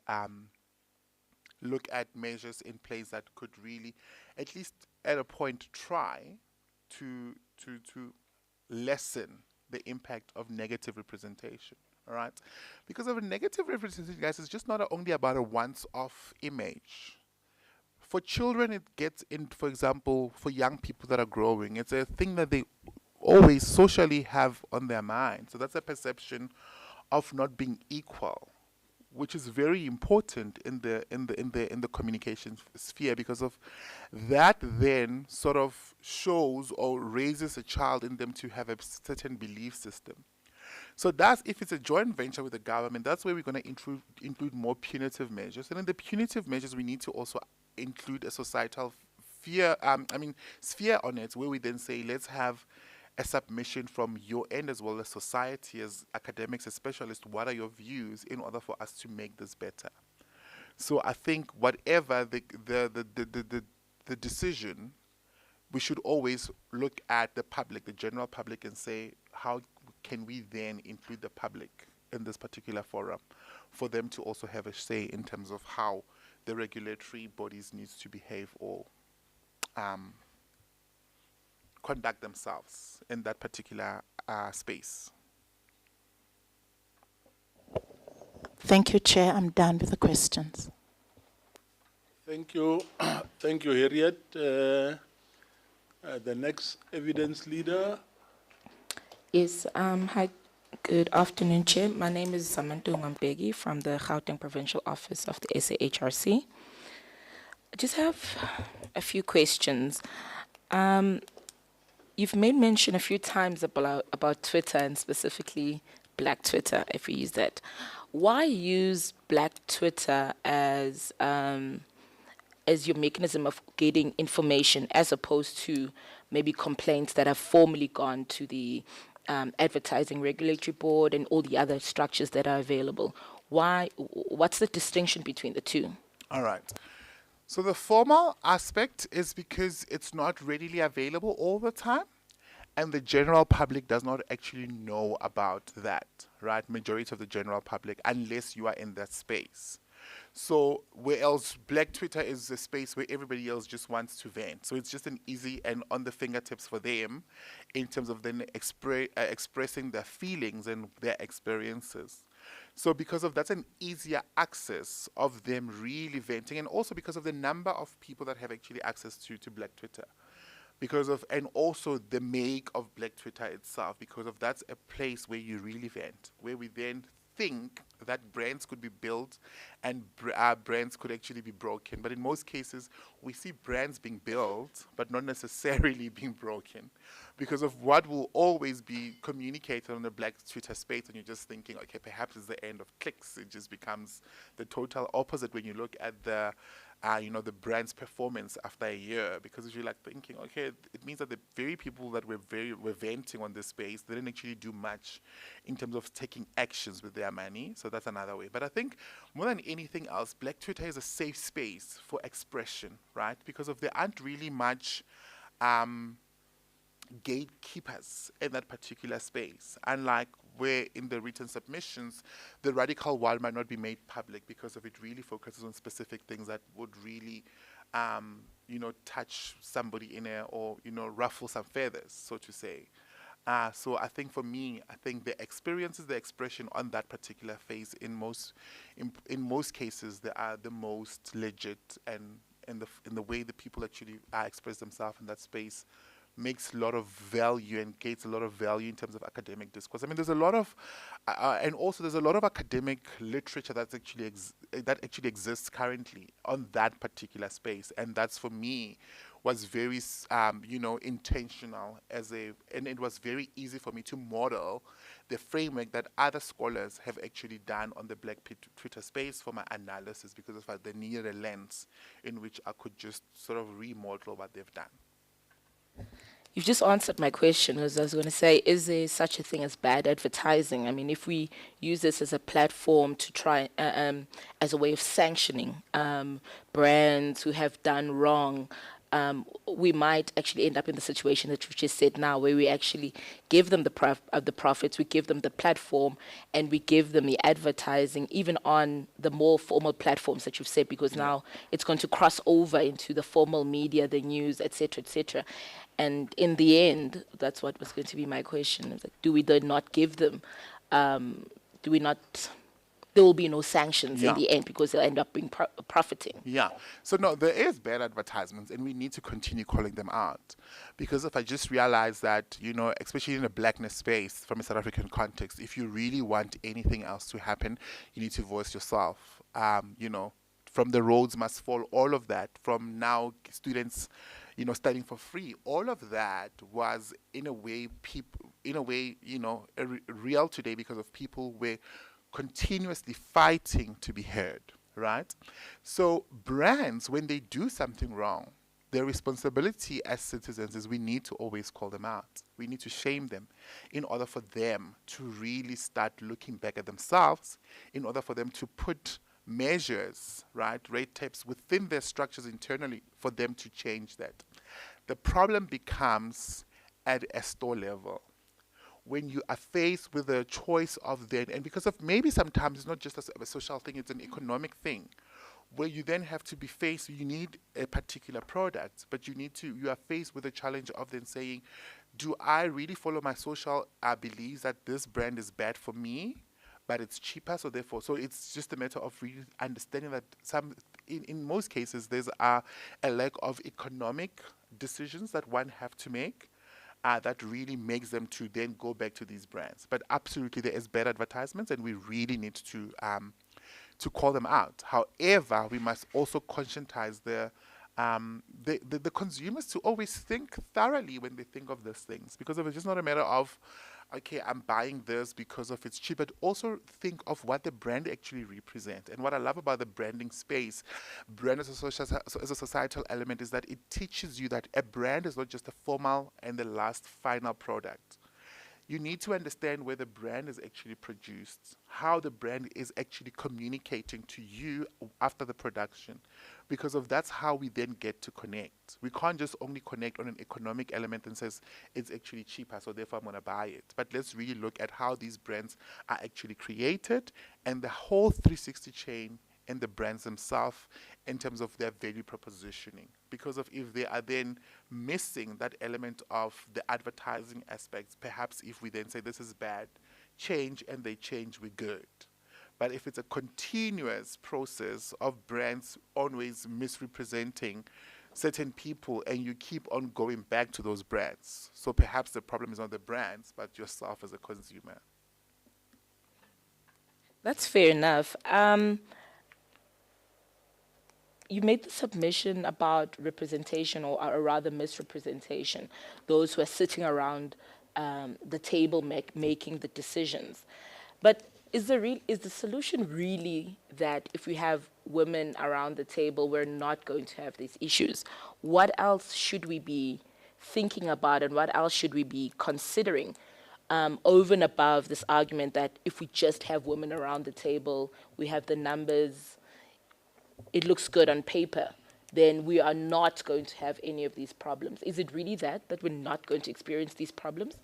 look at measures in place that could really, at least at a point, try to lessen the impact of negative representation. All right, because of a negative representation, guys, it's just not only about a once-off image. For children, it gets in, for example, for young people that are growing, it's a thing that they always socially have on their mind. So that's a perception of not being equal, which is very important in the communication sphere, because of that then sort of shows or raises a child in them to have a certain belief system. So that's, if it's a joint venture with the government, that's where we're going to include more punitive measures. And in the punitive measures, we need to also include a societal sphere on it, where we then say, let's have a submission from your end as well as society, as academics, as specialists. What are your views in order for us to make this better? So I think whatever the decision, we should always look at the public, the general public, and say, how can we then include the public in this particular forum for them to also have a say in terms of how the regulatory bodies needs to behave or conduct themselves in that particular space. Thank you, Chair. I'm done with the questions. Thank you. Thank you, Harriet. The next evidence leader. Yes, hi, good afternoon, Chair. My name is Samantha Ngambegi from the Gauteng Provincial Office of the SAHRC. I just have a few questions. You've made mention a few times about Twitter and specifically Black Twitter, if we use that. Why use Black Twitter as your mechanism of getting information as opposed to maybe complaints that have formally gone to the Advertising Regulatory Board and all the other structures that are available? Why? What's the distinction between the two? All right. So the formal aspect is because it's not readily available all the time, and the general public does not actually know about that, right? Majority of the general public, unless you are in that space. So where else, Black Twitter is a space where everybody else just wants to vent. So it's just an easy and on the fingertips for them in terms of then expressing their feelings and their experiences. So because of that's an easier access of them really venting, and also because of the number of people that have actually access to Black Twitter. Because of, and also the make of Black Twitter itself, because of that's a place where you really vent, where we then think that brands could be built and brands could actually be broken. But in most cases, we see brands being built, but not necessarily being broken, because of what will always be communicated on the Black Twitter space, and you're just thinking, okay, perhaps it's the end of clicks. It just becomes the total opposite when you look at the the brand's performance after a year, because if you're like thinking, okay, it means that the very people that were venting on this space, they didn't actually do much in terms of taking actions with their money. So that's another way. But I think more than anything else, Black Twitter is a safe space for expression, right? Because of there aren't really much gatekeepers in that particular space, unlike where in the written submissions the radical one might not be made public, because of it really focuses on specific things that would really touch somebody in a, or ruffle some feathers, so to say. So I think for me, I think the experiences, the expression on that particular phase in most cases, they are the most legit, and in the way the people actually express themselves in that space makes a lot of value and gains a lot of value in terms of academic discourse. I mean, there's a lot of, and also there's a lot of academic literature that's actually that actually exists currently on that particular space, and that's for me was very, intentional and it was very easy for me to model the framework that other scholars have actually done on the Black Twitter space for my analysis, because of the near a lens in which I could just sort of remodel what they've done. You've just answered my question, as I was going to say, is there such a thing as bad advertising? I mean, if we use this as a platform to try, as a way of sanctioning brands who have done wrong, we might actually end up in the situation that you've just said now, where we actually give them the profits, we give them the platform, and we give them the advertising, even on the more formal platforms that you've said, because now it's going to cross over into the formal media, the news, etc., etc. And in the end, that's what was going to be my question. It's like, do we then not give them, do we not, there will be no sanctions in the end, because they'll end up being profiting. Yeah. So no, there is bad advertisements, and we need to continue calling them out. Because if I just realize that, especially in a blackness space from a South African context, if you really want anything else to happen, you need to voice yourself. From the roads must fall, all of that, from now students studying for free, all of that was in a way real today, because of people were continuously fighting to be heard, right? So brands, when they do something wrong, their responsibility as citizens is we need to always call them out. We need to shame them in order for them to really start looking back at themselves, in order for them to put measures, right, red tapes within their structures internally for them to change that. The problem becomes at a store level when you are faced with a choice of then, and because of maybe sometimes it's not just a social thing, it's an economic thing, where you then have to be faced, you need a particular product, but you are faced with the challenge of then saying, do I really follow my social beliefs that this brand is bad for me, but it's cheaper, so therefore, so it's just a matter of really understanding that in most cases, there's a lack of economic decisions that one have to make, that really makes them to then go back to these brands. But absolutely, there is bad advertisements, and we really need to call them out. However, we must also conscientize the consumers to always think thoroughly when they think of these things, because it's just not a matter of, okay, I'm buying this because of it's cheap, but also think of what the brand actually represents. And what I love about the branding space, brand as a societal element, is that it teaches you that a brand is not just a formal and the last final product. You need to understand where the brand is actually produced, how the brand is actually communicating to you after the production, because of that's how we then get to connect. We can't just only connect on an economic element and says it's actually cheaper, so therefore I'm going to buy it. But let's really look at how these brands are actually created and the whole 360 chain and the brands themselves in terms of their value propositioning. Because of if they are then missing that element of the advertising aspects, perhaps if we then say this is bad, change, and they change, we're good. But if it's a continuous process of brands always misrepresenting certain people and you keep on going back to those brands, so perhaps the problem is not the brands, but yourself as a consumer. That's fair enough. You made the submission about representation, or rather misrepresentation, those who are sitting around the table making the decisions. But is the solution really that if we have women around the table, we're not going to have these issues? What else should we be thinking about, and what else should we be considering over and above this argument that if we just have women around the table, we have the numbers, it looks good on paper, then we are not going to have any of these problems? Is it really that we're not going to experience these problems?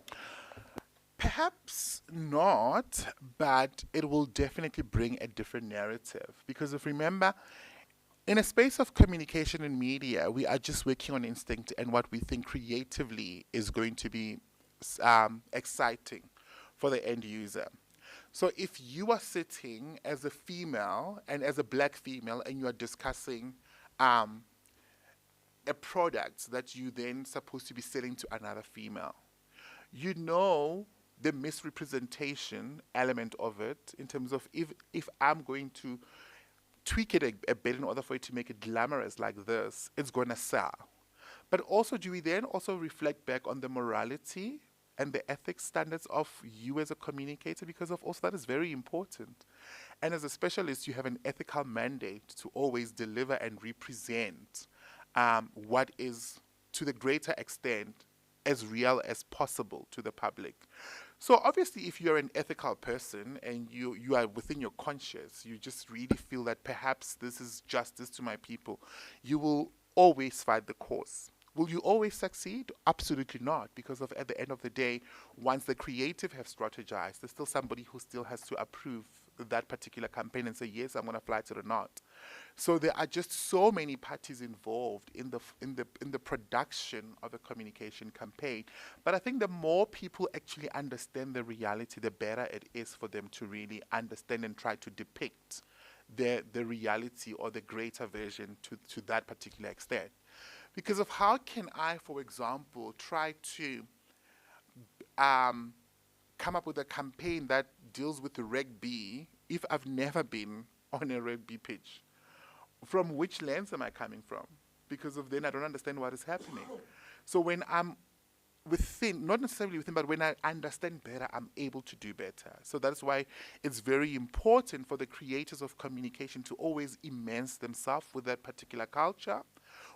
Perhaps not, but it will definitely bring a different narrative. Because if remember, in a space of communication and media, we are just working on instinct and what we think creatively is going to be exciting for the end user. So if you are sitting as a female and as a black female and you are discussing a product that you then supposed to be selling to another female, you know the misrepresentation element of it in terms of if I'm going to tweak it a bit in order for it to make it glamorous like this, it's going to sell. But also, do we then also reflect back on the morality and the ethics standards of you as a communicator? Because of also that is very important. And as a specialist, you have an ethical mandate to always deliver and represent what is, to the greater extent, as real as possible to the public. So obviously, if you're an ethical person and you are within your conscience, you just really feel that perhaps this is justice to my people, you will always fight the cause. Will you always succeed? Absolutely not, because at the end of the day, once the creative have strategized, there's still somebody who still has to approve that particular campaign and say, yes, I'm going to fly to the north. So there are just so many parties involved in the production of a communication campaign. But I think the more people actually understand the reality, the better it is for them to really understand and try to depict the reality or the greater version to that particular extent. Because of how can I, for example, try to come up with a campaign that deals with the rugby if I've never been on a rugby pitch? From which lens am I coming from? Because of then I don't understand what is happening. So when I'm within, not necessarily within, but when I understand better, I'm able to do better. So that's why it's very important for the creators of communication to always immerse themselves with that particular culture,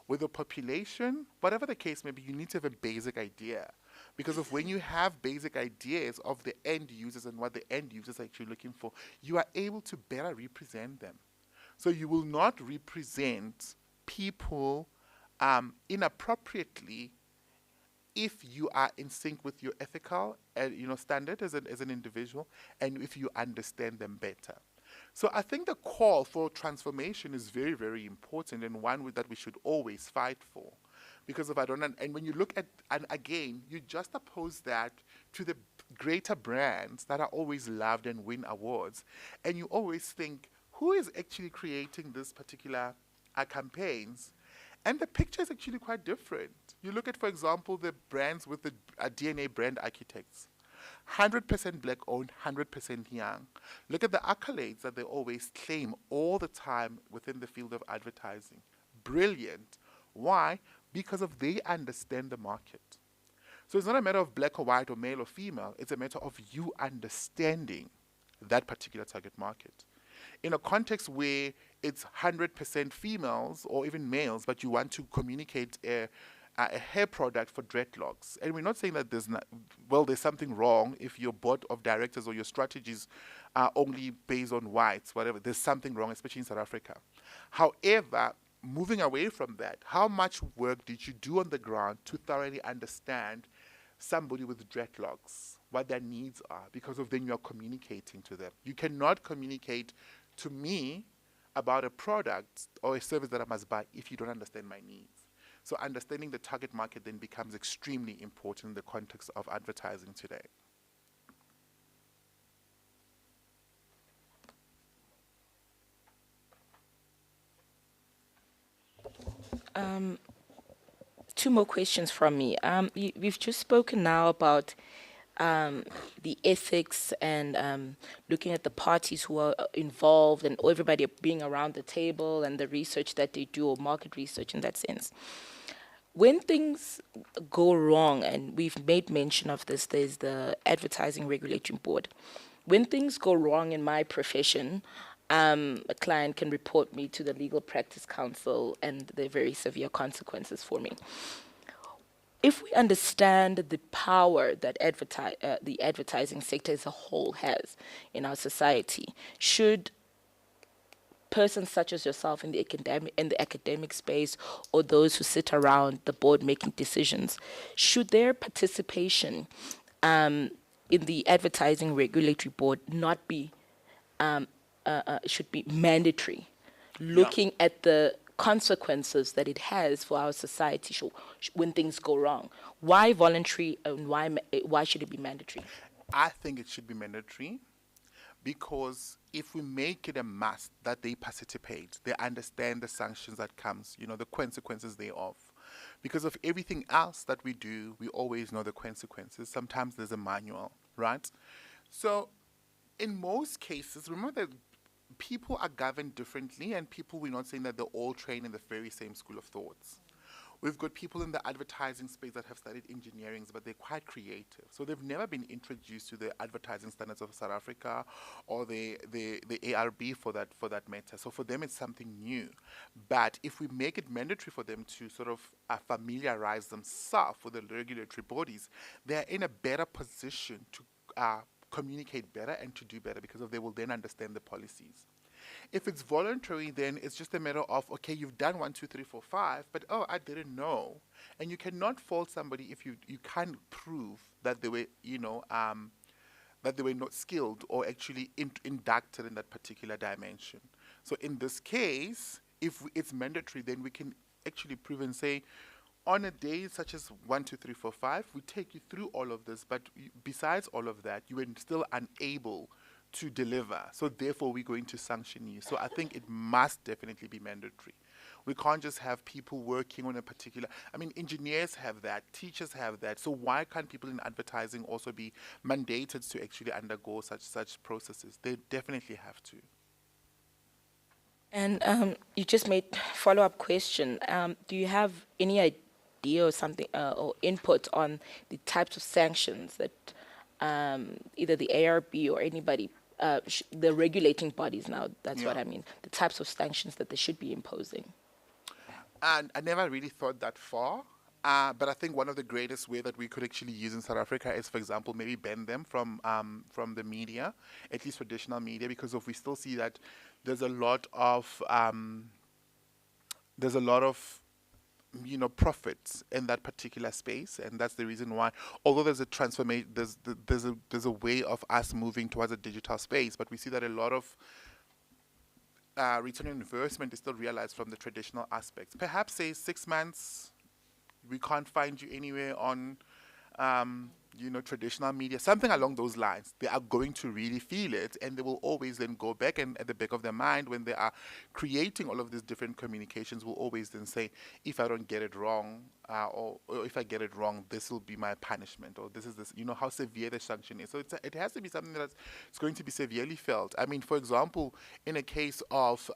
with the population, whatever the case may be. You need to have a basic idea. Because of when you have basic ideas of the end users and what the end users are actually looking for, you are able to better represent them. So you will not represent people inappropriately if you are in sync with your ethical standard as an individual, and if you understand them better. So I think the call for transformation is very, very important, and one that we should always fight for. Because if I don't, and when you look at, and again, you just oppose that to the greater brands that are always loved and win awards, and you always think, who is actually creating this particular campaigns? And the picture is actually quite different. You look at, for example, the brands with the DNA brand architects. 100% black owned, 100% young. Look at the accolades that they always claim all the time within the field of advertising. Brilliant. Why? Because of they understand the market. So it's not a matter of black or white or male or female. It's a matter of you understanding that particular target market. In a context where it's 100% females or even males, but you want to communicate a hair product for dreadlocks. And we're not saying that there's something wrong if your board of directors or your strategies are only based on whites, whatever. There's something wrong, especially in South Africa. However, moving away from that, how much work did you do on the ground to thoroughly understand somebody with dreadlocks, what their needs are, because of then you're communicating to them. You cannot communicate to me about a product or a service that I must buy if you don't understand my needs. So understanding the target market then becomes extremely important in the context of advertising today. Two more questions from me. We've just spoken now about the ethics and looking at the parties who are involved and everybody being around the table and the research that they do, or market research in that sense. When things go wrong, and we've made mention of this, there's the Advertising Regulatory Board. When things go wrong in my profession, a client can report me to the Legal Practice Council, and there are very severe consequences for me. If we understand the power that the advertising sector as a whole has in our society, should persons such as yourself in the academic space, or those who sit around the board making decisions, should their participation in the Advertising Regulatory Board not be should be mandatory, looking at the consequences that it has for our society when things go wrong? Why voluntary, and why should it be mandatory? I think it should be mandatory, because if we make it a must that they participate, they understand the sanctions that comes, the consequences thereof. Because of everything else that we do, we always know the consequences. Sometimes there's a manual, right? So in most cases, remember that people are governed differently, and people, we're not saying that they're all trained in the very same school of thoughts. We've got people in the advertising space that have studied engineering, but they're quite creative. So they've never been introduced to the advertising standards of South Africa or the ARB for that matter. So for them, it's something new. But if we make it mandatory for them to sort of familiarize themselves with the regulatory bodies, they're in a better position to communicate better and to do better, because they will then understand the policies. If it's voluntary, then it's just a matter of, okay, you've done 1, 2, 3, 4, 5, but I didn't know. And you cannot fault somebody if you can't prove that they were, that they were not skilled or actually inducted in that particular dimension. So in this case, if it's mandatory, then we can actually prove and say, on a day such as 1, 2, 3, 4, 5, we take you through all of this, but besides all of that, you were still unable to deliver. So therefore, we're going to sanction you. So I think it must definitely be mandatory. We can't just have people working on a particular, engineers have that, teachers have that. So why can't people in advertising also be mandated to actually undergo such processes? They definitely have to. And you just made follow-up question. Do you have any idea or something or input on the types of sanctions that either the ARB or anybody, the regulating bodies now, that's what I mean, the types of sanctions that they should be imposing? And I never really thought that far. But I think one of the greatest way that we could actually use in South Africa is, for example, maybe ban them from the media, at least traditional media, because if we still see that there's a lot of profits in that particular space, and that's the reason why. Although there's a transformation, there's a way of us moving towards a digital space, but we see that a lot of return on investment is still realized from the traditional aspects. Perhaps say 6 months, we can't find you anywhere on traditional media, something along those lines. They are going to really feel it, and they will always then go back, and at the back of their mind, when they are creating all of these different communications, will always then say, if I don't get it wrong, or if I get it wrong, this will be my punishment, or this is this, how severe the sanction is. So it has to be something that's it's going to be severely felt. I mean, for example, in a case of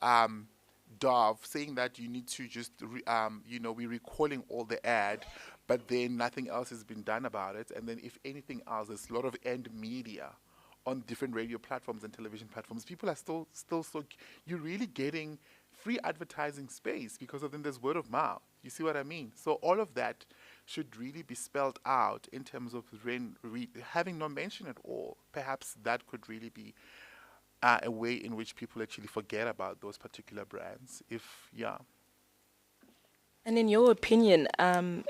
Dove saying that you need to just, we're recalling all the ad, but then nothing else has been done about it. And then if anything else, there's a lot of end media on different radio platforms and television platforms. People are still so, you're really getting free advertising space because of then there's word of mouth. You see what I mean? So all of that should really be spelled out in terms of having no mention at all. Perhaps that could really be a way in which people actually forget about those particular brands. And in your opinion, now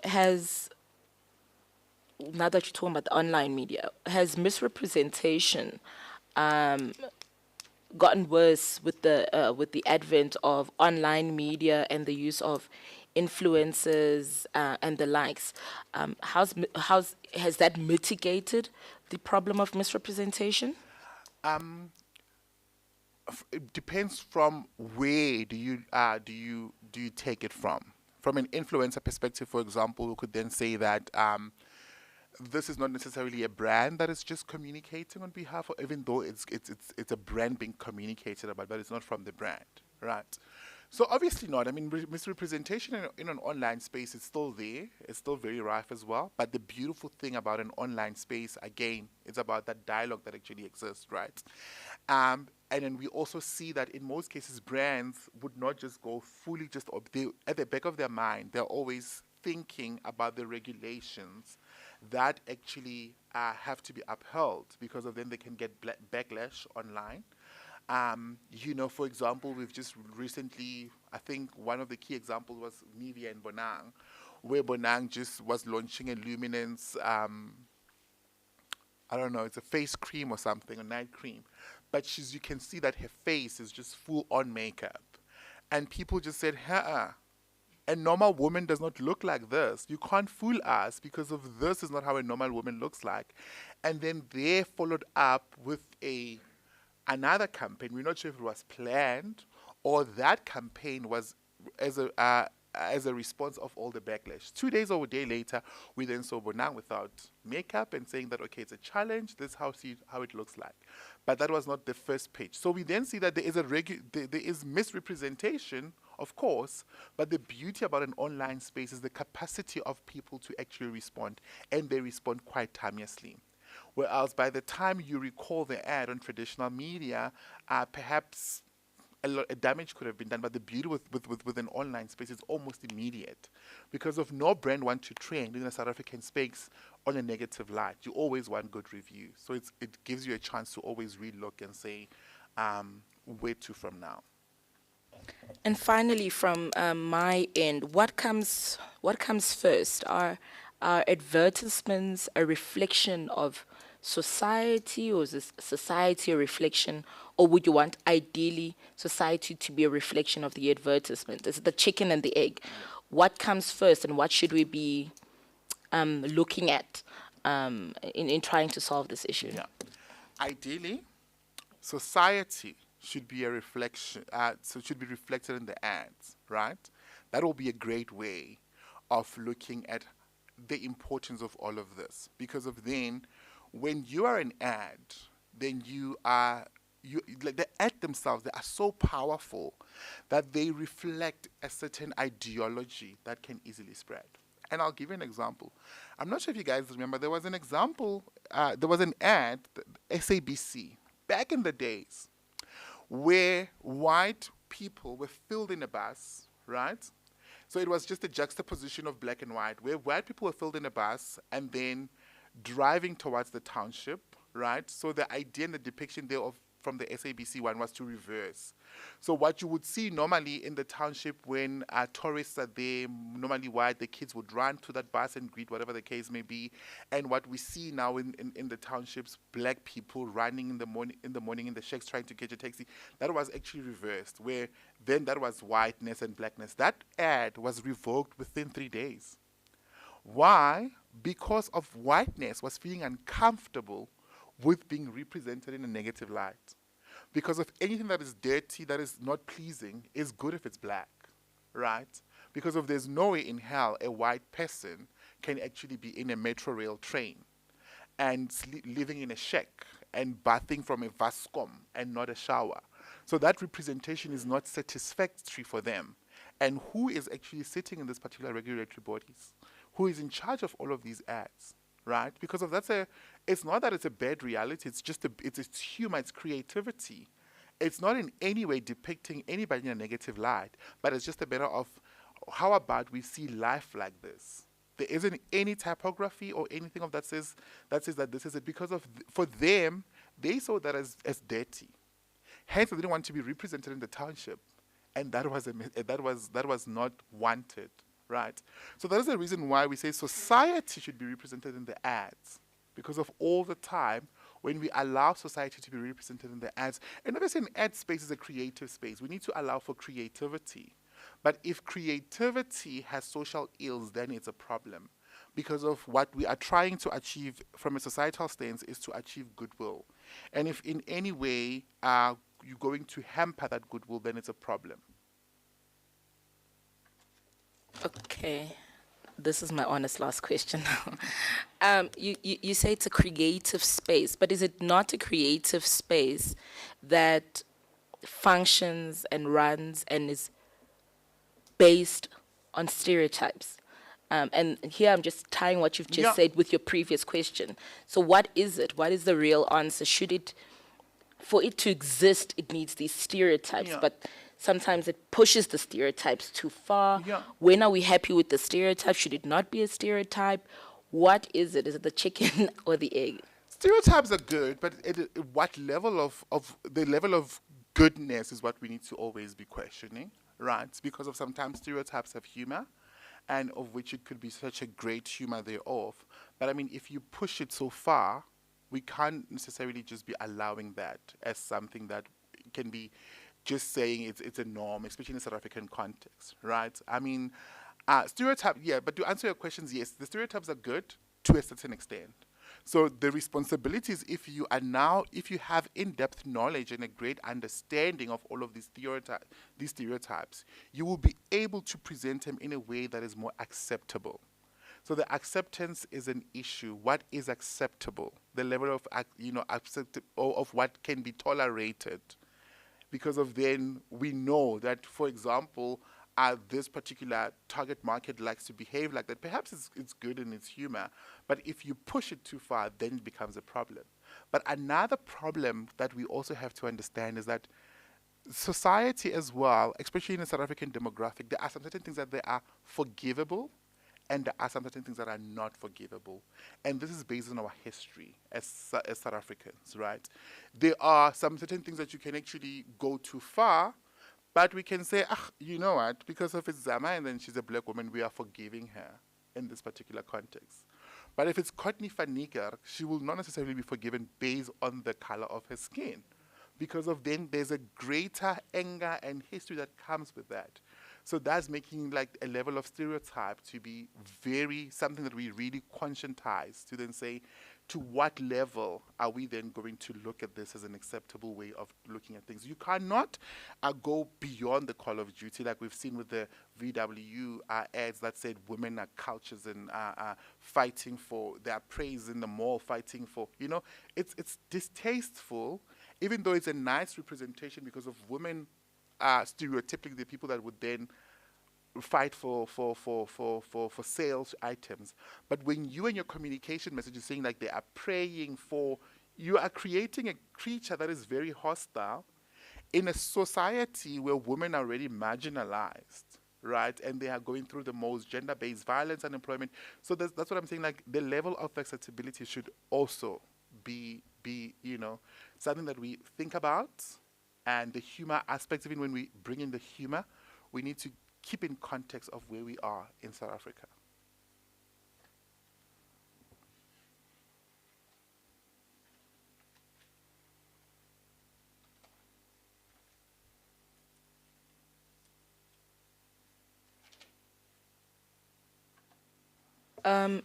that you're talking about the online media, has misrepresentation gotten worse with the advent of online media and the use of influencers and the likes? Has that mitigated the problem of misrepresentation? It depends from where do you take it from. From an influencer perspective, for example, we could then say that this is not necessarily a brand that is just communicating on behalf of, even though it's a brand being communicated about, but it's not from the brand, right? So obviously not. I mean, misrepresentation in an online space is still there. It's still very rife as well. But the beautiful thing about an online space, again, is about that dialogue that actually exists, right? And then we also see that in most cases, brands would not just go fully at the back of their mind, they're always thinking about the regulations that actually have to be upheld, because of them they can get backlash online. For example, we've just recently, I think one of the key examples was Nivea and Bonang, where Bonang just was launching a luminance, I don't know, it's a face cream or something, a night cream. But you can see that her face is just full on makeup. And people just said, a normal woman does not look like this. You can't fool us because of this is not how a normal woman looks like. And then they followed up with another campaign. We're not sure if it was planned or that campaign was as a response of all the backlash. 2 days or a day later, we then saw Bonang without makeup and saying that, okay, it's a challenge, this is how it looks like. But that was not the first page. So we then see that there is misrepresentation, of course, but the beauty about an online space is the capacity of people to actually respond, and they respond quite timelessly. Whereas by the time you recall the ad on traditional media, perhaps a damage could have been done. But the beauty with an online space is almost immediate, because of no brand want to trend in a South African space on a negative light. You always want good reviews. So it gives you a chance to always relook and say, where to from now. And finally, from my end, what comes first? Are advertisements a reflection of society, or is this society a reflection, or would you want ideally society to be a reflection of the advertisement? Is it the chicken and the egg? What comes first, and what should we be looking at in trying to solve this issue? Yeah. Ideally, society should be a reflection, so it should be reflected in the ads, right? That will be a great way of looking at the importance of all of this, because of then, when you are an ad, then like the ad themselves, they are so powerful that they reflect a certain ideology that can easily spread. And I'll give you an example. I'm not sure if you guys remember, there was an example, there was an ad, SABC, back in the days, where white people were filled in a bus, right? So it was just a juxtaposition of black and white, where white people were filled in a bus and then driving towards the township, right? So the idea and the depiction there of from the SABC one was to reverse. So what you would see normally in the township when tourists are there, normally white, the kids would run to that bus and greet, whatever the case may be. And what we see now in the townships, black people running in the morning in the shacks trying to catch a taxi, that was actually reversed, where then that was whiteness and blackness. That ad was revoked within 3 days. Why? Because of whiteness was feeling uncomfortable with being represented in a negative light. Because of anything that is dirty, that is not pleasing, is good if it's black, right? Because of there's no way in hell a white person can actually be in a metro rail train and living in a shack and bathing from a vascom and not a shower. So that representation is not satisfactory for them. And who is actually sitting in this particular regulatory bodies? Who is in charge of all of these ads, right? Because of it's not that it's a bad reality, it's just it's humor, it's creativity. It's not in any way depicting anybody in a negative light, but it's just a matter of how about we see life like this? There isn't any typography or anything of that says that this is it, because of for them, they saw that as dirty. Hence, they didn't want to be represented in the township, and that was not wanted, right? So that is the reason why we say society should be represented in the ads, because of all the time when we allow society to be represented in the ads. And obviously, an ad space is a creative space. We need to allow for creativity. But if creativity has social ills, then it's a problem. Because of what we are trying to achieve from a societal stance is to achieve goodwill. And if in any way you're going to hamper that goodwill, then it's a problem. Okay. This is my honest last question now. You say it's a creative space, but is it not a creative space that functions and runs and is based on stereotypes? And here I'm just tying what you've just said with your previous question. So what is it? What is the real answer? For it to exist, it needs these stereotypes, but sometimes it pushes the stereotypes too far. When are we happy with the stereotype? Should it not be a stereotype? What is it? Is it the chicken or the egg? Stereotypes are good, but what level the level of goodness is what we need to always be questioning, right? Because of sometimes stereotypes have humor, and of which it could be such a great humor thereof. But I mean, if you push it so far, we can't necessarily just be allowing that as something that can be just saying it's a norm, especially in a South African context, right? I mean, stereotype, but to answer your questions, yes, the stereotypes are good to a certain extent. So the responsibilities, if you have in-depth knowledge and a great understanding of all of these stereotypes, you will be able to present them in a way that is more acceptable. So the acceptance is an issue. What is acceptable? The level of of what can be tolerated. Because of then we know that, for example, this particular target market likes to behave like that. Perhaps it's good in its humor, but if you push it too far, then it becomes a problem. But another problem that we also have to understand is that society as well, especially in the South African demographic, there are some certain things that they are forgivable, and there are some certain things that are not forgivable. And this is based on our history as South Africans, right? There are some certain things that you can actually go too far, but we can say, you know what, because of it's Zama and then she's a black woman, we are forgiving her in this particular context. But if it's Courtney van Niekerk, she will not necessarily be forgiven based on the color of her skin. Because of then there's a greater anger and history that comes with that. So that's making like a level of stereotype to be something that we really conscientize to then say, to what level are we then going to look at this as an acceptable way of looking at things? You cannot go beyond the call of duty like we've seen with the VW ads that said women are couches and fighting for their praise in the mall, fighting for, it's distasteful, even though it's a nice representation because of women stereotypically the people that would then fight for sales items. But when you and your communication message is saying like they are praying for, you are creating a creature that is very hostile in a society where women are already marginalized, right? And they are going through the most gender-based violence and employment. So that's what I'm saying, like the level of acceptability should also be be, you know, something that we think about, and the humor aspects, even when we bring in the humor, we need to keep in context of where we are in South Africa.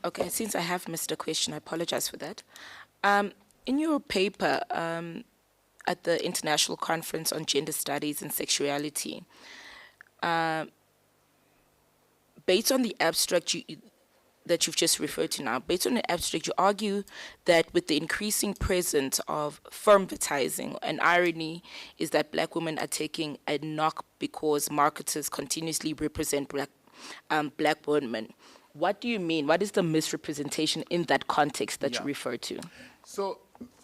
Okay, since I have missed a question, I apologize for that. In your paper at the International Conference on Gender Studies and Sexuality, based on the abstract that you've just referred to now, based on the abstract, you argue that with the increasing presence of firmatizing, an irony is that black women are taking a knock because marketers continuously represent black women. What do you mean? What is the misrepresentation in that context that you refer to? So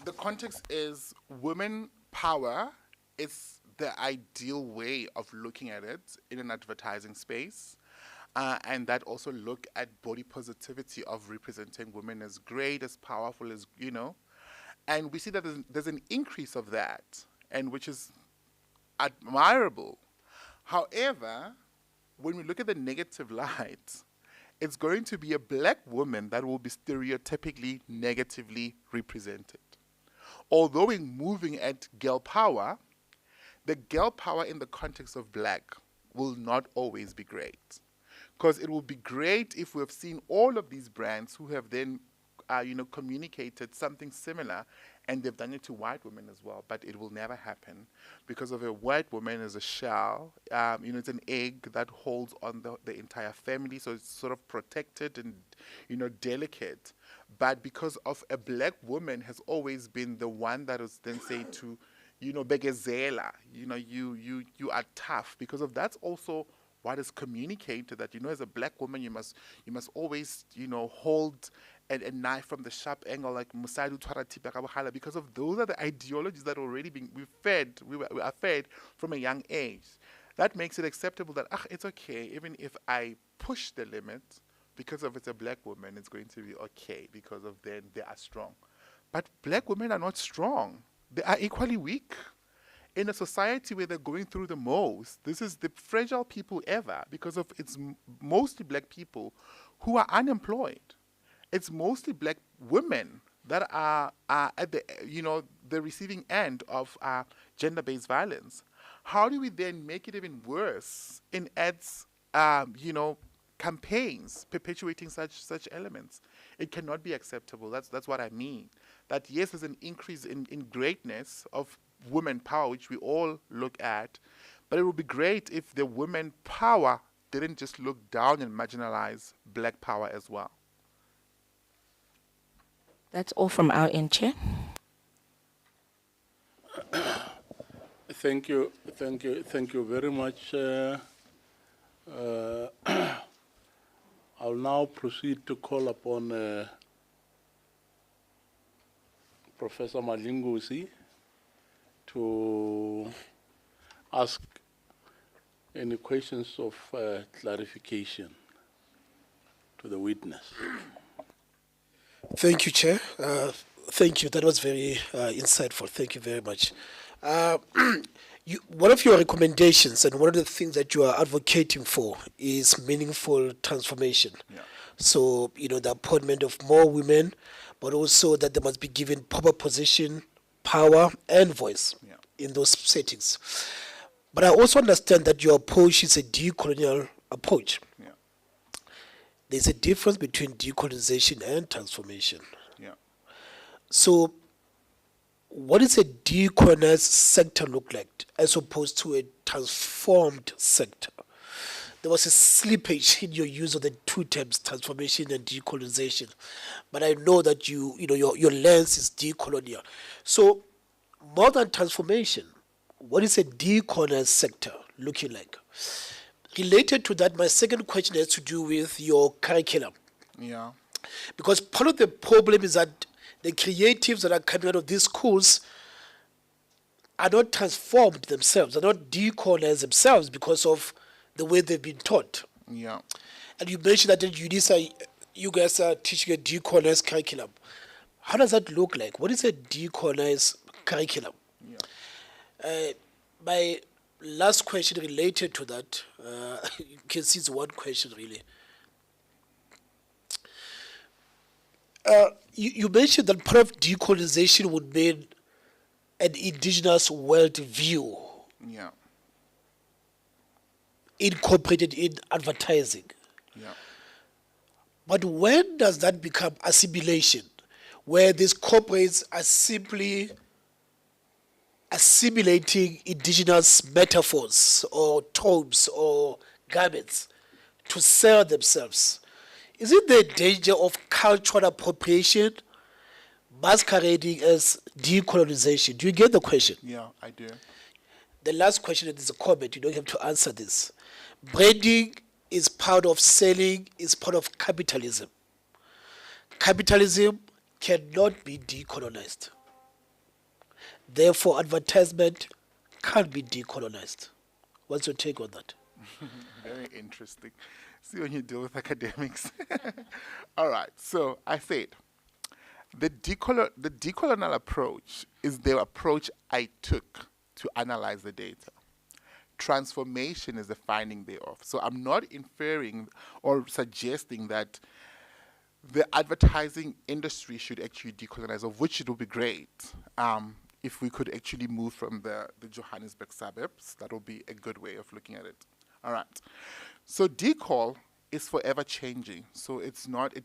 the context is women power is the ideal way of looking at it in an advertising space. And that also look at body positivity of representing women as great, as powerful as, you know. And we see that there's an increase of that, and which is admirable. However, when we look at the negative light, it's going to be a black woman that will be stereotypically negatively represented. Although we're moving at girl power, the girl power in the context of black will not always be great. Because it will be great if we have seen all of these brands who have then communicated something similar, and they've done it to white women as well, but it will never happen because of a white woman as a shell. It's an egg that holds on the entire family, so it's sort of protected and, delicate. But because of a black woman has always been the one that was then said to, begezela, you are tough. Because of that's also what is communicated, that, as a black woman, you must always, hold a knife from the sharp angle, like Musaidu Twarati, because of those are the ideologies that are already being we are fed from a young age. That makes it acceptable that it's okay, even if I push the limit, because of it's a black woman, it's going to be okay, because of then they are strong. But black women are not strong. They are equally weak. In a society where they're going through the most, this is the fragile people ever, because of it's mostly black people who are unemployed. It's mostly black women that are at the receiving end of gender-based violence. How do we then make it even worse in ads, campaigns perpetuating such elements? It cannot be acceptable. That's what I mean. That yes, there's an increase in greatness of women power, which we all look at, but it would be great if the women power didn't just look down and marginalize black power as well. That's all from our end, Chair. Thank you very much. I'll now proceed to call upon Professor Malingusi to ask any questions of clarification to the witness. Thank you, Chair. Thank you. That was very insightful. Thank you very much. One of your recommendations and one of the things that you are advocating for is meaningful transformation. Yeah. So, the appointment of more women, but also that they must be given proper position, power, and voice in those settings. But I also understand that your approach is a decolonial approach. Yeah. There's a difference between decolonization and transformation. Yeah. So, what does a decolonized sector look like as opposed to a transformed sector? There was a slippage in your use of the two terms, transformation and decolonization. But I know that your lens is decolonial. So, more than transformation, what is a decolonized sector looking like? Related to that, my second question has to do with your curriculum. Yeah. Because part of the problem is that the creatives that are coming out of these schools are not transformed themselves, are not decolonized themselves because of the way they've been taught. Yeah. And you mentioned that at UNISA, you guys are teaching a decolonized curriculum. How does that look like? What is a decolonize curriculum? My last question related to that, you can see it's one question really. You mentioned that part of decolonization would mean an indigenous worldview Yeah. incorporated in advertising. Yeah. But when does that become assimilation, where these corporates are simply assimilating indigenous metaphors or tomes or garments to sell themselves? Is it the danger of cultural appropriation masquerading as decolonization? Do you get the question? Yeah, I do. The last question is a comment. You don't have to answer this. Branding is part of selling, is part of capitalism. Capitalism cannot be decolonized. Therefore, advertisement can't be decolonized. What's your take on that? Very interesting. See when you deal with academics. All right. So I said the decolonial approach is the approach I took to analyze the data. Transformation is the finding thereof. So I'm not inferring or suggesting that the advertising industry should actually decolonize, of which it would be great if we could actually move from the Johannesburg suburbs. That would be a good way of looking at it. All right. So decol is forever changing. So it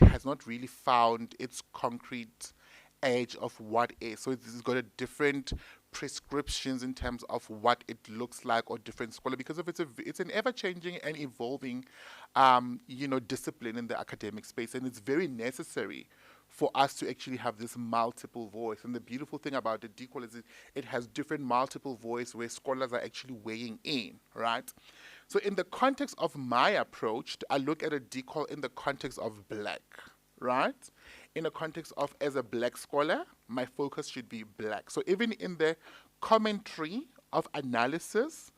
has not really found its concrete edge of what is. So it's got a different prescriptions in terms of what it looks like, or different scholar, because of it's an ever-changing and evolving discipline in the academic space, and it's very necessary for us to actually have this multiple voice. And the beautiful thing about the decol is it has different multiple voice where scholars are actually weighing in, right? So in the context of my approach, I look at a decol in the context of black, right? In the context of, as a black scholar, my focus should be black. So even in the commentary of analysis,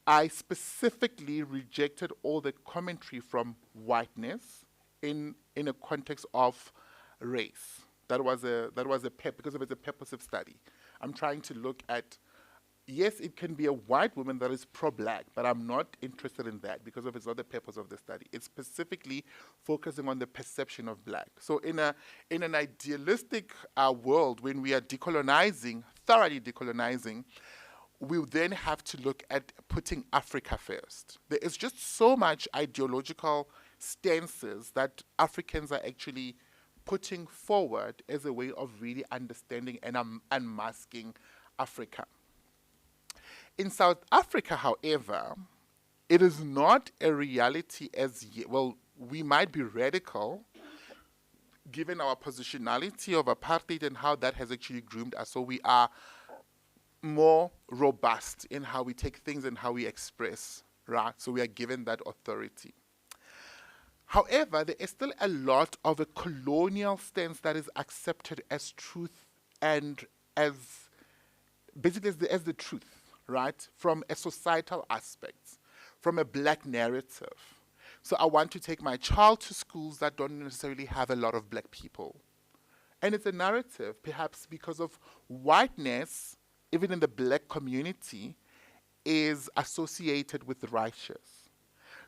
I specifically rejected all the commentary from whiteness in a context of race. That was because of it's a purposive study. I'm trying to look at, yes, it can be a white woman that is pro-black, but I'm not interested in that because of it's not the purpose of the study. It's specifically focusing on the perception of black. So in an idealistic world, when we are decolonizing, thoroughly decolonizing, we then have to look at putting Africa first. There is just so much ideological stances that Africans are actually putting forward as a way of really understanding and unmasking Africa. In South Africa, however, it is not a reality as yet. Well, we might be radical given our positionality of apartheid and how that has actually groomed us. So we are more robust in how we take things and how we express, right? So we are given that authority. However, there is still a lot of a colonial stance that is accepted as truth and as basically as the truth, right? From a societal aspect, from a black narrative. So I want to take my child to schools that don't necessarily have a lot of black people. And it's a narrative, perhaps because of whiteness, even in the black community, is associated with the righteous.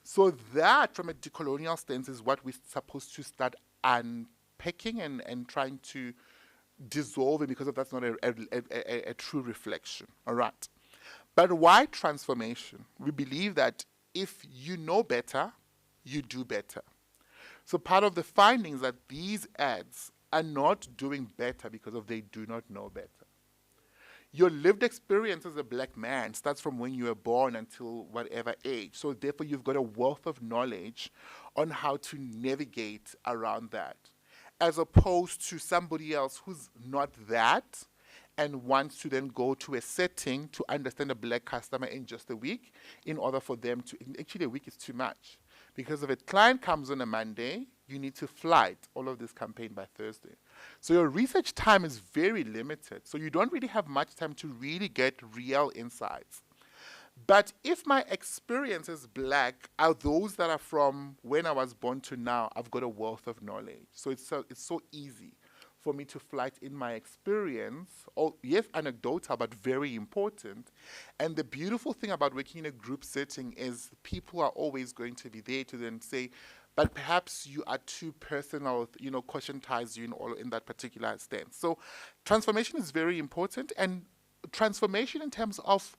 So that, from a decolonial stance, is what we're supposed to start unpacking and trying to dissolve it, because of that's not a true reflection. All right. But why transformation? We believe that if you know better, you do better. So part of the findings that these ads are not doing better because of they do not know better. Your lived experience as a black man starts from when you were born until whatever age. So therefore, you've got a wealth of knowledge on how to navigate around that, as opposed to somebody else who's not that and wants to then go to a setting to understand a black customer in just a week in order for them to, actually a week is too much. Because if a client comes on a Monday, you need to flight all of this campaign by Thursday. So your research time is very limited. So you don't really have much time to really get real insights. But if my experience as black are those that are from when I was born to now, I've got a wealth of knowledge. So it's so easy for me to flight in my experience, or yes, anecdotal, but very important. And the beautiful thing about working in a group setting is people are always going to be there to then say, but perhaps you are too personal, cautiontize you in that particular stance. So transformation is very important, and transformation in terms of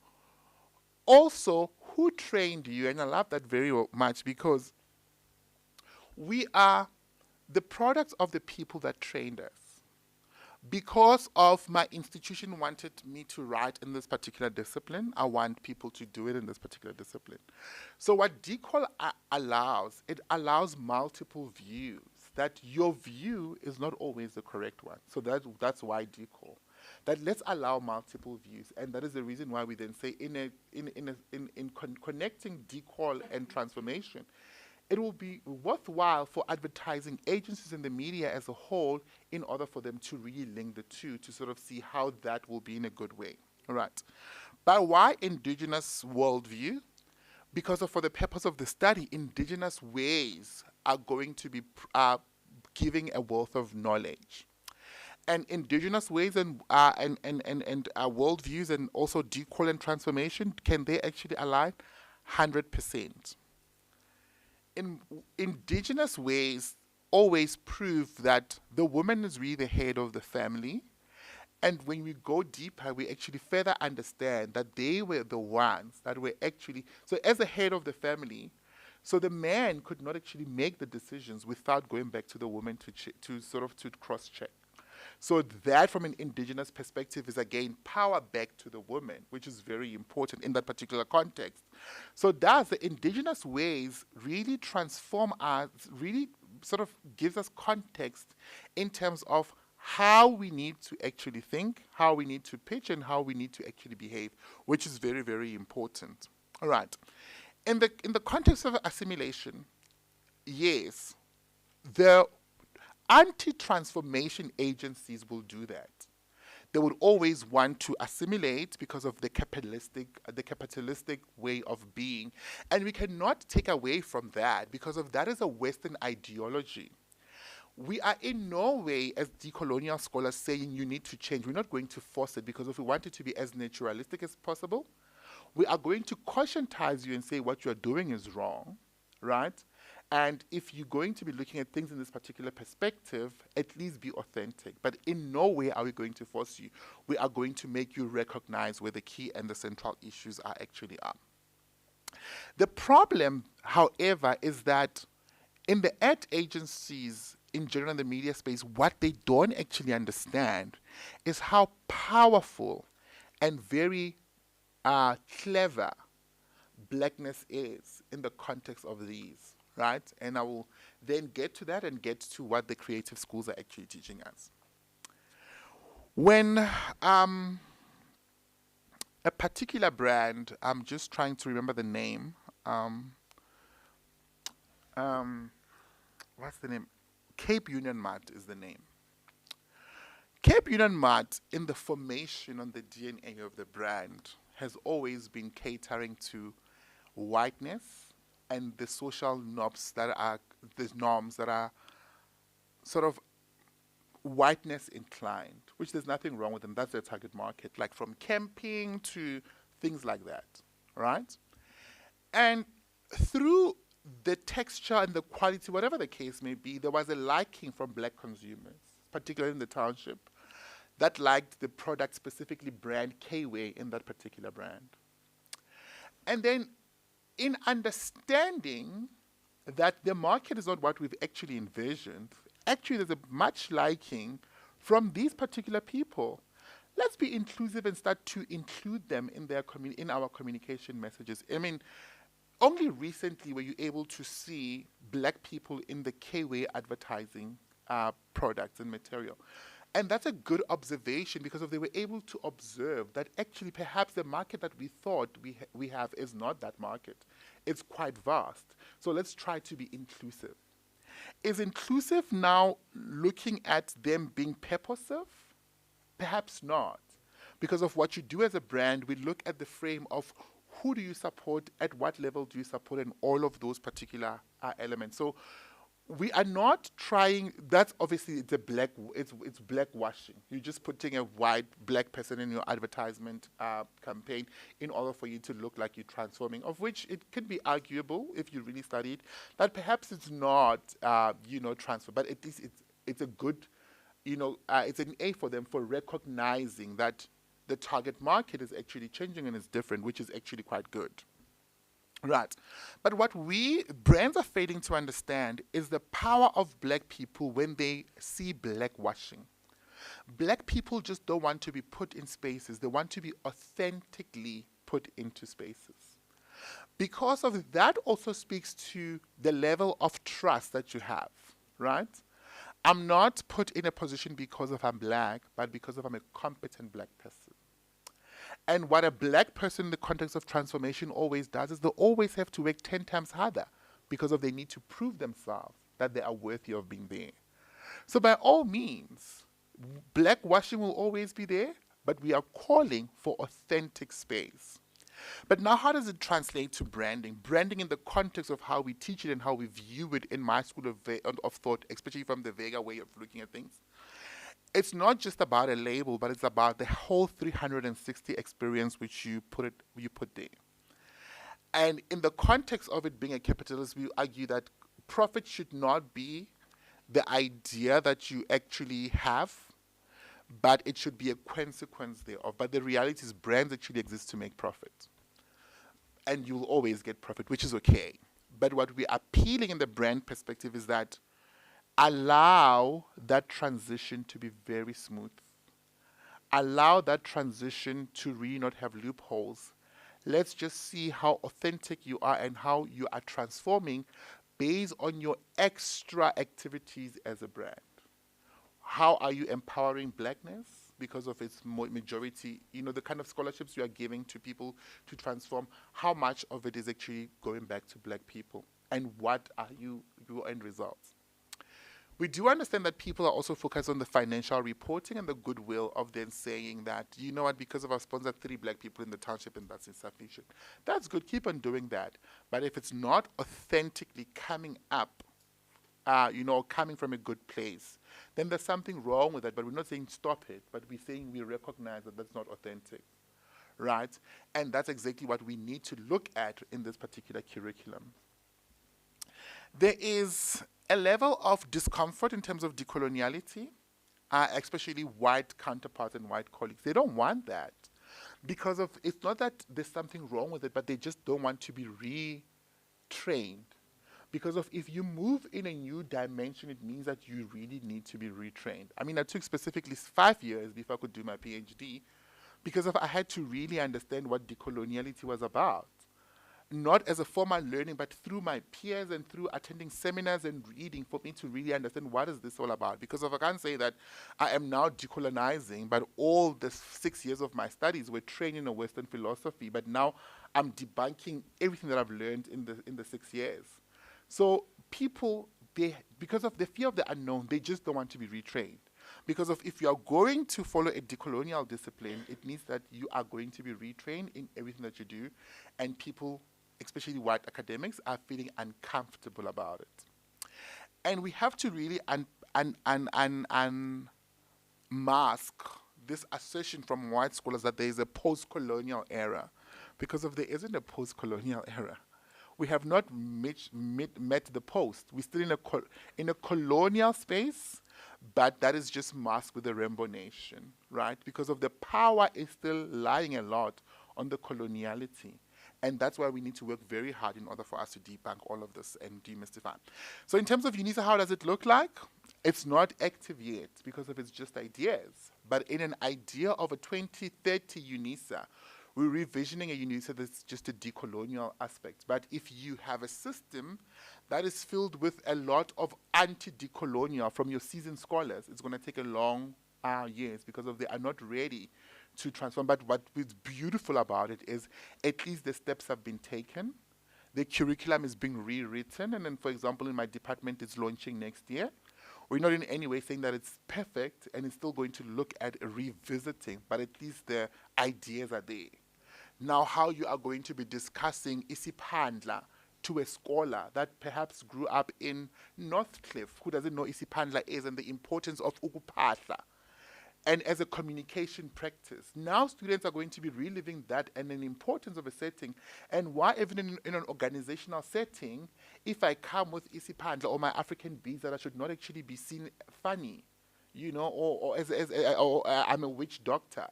also who trained you, and I love that very much, because we are the product of the people that trained us. Because of my institution wanted me to write in this particular discipline, I want people to do it in this particular discipline. So what DCOL allows, it allows multiple views, that your view is not always the correct one. So that's why DCOL. That let's allow multiple views, and that is the reason why we then say in connecting DCOL and transformation, it will be worthwhile for advertising agencies and the media as a whole in order for them to really link the two to sort of see how that will be in a good way. All right. But why indigenous worldview? Because for the purpose of the study, indigenous ways are going to be giving a wealth of knowledge. And indigenous ways and worldviews and also DCOL and transformation, can they actually align? 100%. Indigenous ways always prove that the woman is really the head of the family. And when we go deeper, we actually further understand that they were the ones that were actually, so as the head of the family, so the man could not actually make the decisions without going back to the woman to cross-check. So that, from an indigenous perspective, is again power back to the woman, which is very important in that particular context. So does the indigenous ways really transform us, really sort of gives us context in terms of how we need to actually think, how we need to pitch, and how we need to actually behave, which is very, very important. All right. In the context of assimilation, yes, the anti-transformation agencies will do that. They would always want to assimilate because of the capitalistic way of being. And we cannot take away from that because of that is a Western ideology. We are in no way, as decolonial scholars, saying you need to change. We're not going to force it, because if we want it to be as naturalistic as possible, we are going to cautiontize you and say what you're doing is wrong, right? And if you're going to be looking at things in this particular perspective, at least be authentic. But in no way are we going to force you. We are going to make you recognize where the key and the central issues are actually are. The problem, however, is that in the ad agencies, in general in the media space, what they don't actually understand is how powerful and very clever blackness is in the context of these. Right? And I will then get to that and get to what the creative schools are actually teaching us. When a particular brand, I'm just trying to remember the name. What's the name? Cape Union Mart is the name. Cape Union Mart, in the formation on the DNA of the brand, has always been catering to whiteness and the social norms that are sort of whiteness inclined, which there's nothing wrong with them. That's their target market, like from camping to things like that, right? And through the texture and the quality, whatever the case may be, there was a liking from black consumers, particularly in the township, that liked the product, specifically brand K-Way in that particular brand. And then in understanding that the market is not what we've actually envisioned, actually there's a much liking from these particular people. Let's be inclusive and start to include them in in our communication messages. I mean, only recently were you able to see black people in the K-Way advertising products and material. And that's a good observation because they were able to observe that actually perhaps the market that we thought we have is not that market. It's quite vast. So let's try to be inclusive. Is inclusive now looking at them being purposive? Perhaps not. Because of what you do as a brand, we look at the frame of who do you support, at what level do you support, and all of those particular elements. So we are not trying, that's obviously it's blackwashing. You're just putting a white black person in your advertisement campaign in order for you to look like you're transforming, of which it could be arguable if you really studied that perhaps it's not, transfer, but at least it's a good, it's an A for them for recognizing that the target market is actually changing and is different, which is actually quite good. Right. But what brands are failing to understand is the power of black people when they see blackwashing. Black people just don't want to be put in spaces. They want to be authentically put into spaces. Because of that also speaks to the level of trust that you have, right? I'm not put in a position because of I'm black, but because of I'm a competent black person. And what a black person in the context of transformation always does is they always have to work 10 times harder because of they need to prove themselves that they are worthy of being there. So by all means, blackwashing will always be there, but we are calling for authentic space. But now how does it translate to branding? Branding in the context of how we teach it and how we view it in my school of thought, especially from the Vega way of looking at things. It's not just about a label, but it's about the whole 360 experience which you put there. And in the context of it being a capitalist, we argue that profit should not be the idea that you actually have, but it should be a consequence thereof. But the reality is brands actually exist to make profit. And you'll always get profit, which is okay. But what we're appealing in the brand perspective is that allow that transition to be very smooth. Allow that transition to really not have loopholes. Let's just see how authentic you are and how you are transforming based on your extra activities as a brand. How are you empowering blackness because of its majority, the kind of scholarships you are giving to people to transform, how much of it is actually going back to black people? And what are your end results? We do understand that people are also focused on the financial reporting and the goodwill of them saying that, you know what, because of our sponsor, 3 black people in the township and that's insufficient. That's good, keep on doing that. But if it's not authentically coming up, coming from a good place, then there's something wrong with it. But we're not saying stop it, but we're saying we recognize that that's not authentic, right? And that's exactly what we need to look at in this particular curriculum. There is a level of discomfort in terms of decoloniality, especially white counterparts and white colleagues. They don't want that because of, it's not that there's something wrong with it, but they just don't want to be retrained. Because of if you move in a new dimension, it means that you really need to be retrained. I mean, I took specifically 5 years before I could do my PhD because of I had to really understand what decoloniality was about. Not as a formal learning, but through my peers and through attending seminars and reading for me to really understand what is this all about. Because if I can't say that I am now decolonizing, but all the 6 years of my studies were trained in a Western philosophy, but now I'm debunking everything that I've learned in the 6 years. So people, because of the fear of the unknown, they just don't want to be retrained. Because if you are going to follow a decolonial discipline, it means that you are going to be retrained in everything that you do, and people, especially white academics, are feeling uncomfortable about it. And we have to really unmask this assertion from white scholars that there is a post-colonial era, because if there isn't a post-colonial era, we have not met the post. We're still in a colonial space, but that is just masked with the Rainbow Nation, right? Because of the power is still lying a lot on the coloniality. And that's why we need to work very hard in order for us to debunk all of this and demystify. So in terms of UNISA, how does it look like? It's not active yet because of it's just ideas. But in an idea of a 2030 UNISA, we're revisioning a UNISA that's just a decolonial aspect. But if you have a system that is filled with a lot of anti-decolonial from your seasoned scholars, it's going to take a long years because of they are not ready to transform. But what is beautiful about it is at least the steps have been taken. The curriculum is being rewritten. And then, for example, in my department, it's launching next year. We're not in any way saying that it's perfect and it's still going to look at revisiting, but at least the ideas are there. Now, how you are going to be discussing isiphandla to a scholar that perhaps grew up in Northcliffe, who doesn't know isiphandla is and the importance of ukupahla, and as a communication practice. Now students are going to be reliving that and the importance of a setting, and why even in an organizational setting, if I come with isiphandla or my African beads, that I should not actually be seen funny, you know, or I'm a witch doctor.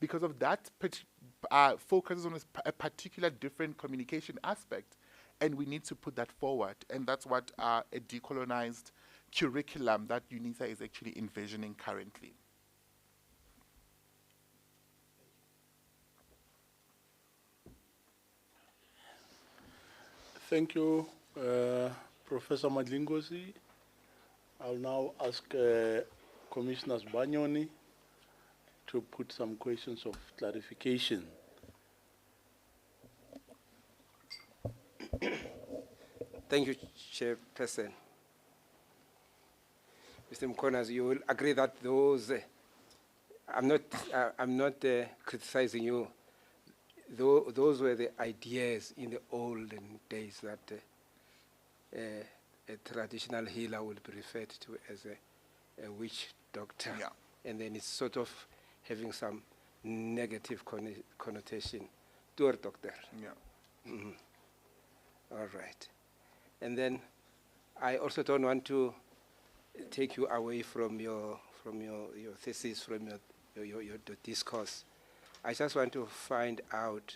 Because of that, focuses on a particular different communication aspect, and we need to put that forward, and that's what a decolonized curriculum that UNISA is actually envisioning currently. Thank you, Professor Madlingozi. I'll now ask Commissioner Banyoni to put some questions of clarification. Thank you, Chairperson. Mr. Mkonas, you will agree that those, I'm not criticizing you. Those were the ideas in the olden days that a traditional healer would be referred to as a witch doctor. Yeah. And then it's sort of having some negative connotation to a doctor. Yeah. Mm-hmm. All right. And then I also don't want to take you away from your thesis, from your discourse. I just want to find out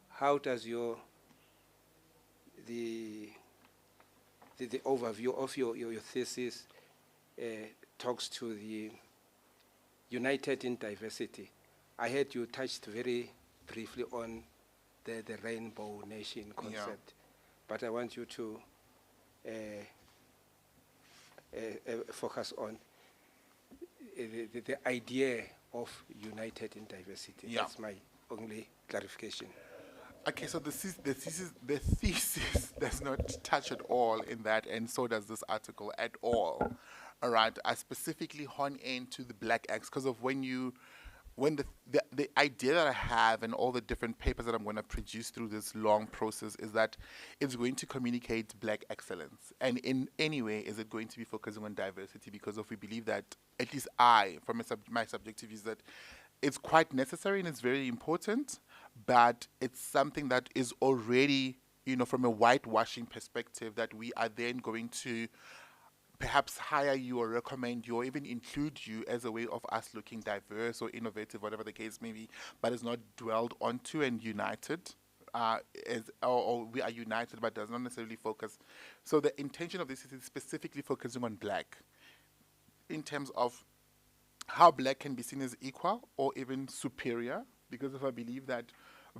how does the overview of your thesis talks to the United in Diversity. I heard you touched very briefly on the Rainbow Nation concept, but I want you to focus on the idea of United in Diversity. Yeah. That's my only clarification. Okay, so the thesis does not touch at all in that, and so does this article at all. All right, I specifically hone into the Black Acts because of when the idea that I have and all the different papers that I'm going to produce through this long process is that it's going to communicate Black excellence. And in any way, is it going to be focusing on diversity? Because we believe that, at least I, from my subjective views, that it's quite necessary and it's very important, but it's something that is already, you know, from a whitewashing perspective, that we are then going to perhaps hire you or recommend you or even include you as a way of us looking diverse or innovative, whatever the case may be, but is not dwelled onto and united, or we are united but does not necessarily focus. So the intention of this is specifically focusing on Black in terms of how Black can be seen as equal or even superior, because if I believe that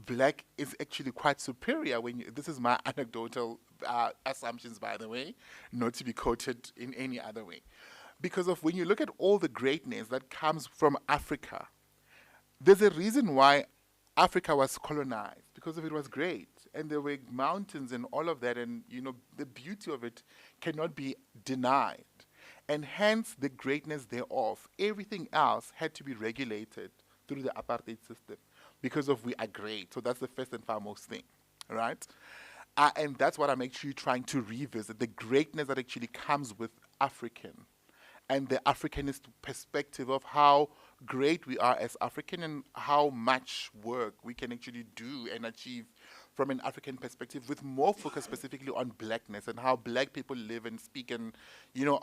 Black is actually quite superior when this is my anecdotal assumptions, by the way, not to be quoted in any other way. Because of when you look at all the greatness that comes from Africa, there's a reason why Africa was colonized, because of it was great. And there were mountains and all of that, and you know the beauty of it cannot be denied. And hence the greatness thereof. Everything else had to be regulated through the apartheid system because of we are great. So that's the first and foremost thing, right? And that's what I'm actually trying to revisit, the greatness that actually comes with African and the Africanist perspective of how great we are as African and how much work we can actually do and achieve from an African perspective, with more focus specifically on Blackness and how Black people live and speak and, you know,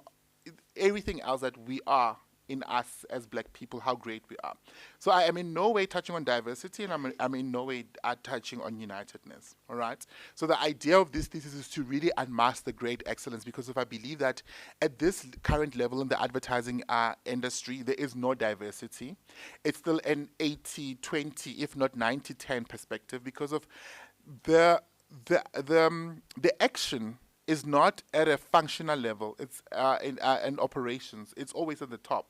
everything else that we are in us as Black people, how great we are. So I am in no way touching on diversity, and I'm in no way touching on unitedness, all right? So the idea of this thesis is to really unmask the great excellence, because if I believe that at this current level in the advertising industry, there is no diversity. It's still an 80-20, if not 90-10 perspective, because of the action is not at a functional level. It's in operations. It's always at the top.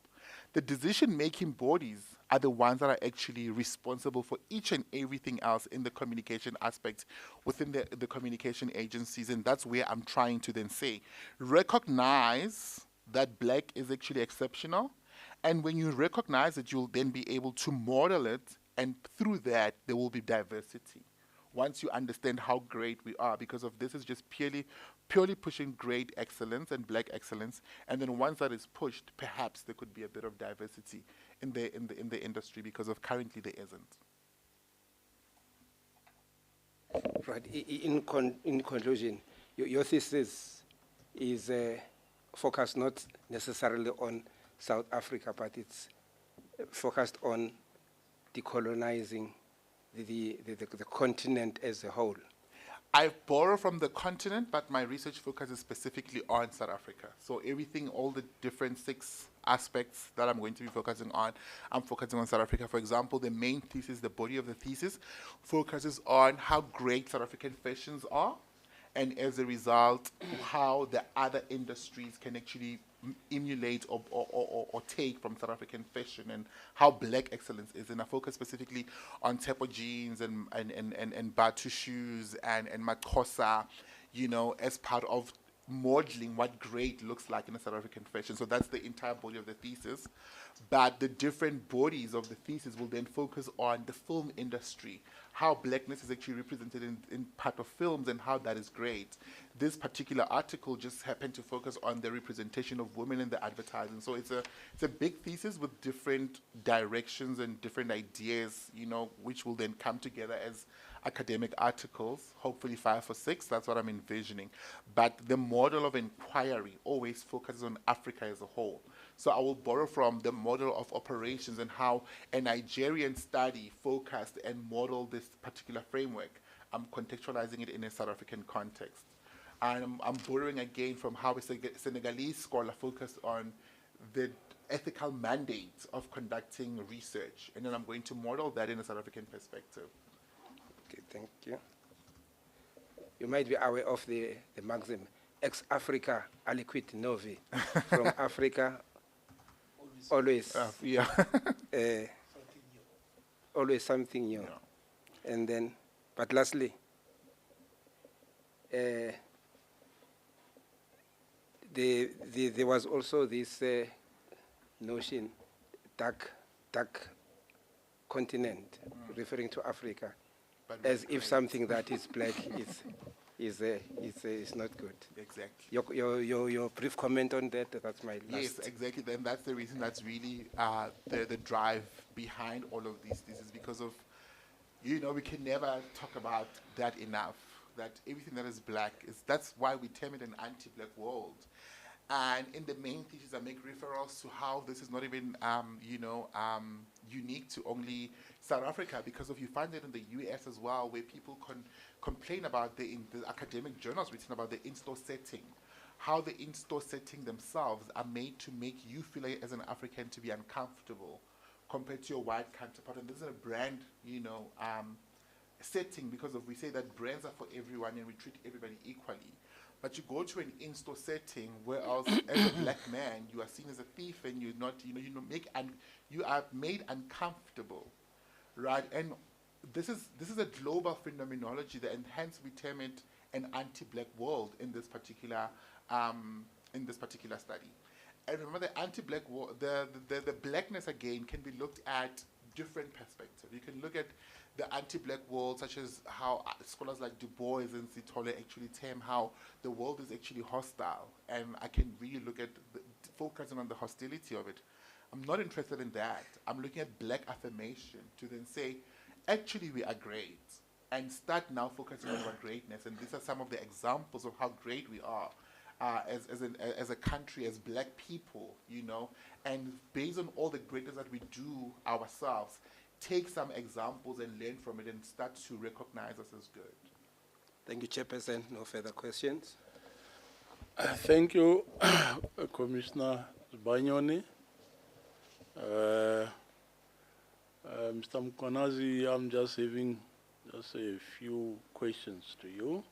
The decision-making bodies are the ones that are actually responsible for each and everything else in the communication aspect within the communication agencies, and that's where I'm trying to then say, recognize that Black is actually exceptional, and when you recognize it, you'll then be able to model it, and through that, there will be diversity. once you understand how great we are, because of this is just purely pushing great excellence and black excellence. And then once that is pushed, perhaps there could be a bit of diversity in the industry, because of currently there isn't. Right. In conclusion, your thesis is focused not necessarily on South Africa, but it's focused on decolonizing the continent as a whole. I borrow from the continent, but my research focuses specifically on South Africa. So everything, all the different 6 aspects that I'm going to be focusing on, I'm focusing on South Africa. For example, the main thesis, the body of the thesis, focuses on how great South African fashions are, and as a result, how the other industries can actually emulate or take from South African fashion, and how black excellence is. And I focus specifically on Tepo jeans and Batu shoes and Makosa, you know, as part of modeling what great looks like in a South African fashion. So that's the entire body of the thesis. But the different bodies of the thesis will then focus on the film industry, how blackness is actually represented in part of films, and how that is great. This particular article just happened to focus on the representation of women in the advertising. So it's a big thesis with different directions and different ideas, you know, which will then come together as academic articles, hopefully 5 or 6. That's what I'm envisioning. But the model of inquiry always focuses on Africa as a whole. So I will borrow from the model of operations and how a Nigerian study focused and modeled this particular framework. I'm contextualizing it in a South African context. And I'm borrowing again from how a Senegalese scholar focused on the ethical mandate of conducting research. And then I'm going to model that in a South African perspective. Okay, thank you. You might be aware of the maxim, ex Africa aliquid novi. From Africa, always Yeah. always something new. Yeah. And then, but lastly, there was also this notion, dark continent, referring to Africa, But as very if great. something that is black is not good. Exactly. Your brief comment on that. That's my last. Yes, exactly. Then that's the reason. That's really the drive behind all of these. This is because of, you know, we can never talk about that enough. That everything that is black that's why we term it an anti-black world. And in the main thesis, I make referrals to how this is not even, unique to only South Africa, because if you find it in the US as well, where people complain about in the academic journals written about the in-store setting, how the in-store setting themselves are made to make you feel like, as an African, to be uncomfortable compared to your white counterpart. And this is a brand, setting, because we say that brands are for everyone and we treat everybody equally. But you go to an in-store setting where else, as a black man, you are seen as a thief, and you're not, you are made uncomfortable, right? And this is a global phenomenology, and hence we term it an anti-black world in this particular study. And remember, the anti-black world, the blackness again can be looked at different perspectives. You can look at the anti-black world, such as how scholars like Du Bois and Sithole actually term how the world is actually hostile, and I can really look at focusing on the hostility of it. I'm not interested in that. I'm looking at black affirmation to then say, actually we are great, and start now focusing on our greatness. And these are some of the examples of how great we are as a country, as black people, and based on all the greatness that we do ourselves, take some examples and learn from it and start to recognize us as good. Thank you, Chairperson. No further questions. Thank you, Commissioner Banyoni. Mr. Mkonazi, I'm just having a few questions to you.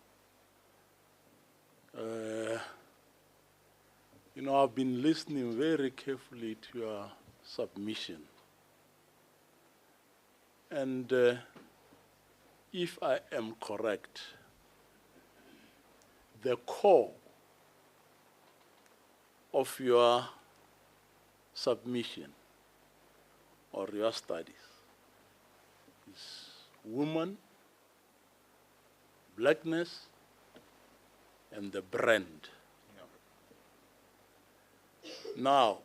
I've been listening very carefully to your submission. And if I am correct, the core of your submission or your studies is women blackness and the brand. Now,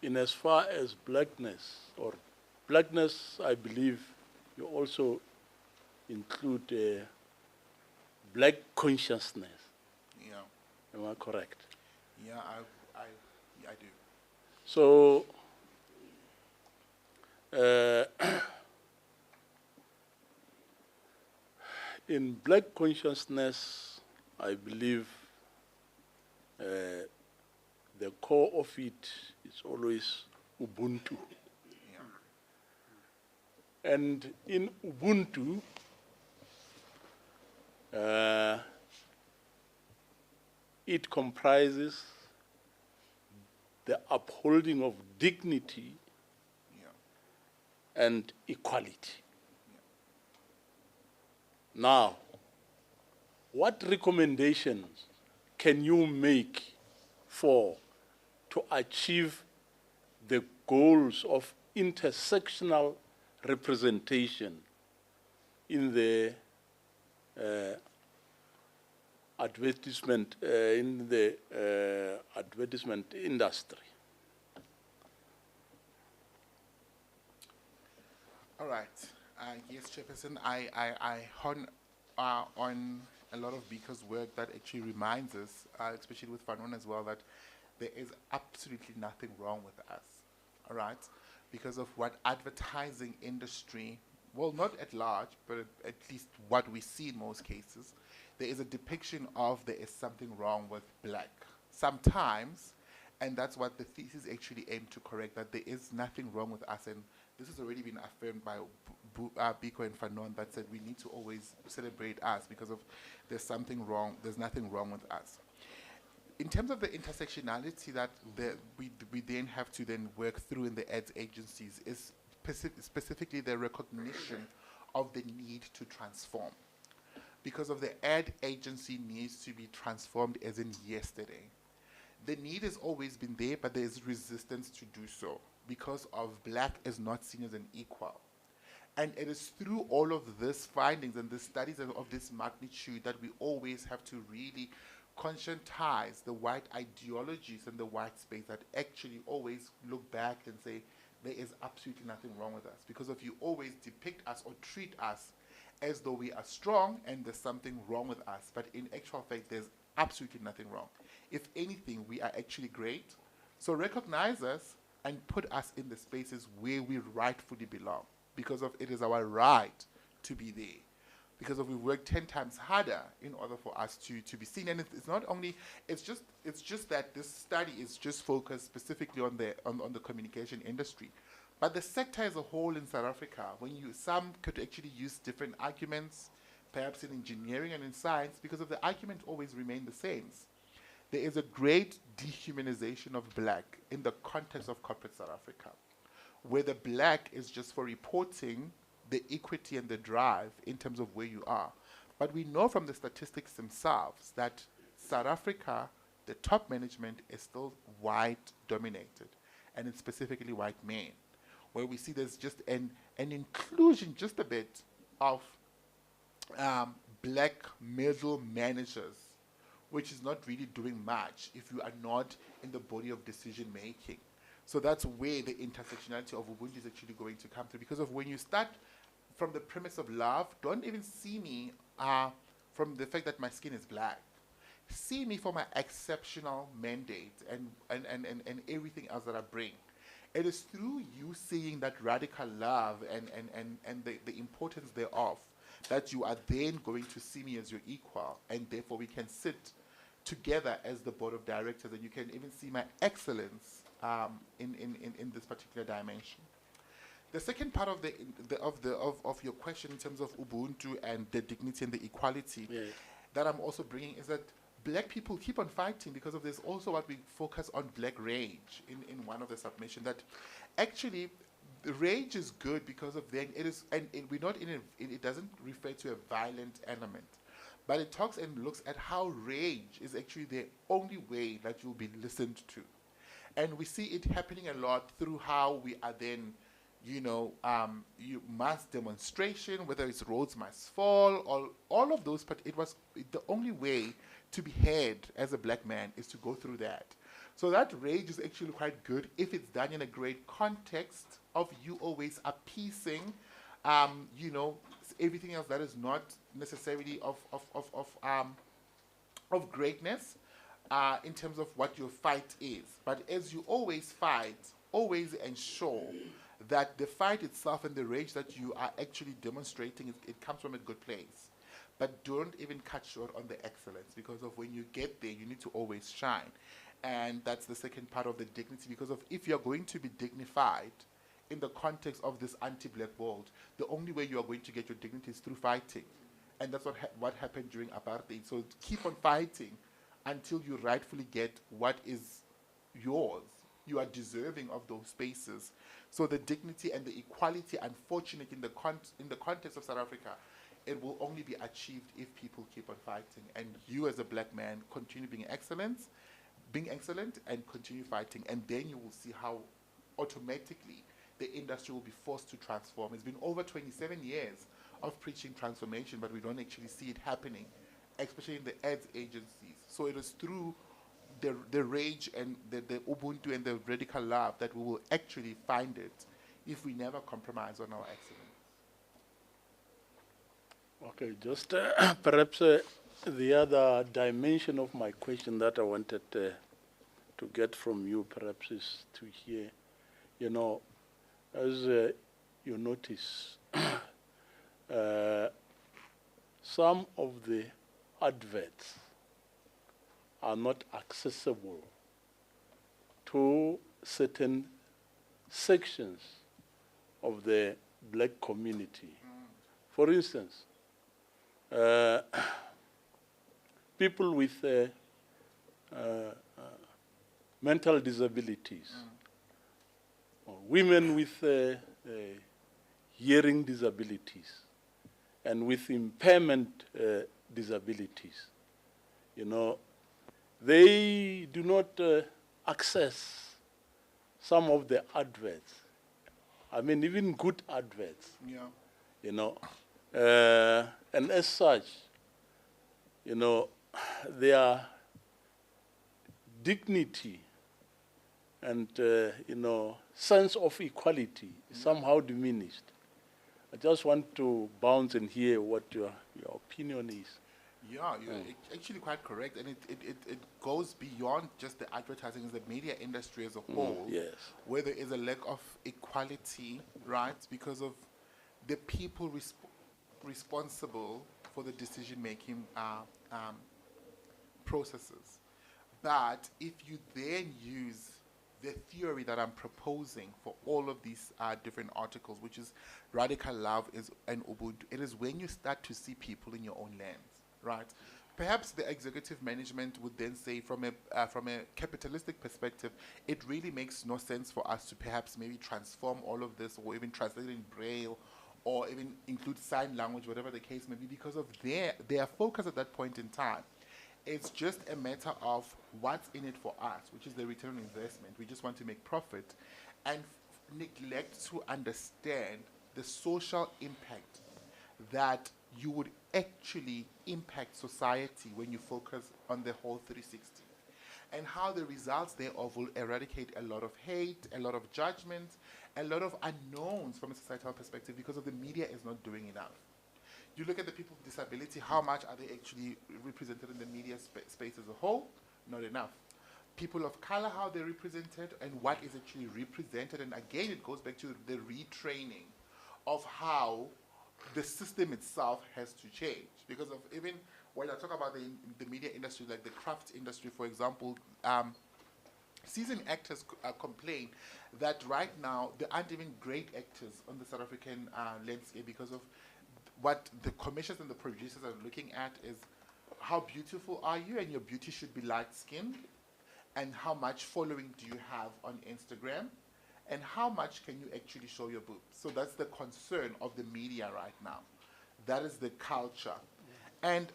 in as far as blackness, I believe you also include black consciousness. Yeah. Am I correct? Yeah, I do. So, in black consciousness, I believe the core of it is always Ubuntu. Yeah. And in Ubuntu, it comprises the upholding of dignity Yeah. and equality. Now, what recommendations can you make to achieve the goals of intersectional representation in the advertisement industry? All right. Yes, Chairperson, I hone on a lot of Bika's work that actually reminds us, especially with Fanon as well, that there is absolutely nothing wrong with us. All right? Because of what advertising industry, well, not at large, but at least what we see in most cases, there is a depiction of there is something wrong with black. Sometimes, and that's what the thesis actually aimed to correct, that there is nothing wrong with us. And this has already been affirmed by Biko and Fanon, that said we need to always celebrate us because of there's nothing wrong with us. In terms of the intersectionality that we then have to then work through in the ads agencies is specifically the recognition of the need to transform. Because of the ad agency needs to be transformed as in yesterday. The need has always been there, but there is resistance to do so because of black is not seen as an equal. And it is through all of these findings and the studies of this magnitude that we always have to really conscientize the white ideologies and the white space that actually always look back and say, there is absolutely nothing wrong with us. Because if you always depict us or treat us as though we are strong and there's something wrong with us, but in actual fact, there's absolutely nothing wrong. If anything, we are actually great. So recognize us and put us in the spaces where we rightfully belong, because of it is our right to be there. Because of we work 10 times harder in order for us to be seen. And it's not only, it's just that this study is just focused specifically on the communication industry. But the sector as a whole in South Africa, some could actually use different arguments, perhaps in engineering and in science, because of the argument always remain the same. There is a great dehumanization of black in the context of corporate South Africa, where the black is just for reporting the equity and the drive in terms of where you are. But we know from the statistics themselves that South Africa, the top management is still white dominated, and it's specifically white men, where we see there's just an inclusion just a bit of black middle managers, which is not really doing much if you are not in the body of decision making. So that's where the intersectionality of Ubuntu is actually going to come through, because of when you start from the premise of love, don't even see me from the fact that my skin is black. See me for my exceptional mandate and everything else that I bring. It is through you seeing that radical love and the importance thereof that you are then going to see me as your equal, and therefore we can sit together as the board of directors, and you can even see my excellence in this particular dimension. The second part of your question in terms of Ubuntu and the dignity and the equality that I'm also bringing is that black people keep on fighting, because of this also what we focus on, black rage in one of the submissions, that actually the rage is good because of then it is, and we're not it doesn't refer to a violent element, but it talks and looks at how rage is actually the only way that you'll be listened to. And we see it happening a lot through how we are then you mass demonstration, whether it's roads must fall, all of those, but it was the only way to be heard as a black man is to go through that. So that rage is actually quite good if it's done in a great context of you always appeasing, everything else that is not necessarily of greatness in terms of what your fight is. But as you always fight, always ensure that the fight itself and the rage that you are actually demonstrating, it comes from a good place. But don't even cut short on the excellence, because of when you get there, you need to always shine. And that's the second part of the dignity, because of if you're going to be dignified in the context of this anti-black world, the only way you are going to get your dignity is through fighting. And that's what happened during apartheid. So keep on fighting until you rightfully get what is yours. You are deserving of those spaces. So the dignity and the equality, unfortunately, in the context of South Africa, it will only be achieved if people keep on fighting. And you as a black man continue being excellent and continue fighting. And then you will see how automatically the industry will be forced to transform. It's been over 27 years of preaching transformation, but we don't actually see it happening, especially in the ads agencies. So it is through the rage and the Ubuntu and the radical love that we will actually find it if we never compromise on our excellence. Okay, just perhaps the other dimension of my question that I wanted to get from you perhaps is to hear, as you notice, some of the adverts are not accessible to certain sections of the black community. For instance, people with mental disabilities, or women with hearing disabilities, and with impairment disabilities, they do not access some of the adverts. I mean, even good adverts. Yeah. And as such, their dignity and sense of equality is somehow diminished. I just want to bounce and hear what your opinion is. Yeah, you're actually quite correct, and it goes beyond just the advertising, it's the media industry as a whole, yes, where there is a lack of equality, right, because of the people responsible for the decision-making processes. But if you then use the theory that I'm proposing for all of these different articles, which is radical love and Ubuntu, it is when you start to see people in your own lands. Right. Perhaps the executive management would then say, from a capitalistic perspective, it really makes no sense for us to perhaps maybe transform all of this, or even translate it in Braille, or even include sign language, whatever the case may be, because of their focus at that point in time. It's just a matter of what's in it for us, which is the return on investment. We just want to make profit, and neglect to understand the social impact that you would actually impact society when you focus on the whole 360, and how the results thereof will eradicate a lot of hate, a lot of judgment, a lot of unknowns from a societal perspective, because of the media is not doing enough. You look at the people with disability, how much are they actually represented in the media space as a whole? Not enough. People of color, how they're represented, and what is actually represented, and again it goes back to the retraining of how the system itself has to change. Because of, even when I talk about the media industry, like the craft industry, for example, seasoned actors complain that right now there aren't even great actors on the South African landscape, because of what the commissioners and the producers are looking at is how beautiful are you, and your beauty should be light-skinned, and how much following do you have on Instagram, and how much can you actually show your boobs. So that's the concern of the media right now. That is the culture. And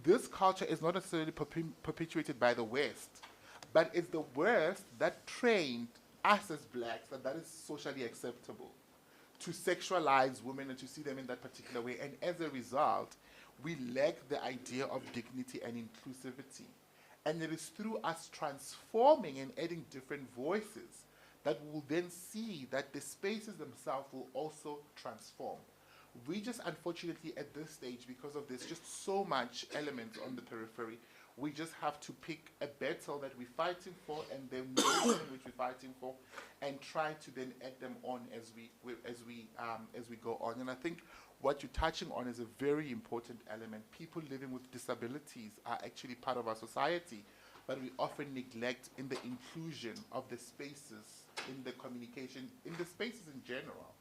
this culture is not necessarily perpetuated by the West, but it's the West that trained us as blacks that is socially acceptable. to sexualize women and to see them in that particular way. And as a result, we lack the idea of dignity and inclusivity. And it is through us transforming and adding different voices that we'll then see that the spaces themselves will also transform. We just, unfortunately, at this stage, because of this, just so much elements on the periphery, we just have to pick a battle that we're fighting for and the notion which we're fighting for, and try to then add them on as we go on. And I think what you're touching on is a very important element. People living with disabilities are actually part of our society, but we often neglect in the inclusion of the spaces, in the communication, in the spaces in general.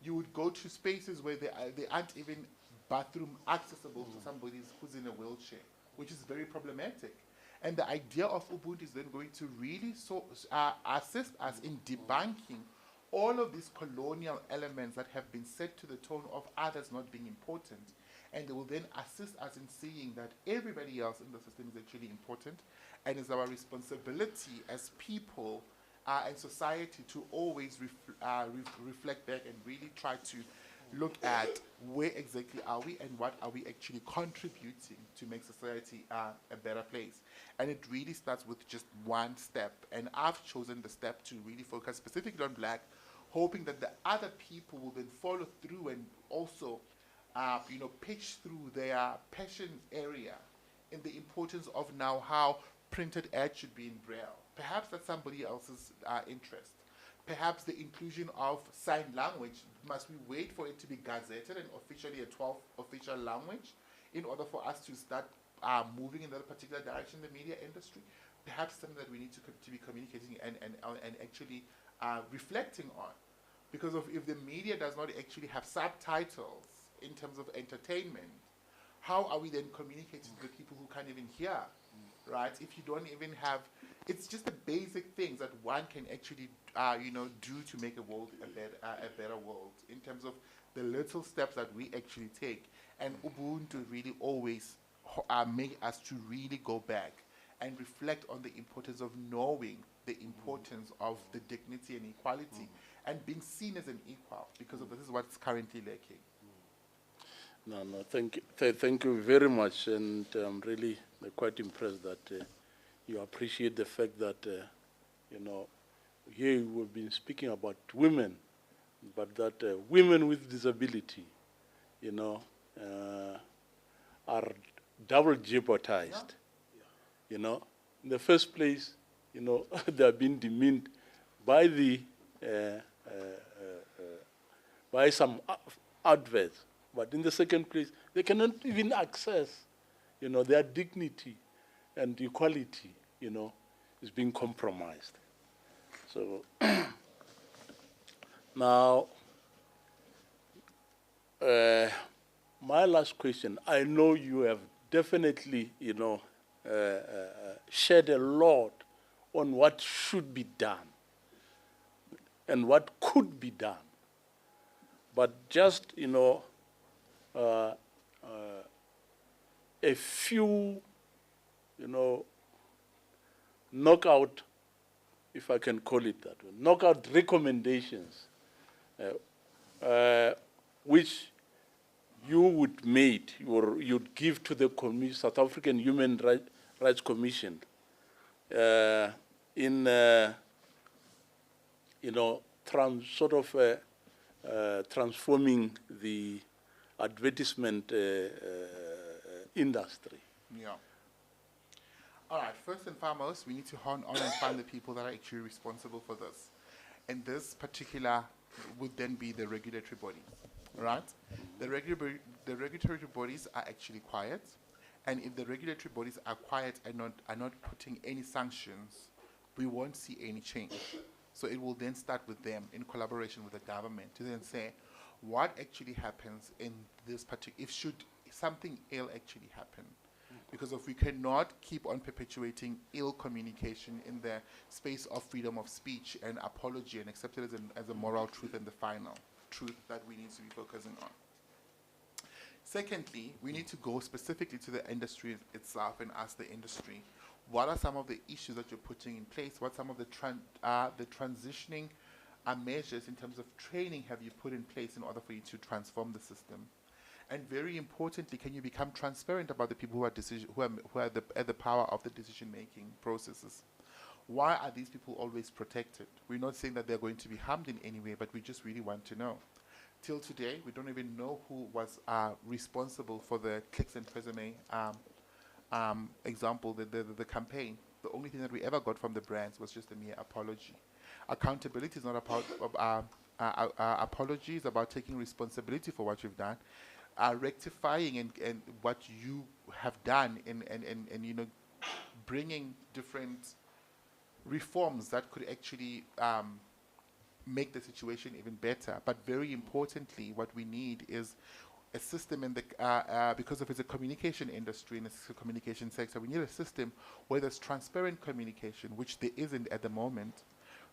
You would go to spaces where they aren't even bathroom accessible to somebody who's in a wheelchair, which is very problematic. And the idea of Ubuntu is then going to really assist us in debunking all of these colonial elements that have been set to the tone of others not being important. And they will then assist us in seeing that everybody else in the system is actually important, and it's our responsibility as people and society to always reflect back and really try to look at where exactly are we and what are we actually contributing to make society a better place. And it really starts with just one step. And I've chosen the step to really focus specifically on Black, hoping that the other people will then follow through and also pitch through their passion area in the importance of now how printed ad should be in Braille. Perhaps that's somebody else's interest. Perhaps the inclusion of sign language, must we wait for it to be gazetted and officially a 12th official language in order for us to start moving in that particular direction in the media industry? Perhaps something that we need to be communicating and actually reflecting on. Because if the media does not actually have subtitles in terms of entertainment, how are we then communicating to the people who can't even hear, right? If you don't even have, it's just the basic things that one can actually, do to make a better world in terms of the little steps that we actually take. And Ubuntu really always make us to really go back and reflect on the importance of knowing the importance of the dignity and equality and being seen as an equal, because of this is what's currently lacking. No, thank you very much, and I'm really quite impressed that you appreciate the fact that, here we've been speaking about women, but that women with disability, are double jeopardized. In the first place, they are being demeaned by the by some adverts. But in the second place, they cannot even access, their dignity and equality, is being compromised. So now, my last question, I know you have definitely, shared a lot on what should be done and what could be done. But just, a few, knockout, if I can call it that way, knockout recommendations, which you would make or you'd give to the South African Human Rights Commission in, transforming the advertisement industry. Yeah. All right, first and foremost, we need to hone on and find the people that are actually responsible for this. And this particular would then be the regulatory bodies, right? The regulatory bodies are actually quiet. And if the regulatory bodies are quiet and are not putting any sanctions, we won't see any change. So it will then start with them in collaboration with the government to then say, what actually happens in this particular, should something ill actually happen? Because if we cannot keep on perpetuating ill communication in the space of freedom of speech and apology and accept it as a moral truth and the final truth that we need to be focusing on. Secondly, we need to go specifically to the industry itself and ask the industry, what are some of the issues that you're putting in place? What are some of the transitioning measures in terms of training have you put in place in order for you to transform the system? And very importantly, can you become transparent about the people who are at the power of the decision-making processes? Why are these people always protected? We're not saying that they're going to be harmed in any way, but we just really want to know. Till today, we don't even know who was responsible for the Clicks and Resume example, the campaign. The only thing that we ever got from the brands was just a mere apology. Accountability is not about apologies, about taking responsibility for what you've done, rectifying and what you have done, and you know, bringing different reforms that could actually make the situation even better. But very importantly, what we need is a system in the because of it's a communication industry and it's a communication sector, we need a system where there's transparent communication, which there isn't at the moment.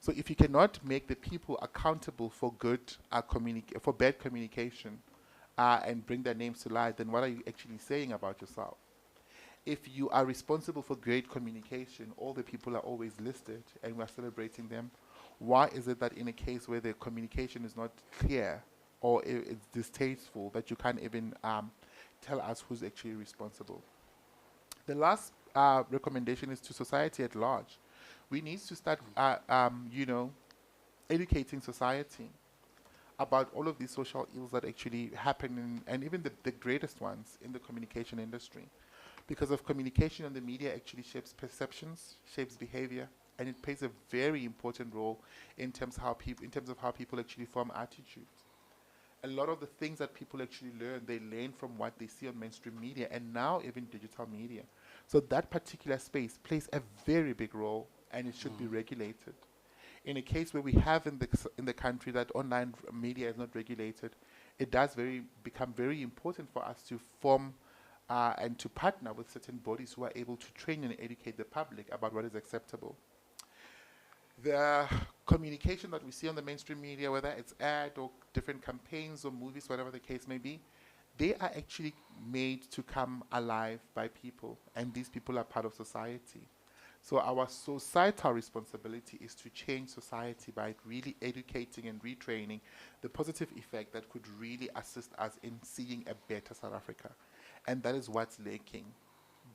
So if you cannot make the people accountable for for bad communication and bring their names to light, then what are you actually saying about yourself? If you are responsible for great communication, all the people are always listed and we're celebrating them, why is it that in a case where the communication is not clear or it's distasteful that you can't even tell us who's actually responsible? The last recommendation is to society at large. We need to start, you know, educating society about all of these social ills that actually happen, and even the greatest ones in the communication industry. Because of communication and the media actually shapes perceptions, shapes behavior, and it plays a very important role in terms of how people actually form attitudes. A lot of the things that people actually learn, they learn from what they see on mainstream media and now even digital media. So that particular space plays a very big role, and it should be regulated. In a case where we have in the country that online media is not regulated, it does become very important for us to form and to partner with certain bodies who are able to train and educate the public about what is acceptable. The communication that we see on the mainstream media, whether it's ad or different campaigns or movies, whatever the case may be, they are actually made to come alive by people, and these people are part of society. So our societal responsibility is to change society by really educating and retraining the positive effect that could really assist us in seeing a better South Africa. And that is what's lacking.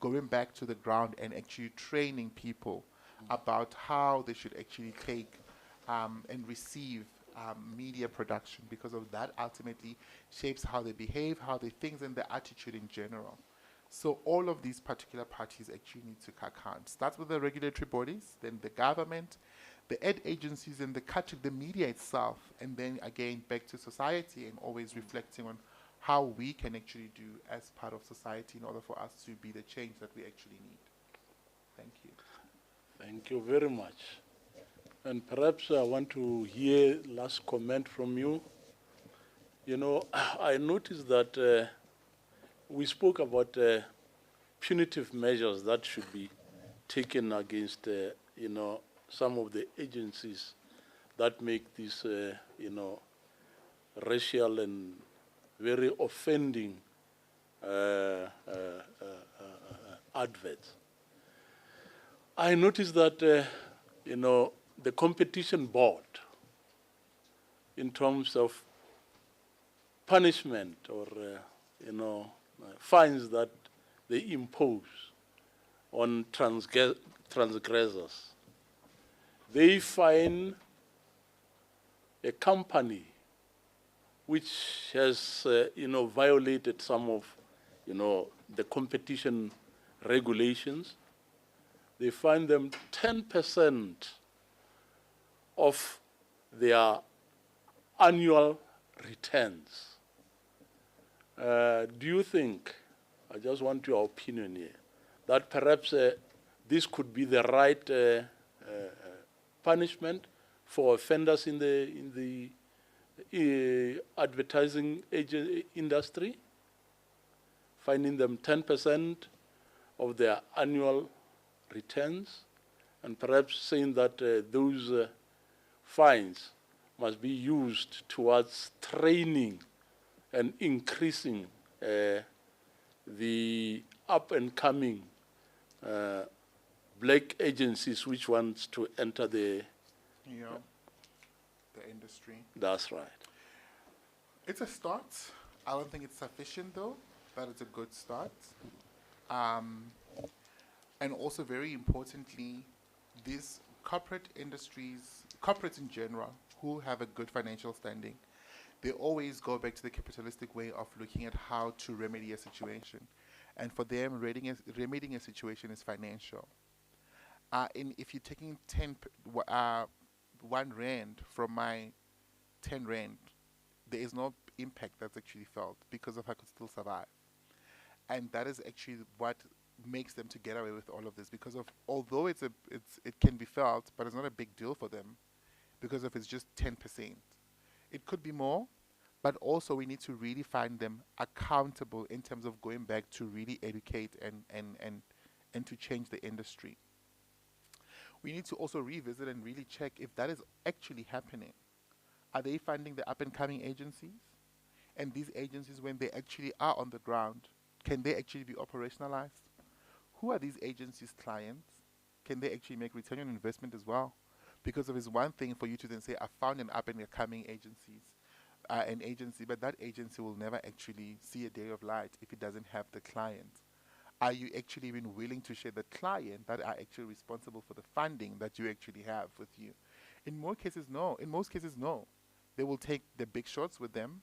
Going back to the ground and actually training people about how they should actually take and receive media production, because of that ultimately shapes how they behave, how they think, and their attitude in general. So all of these particular parties actually need to account. Starts with the regulatory bodies, then the government, the ad agencies, and the media itself, and then again back to society, and always reflecting on how we can actually do as part of society in order for us to be the change that we actually need. Thank you. Thank you very much. And perhaps I want to hear last comment from you. You know, I noticed that we spoke about punitive measures that should be taken against, you know, some of the agencies that make these, you know, racial and very offending adverts. I noticed that, you know, the competition board, in terms of punishment or, you know, fines that they impose on transgressors, they fine a company which has, you know, violated some of, you know, the competition regulations. They fine them 10% of their annual returns. Do you think, I just want your opinion here, that perhaps this could be the right punishment for offenders in the advertising industry, fining them 10% of their annual returns, and perhaps saying that those fines must be used towards training and increasing the up-and-coming black agencies which wants to enter the... Yeah. the industry. That's right. It's a start. I don't think it's sufficient though, but it's a good start. And also very importantly, these corporate industries, corporates in general, who have a good financial standing, they always go back to the capitalistic way of looking at how to remedy a situation. And for them, remedying a situation is financial. If you're taking 1 rand from my 10 rand, there is no impact that's actually felt because of I could still survive. And that is actually what makes them to get away with all of this, because of although it can be felt, but it's not a big deal for them because of it's just 10%. It could be more, but also we need to really find them accountable in terms of going back to really educate and to change the industry. We need to also revisit and really check if that is actually happening. Are they funding the up-and-coming agencies? And these agencies, when they actually are on the ground, can they actually be operationalized? Who are these agencies' clients? Can they actually make return on investment as well? Because it is one thing for you to then say, I found an up-and-coming an agency, but that agency will never actually see a day of light if it doesn't have the client. Are you actually even willing to share the client that are actually responsible for the funding that you actually have with you? In most cases, no. They will take the big shots with them,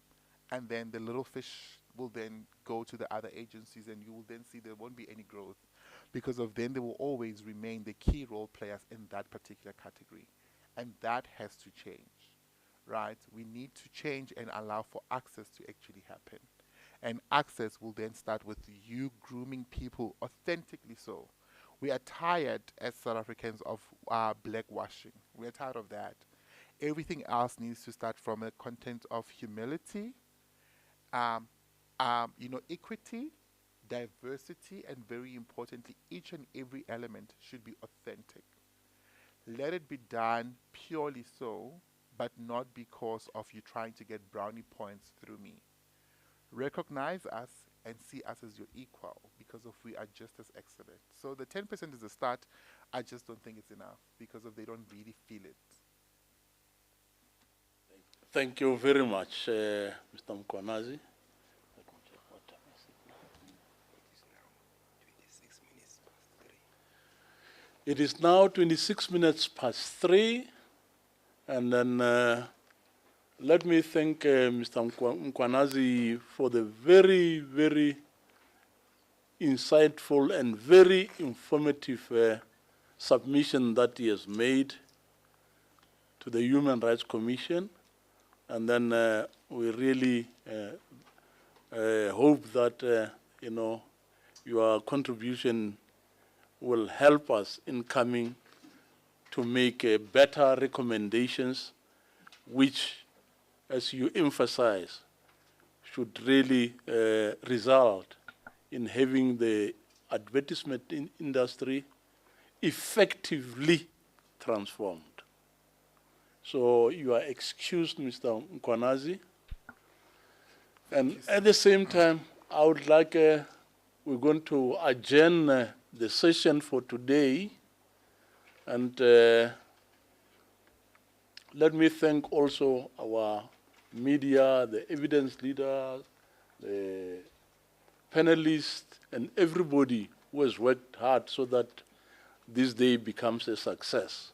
and then the little fish will then go to the other agencies, and you will then see there won't be any growth, because of then they will always remain the key role players in that particular category. And that has to change, right? We need to change and allow for access to actually happen. And access will then start with you grooming people authentically so. We are tired as South Africans of blackwashing. We are tired of that. Everything else needs to start from a content of humility, equity, diversity, and very importantly, each and every element should be authentic. Let it be done purely so, but not because of you trying to get brownie points through me. Recognize us and see us as your equal, because of we are just as excellent. So the 10% is a start. I just don't think it's enough because of they don't really feel it. Thank you very much, Mr. Mkwanazi. It is now 26 minutes past 3, and then let me thank Mr. Mkwanazi for the very, very insightful and very informative submission that he has made to the Human Rights Commission. And then we really hope that, your contribution will help us in coming to make better recommendations, which, as you emphasize, should really result in having the advertisement industry effectively transformed. So you are excused, Mr. Mkwanazi. And at the same time, I would like, we're going to adjourn the session for today. And let me thank also our media, the evidence leaders, the panelists, and everybody who has worked hard so that this day becomes a success.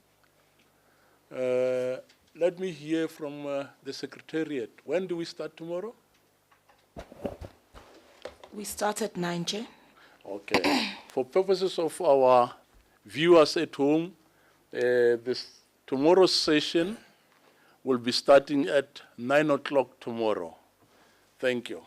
Let me hear from the Secretariat. When do we start tomorrow? We start at 9, Chair. Okay. For purposes of our viewers at home, tomorrow's session will be starting at 9 o'clock tomorrow. Thank you.